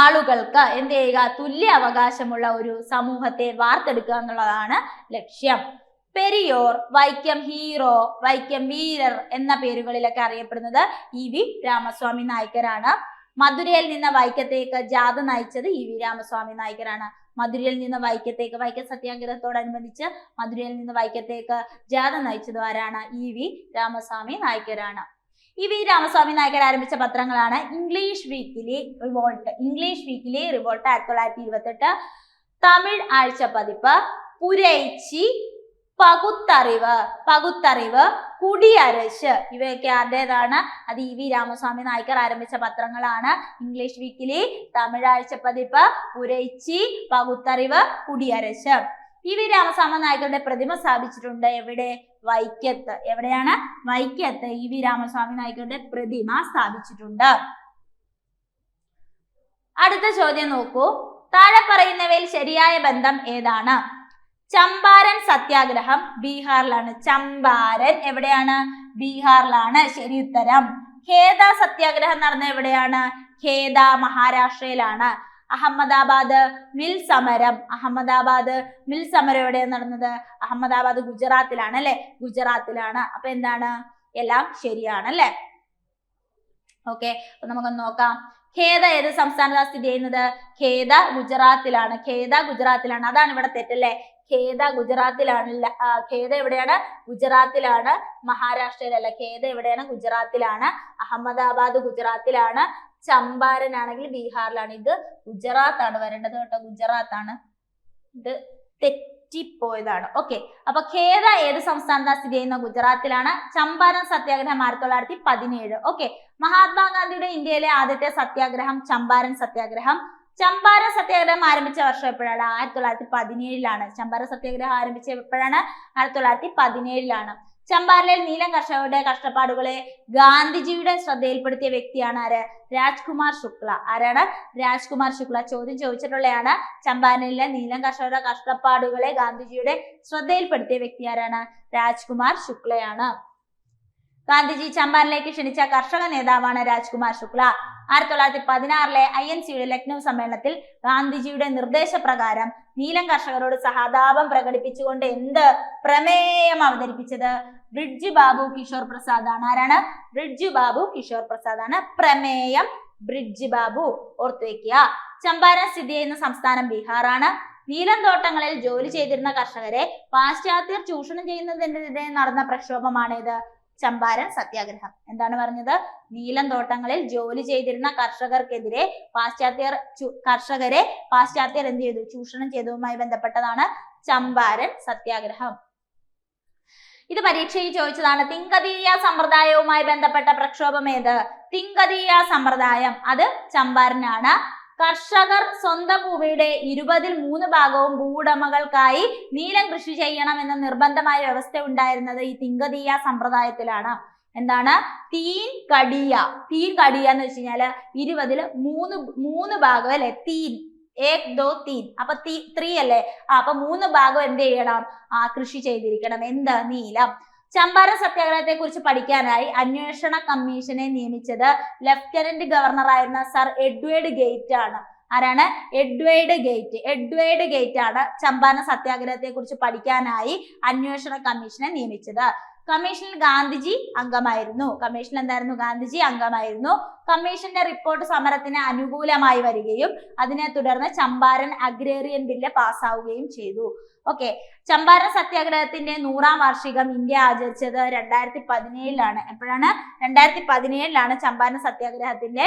ആളുകൾക്ക് എന്ത് ചെയ്യുക? തുല്യ അവകാശമുള്ള ഒരു സമൂഹത്തെ വാർത്തെടുക്കുക എന്നുള്ളതാണ് ലക്ഷ്യം. പെരിയോർ, വൈക്കം ഹീറോ, വൈക്കം വീരർ എന്ന പേരുകളിലൊക്കെ അറിയപ്പെടുന്നത് EV രാമസ്വാമി നായ്ക്കരാണ്. മധുരയിൽ നിന്ന് വൈക്കത്തേക്ക് ജാഥ നയിച്ചത് EV രാമസ്വാമി നായ്ക്കരാണ്. മധുരയിൽ നിന്ന് വൈക്കം സത്യാഗ്രഹത്തോടനുബന്ധിച്ച് മധുരയിൽ നിന്ന് വൈക്കത്തേക്ക് ജാഥ നയിച്ചത് ആരാണ്? EV രാമസ്വാമി നായ്ക്കരാണ്. EV രാമസ്വാമി നായ്ക്കർ ആരംഭിച്ച പത്രങ്ങളാണ് ഇംഗ്ലീഷ് വീക്കിലി റിവോൾട്ട് 1928, തമിഴ് ആഴ്ചപ്പതിപ്പ്, പുരൈച്ചി, പകുത്തറിവ്, കുടിയരശ്. ഇവയൊക്കെ ആരുടേതാണ്? അത് EV രാമസ്വാമി നായ്ക്കർ ആരംഭിച്ച പത്രങ്ങളാണ്. ഇംഗ്ലീഷ് വീക്കിലി, തമിഴ് ആഴ്ചപ്പതിപ്പ്, പുരൈച്ചി, പകുത്തറിവ്, കുടിയരശ്. EV രാമസ്വാമി നായ്ക്കരുടെ പ്രതിമ സ്ഥാപിച്ചിട്ടുണ്ട്. എവിടെ? വൈക്കത്ത്. എവിടെയാണ്? വൈക്കത്ത് EV രാമസ്വാമി നായ്ക്കരുടെ പ്രതിമ സ്ഥാപിച്ചിട്ടുണ്ട്. അടുത്ത ചോദ്യം നോക്കൂ. താഴെ പറയുന്നവയിൽ ശരിയായ ബന്ധം ഏതാണ്? ചമ്പാരൻ സത്യാഗ്രഹം ബീഹാറിലാണ്. ചമ്പാരൻ എവിടെയാണ്? ബീഹാറിലാണ്. ശരി ഉത്തരം. ഖേദ സത്യാഗ്രഹം നടന്ന എവിടെയാണ്? ഖേദ മഹാരാഷ്ട്രയിലാണ്. അഹമ്മദാബാദ് മിൽ സമരം എവിടെയാണ് നടന്നത്? അഹമ്മദാബാദ് ഗുജറാത്തിലാണ് അല്ലെ? ഗുജറാത്തിലാണ്. അപ്പൊ എന്താണ്? എല്ലാം ശരിയാണ് അല്ലെ? ഓക്കെ, അപ്പൊ നമുക്കൊന്ന് നോക്കാം. ഖേദ ഏത് സംസ്ഥാനത്താണ് സ്ഥിതി ചെയ്യുന്നത്? ഖേദ ഗുജറാത്തിലാണ്. അതാണ് ഇവിടെ തെറ്റല്ലേ? ഖേദ ഗുജറാത്തിലാണല്ല. ഖേദ എവിടെയാണ്? ഗുജറാത്തിലാണ്, മഹാരാഷ്ട്രയിലല്ല. ഖേദ എവിടെയാണ്? ഗുജറാത്തിലാണ്. അഹമ്മദാബാദ് ഗുജറാത്തിലാണ്. ചമ്പാരൻ ആണെങ്കിൽ ബീഹാറിലാണ്. ഇത് ഗുജറാത്ത് ആണ് വരേണ്ടത് കേട്ടോ. ഗുജറാത്താണ്. ഇത് തെറ്റിപ്പോയതാണ്. ഓക്കെ, അപ്പൊ ഖേദ ഏത് സംസ്ഥാനത്താണ് സ്ഥിതി ചെയ്യുന്നത്? ഗുജറാത്തിലാണ്. ചമ്പാരൻ സത്യാഗ്രഹം 1917. ഓക്കെ, മഹാത്മാഗാന്ധിയുടെ ഇന്ത്യയിലെ ആദ്യത്തെ സത്യാഗ്രഹം ചമ്പാരൻ സത്യാഗ്രഹം. ചമ്പാരൻ സത്യാഗ്രഹം ആരംഭിച്ച വർഷം എപ്പോഴാണ്? 1917ലാണ്. ചമ്പാരൻ സത്യാഗ്രഹം ആരംഭിച്ച എപ്പോഴാണ്? 1917ലാണ്. ചമ്പാരനിൽ നീലം കർഷകരുടെ കഷ്ടപ്പാടുകളെ ഗാന്ധിജിയുടെ ശ്രദ്ധയിൽപ്പെടുത്തിയ വ്യക്തിയാണ് ആര്? രാജ്കുമാർ ശുക്ല. ആരാണ്? രാജ്കുമാർ ശുക്ല. ചോദ്യം ചോദിച്ചിട്ടുള്ളതാണ്. ചമ്പാരനിലെ നീലം കർഷകരുടെ കഷ്ടപ്പാടുകളെ ഗാന്ധിജിയുടെ ശ്രദ്ധയിൽപ്പെടുത്തിയ വ്യക്തി ആരാണ്? രാജ്കുമാർ ശുക്ലയാണ്. ഗാന്ധിജി ചമ്പാരനിലേക്ക് ക്ഷണിച്ച കർഷക നേതാവാണ് രാജ്കുമാർ ശുക്ല. 1916 INCയുടെ ലക്നൗ സമ്മേളനത്തിൽ ഗാന്ധിജിയുടെ നിർദ്ദേശപ്രകാരം നീലം കർഷകരോട് സഹതാപം പ്രകടിപ്പിച്ചുകൊണ്ട് എന്ത് പ്രമേയം അവതരിപ്പിച്ചത്? ബ്രിഡ്ജ് ബാബു കിഷോർ പ്രസാദ് ആണ്. ആരാണ്? ബ്രിഡ്ജ് ബാബു കിഷോർ പ്രസാദ് ആണ്. പ്രമേയം ബ്രിഡ്ജ് ബാബു. ഓർത്തു വെക്കുക. ചമ്പാരൻ സ്ഥിതി ചെയ്യുന്ന സംസ്ഥാനം ബീഹാറാണ്. നീലം തോട്ടങ്ങളിൽ ജോലി ചെയ്തിരുന്ന കർഷകരെ പാശ്ചാത്യർ ചൂഷണം ചെയ്യുന്നതിനെതിരെ നടന്ന പ്രക്ഷോഭമാണേത്? ചമ്പാരൻ സത്യാഗ്രഹം. എന്താണ് പറഞ്ഞത്? നീലം തോട്ടങ്ങളിൽ ജോലി ചെയ്തിരുന്ന കർഷകർക്കെതിരെ പാശ്ചാത്യർ എന്ത് ചെയ്തു? ചൂഷണം ചെയ്തതുമായി ബന്ധപ്പെട്ടതാണ് ചമ്പാരൻ സത്യാഗ്രഹം. ഇത് പരീക്ഷയിൽ ചോദിച്ചതാണ്. തിങ്കതീയ സമ്പ്രദായവുമായി ബന്ധപ്പെട്ട പ്രക്ഷോഭം ഏത്? തിങ്കതീയ സമ്പ്രദായം. അത് ചമ്പാരനാണ്. കർഷകർ സ്വന്തം ഭൂമിയുടെ 20% ഭാഗവും ഭൂവുടമകൾക്കായി നീലം കൃഷി ചെയ്യണമെന്ന നിർബന്ധമായ വ്യവസ്ഥ ഉണ്ടായിരുന്നത് ഈ തിങ്കതീയ സമ്പ്രദായത്തിലാണ്. എന്താണ്? തീൻ കടിയ എന്ന് വെച്ച് കഴിഞ്ഞാല് 20ൽ 3 ഭാഗം അല്ലെ? തീൻ 1 2 3. അപ്പൊ 3 അല്ലേ? അപ്പൊ 3 ഭാഗം എന്ത് ചെയ്യണം? കൃഷി ചെയ്തിരിക്കണം. എന്ത്? നീലം. ചമ്പാരൻ സത്യാഗ്രഹത്തെ കുറിച്ച് പഠിക്കാനായി അന്വേഷണ കമ്മീഷനെ നിയമിച്ചത് ലഫ്റ്റനന്റ് ഗവർണർ ആയിരുന്ന സർ എഡ്വേർഡ് ഗേറ്റ് ആണ്. ആരാണ്? എഡ്വേർഡ് ഗേറ്റ് ആണ് ചമ്പാരൻ സത്യാഗ്രഹത്തെ കുറിച്ച് പഠിക്കാനായി അന്വേഷണ കമ്മീഷനെ നിയമിച്ചത്. കമ്മീഷനിൽ ഗാന്ധിജി അംഗമായിരുന്നു. കമ്മീഷന്റെ റിപ്പോർട്ട് സമരത്തിന് അനുകൂലമായി വരികയും അതിനെ തുടർന്ന് ചമ്പാരൻ അഗ്രേറിയൻ ബില്ല് പാസ്സാവുകയും ചെയ്തു. ഓക്കെ, ചമ്പാരൻ സത്യാഗ്രഹത്തിന്റെ 100ാം വാർഷികം ഇന്ത്യ ആചരിച്ചത് 2017ലാണ്. എപ്പോഴാണ്? 2017ലാണ് ചമ്പാരൻ സത്യാഗ്രഹത്തിന്റെ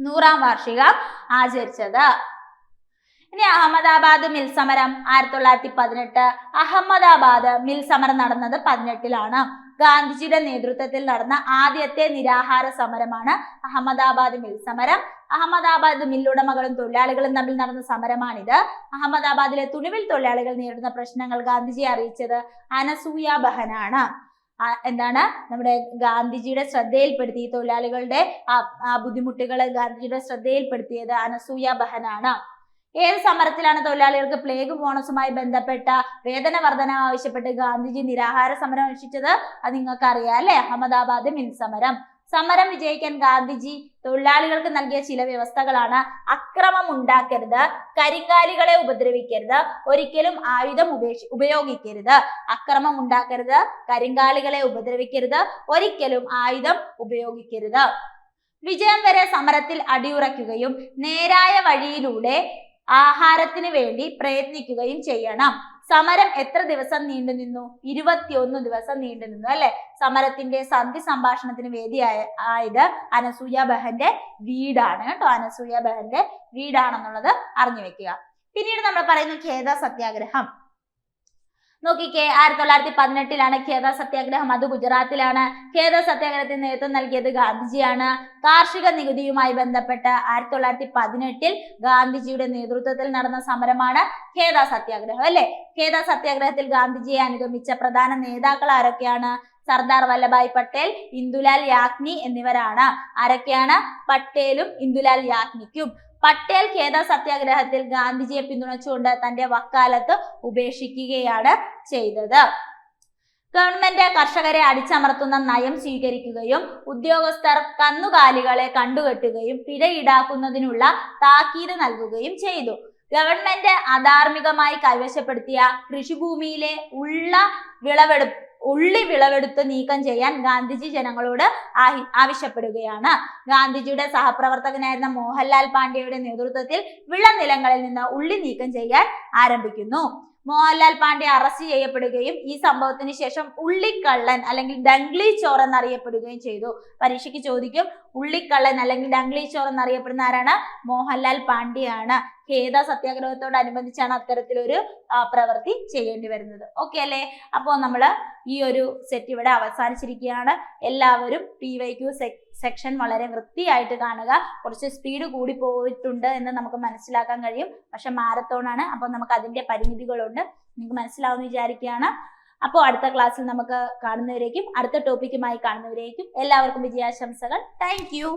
100ാം വാർഷികം ആചരിച്ചത്. ഇനി അഹമ്മദാബാദ് മിൽ സമരം 1918. അഹമ്മദാബാദ് മിൽ സമരം നടന്നത് 18ലാണ്. ഗാന്ധിജിയുടെ നേതൃത്വത്തിൽ നടന്ന ആദ്യത്തെ നിരാഹാര സമരമാണ് അഹമ്മദാബാദ് മിൽ സമരം. അഹമ്മദാബാദ് മില്ലുടമകളും തൊഴിലാളികളും തമ്മിൽ നടന്ന സമരമാണിത്. അഹമ്മദാബാദിലെ തുണിമിൽ തൊഴിലാളികൾ നേരിടുന്ന പ്രശ്നങ്ങൾ ഗാന്ധിജിയെ അറിയിച്ചത് അനസൂയ ബഹനാണ്. എന്താണ്? നമ്മുടെ ഗാന്ധിജിയുടെ ശ്രദ്ധയിൽപ്പെടുത്തി തൊഴിലാളികളുടെ ബുദ്ധിമുട്ടുകൾ ഗാന്ധിജിയുടെ ശ്രദ്ധയിൽപ്പെടുത്തിയത് അനസൂയ ബഹനാണ്. ഏത് സമരത്തിലാണ് തൊഴിലാളികൾക്ക് പ്ലേഗ് ബോണസുമായി ബന്ധപ്പെട്ട വേതന വർധന ആവശ്യപ്പെട്ട് ഗാന്ധിജി നിരാഹാര സമരം അനുഷ്ഠിച്ചത്? അത് നിങ്ങൾക്ക് അറിയാം അല്ലെ? അഹമ്മദാബാദ് മിൽ സമരം. സമരം വിജയിക്കാൻ ഗാന്ധിജി തൊഴിലാളികൾക്ക് നൽകിയ ചില വ്യവസ്ഥകളാണ്: അക്രമം ഉണ്ടാക്കരുത്, കരിങ്കാലികളെ ഉപദ്രവിക്കരുത്, ഒരിക്കലും ആയുധം ഉപയോഗിക്കരുത്. അക്രമം ഉണ്ടാക്കരുത്, കരിങ്കാലികളെ ഉപദ്രവിക്കരുത്, ഒരിക്കലും ആയുധം ഉപയോഗിക്കരുത്. വിജയം വരെ സമരത്തിൽ അടിയുറയ്ക്കുകയും നേരായ വഴിയിലൂടെ ആഹാരത്തിന് വേണ്ടി പ്രയത്നിക്കുകയും ചെയ്യണം. സമരം എത്ര ദിവസം നീണ്ടുനിന്നു? 21 ദിവസം നീണ്ടുനിന്നു അല്ലെ? സമരത്തിന്റെ സന്ധി സംഭാഷണത്തിന് വേദിയായത് അനസൂയ ബഹന്റെ വീടാണ് കേട്ടോ. അനസൂയ ബഹന്റെ വീടാണെന്നുള്ളത് അറിഞ്ഞു വെക്കുക. പിന്നീട് നമ്മൾ പറയുന്നു ഖേദ സത്യാഗ്രഹം. നോക്കിക്കേ, 1918 ഖേദ സത്യാഗ്രഹം. അത് ഗുജറാത്തിലാണ്. ഖേദ സത്യാഗ്രഹത്തിന് നേതൃത്വം നൽകിയത് ഗാന്ധിജിയാണ്. കാർഷിക നികുതിയുമായി ബന്ധപ്പെട്ട് 1918 ഗാന്ധിജിയുടെ നേതൃത്വത്തിൽ നടന്ന സമരമാണ് ഖേദ സത്യാഗ്രഹം അല്ലെ? ഖേദ സത്യാഗ്രഹത്തിൽ ഗാന്ധിജിയെ അനുഗമിച്ച പ്രധാന നേതാക്കൾ ആരൊക്കെയാണ്? സർദാർ വല്ലഭായ് പട്ടേൽ, ഇന്ദുലാൽ യാഗ്നി എന്നിവരാണ്. ആരൊക്കെയാണ്? പട്ടേലും ഇന്ദുലാൽ യാഗ്നിക്കും. പട്ടേൽ ഖേദ സത്യാഗ്രഹത്തിൽ ഗാന്ധിജിയെ പിന്തുണച്ചുകൊണ്ട് തന്റെ വക്കാലത്ത് ഉപേക്ഷിക്കുകയാണ് ചെയ്തത്. ഗവൺമെന്റ് കർഷകരെ അടിച്ചമർത്തുന്ന നയം സ്വീകരിക്കുകയും ഉദ്യോഗസ്ഥർ കന്നുകാലികളെ കണ്ടുകെട്ടുകയും പിഴ ഈടാക്കുന്നതിനുള്ള താക്കീത് നൽകുകയും ചെയ്തു. ഗവൺമെന്റ് അധാർമികമായി കൈവശപ്പെടുത്തിയ കൃഷിഭൂമിയിലെ ഉള്ളി വിളവെടുത്ത് നീക്കം ചെയ്യാൻ ഗാന്ധിജി ജനങ്ങളോട് ആവശ്യപ്പെടുകയാണ്. ഗാന്ധിജിയുടെ സഹപ്രവർത്തകനായിരുന്ന മോഹൻലാൽ പാണ്ഡെയുടെ നേതൃത്വത്തിൽ വിളനിലങ്ങളിൽ നിന്ന് ഉള്ളി നീക്കം ചെയ്യാൻ ആരംഭിക്കുന്നു. മോഹൻലാൽ പാണ്ഡെ അറസ്റ്റ് ചെയ്യപ്പെടുകയും ഈ സംഭവത്തിന് ശേഷം ഉള്ളിക്കള്ളൻ അല്ലെങ്കിൽ ഡംഗ്ലി ചോർ എന്നറിയപ്പെടുകയും ചെയ്തു. പരീക്ഷയ്ക്ക് ചോദിക്കും, ഉള്ളിക്കള്ളൻ അല്ലെങ്കിൽ ഡംഗ്ലി ചോർ എന്നറിയപ്പെടുന്ന ആരാണ്? മോഹൻലാൽ പാണ്ഡെയാണ്. ഖേദ സത്യാഗ്രഹത്തോടനുബന്ധിച്ചാണ് അത്തരത്തിലൊരു പ്രവൃത്തി ചെയ്യേണ്ടി വരുന്നത്. ഓക്കെ അല്ലേ? അപ്പോൾ നമ്മൾ ഈ ഒരു സെറ്റ് ഇവിടെ അവസാനിച്ചിരിക്കുകയാണ്. എല്ലാവരും PYQ സെക്ഷൻ വളരെ വൃത്തിയായിട്ട് കാണുക. കുറച്ച് സ്പീഡ് കൂടി പോയിട്ടുണ്ട് എന്ന് നമുക്ക് മനസ്സിലാക്കാൻ കഴിയും. പക്ഷെ മാരത്തോൺ ആണ്, അപ്പോൾ നമുക്ക് അതിന്റെ പരിമിതികളുണ്ട്. നിങ്ങൾക്ക് മനസ്സിലാവുമെന്ന് വിചാരിക്കുകയാണ്. അപ്പോൾ അടുത്ത ക്ലാസ്സിൽ നമുക്ക് കാണുന്നവരേക്കും, അടുത്ത ടോപ്പിക്കുമായി കാണുന്നവരേക്കും എല്ലാവർക്കും വിജയാശംസകൾ. Thank you.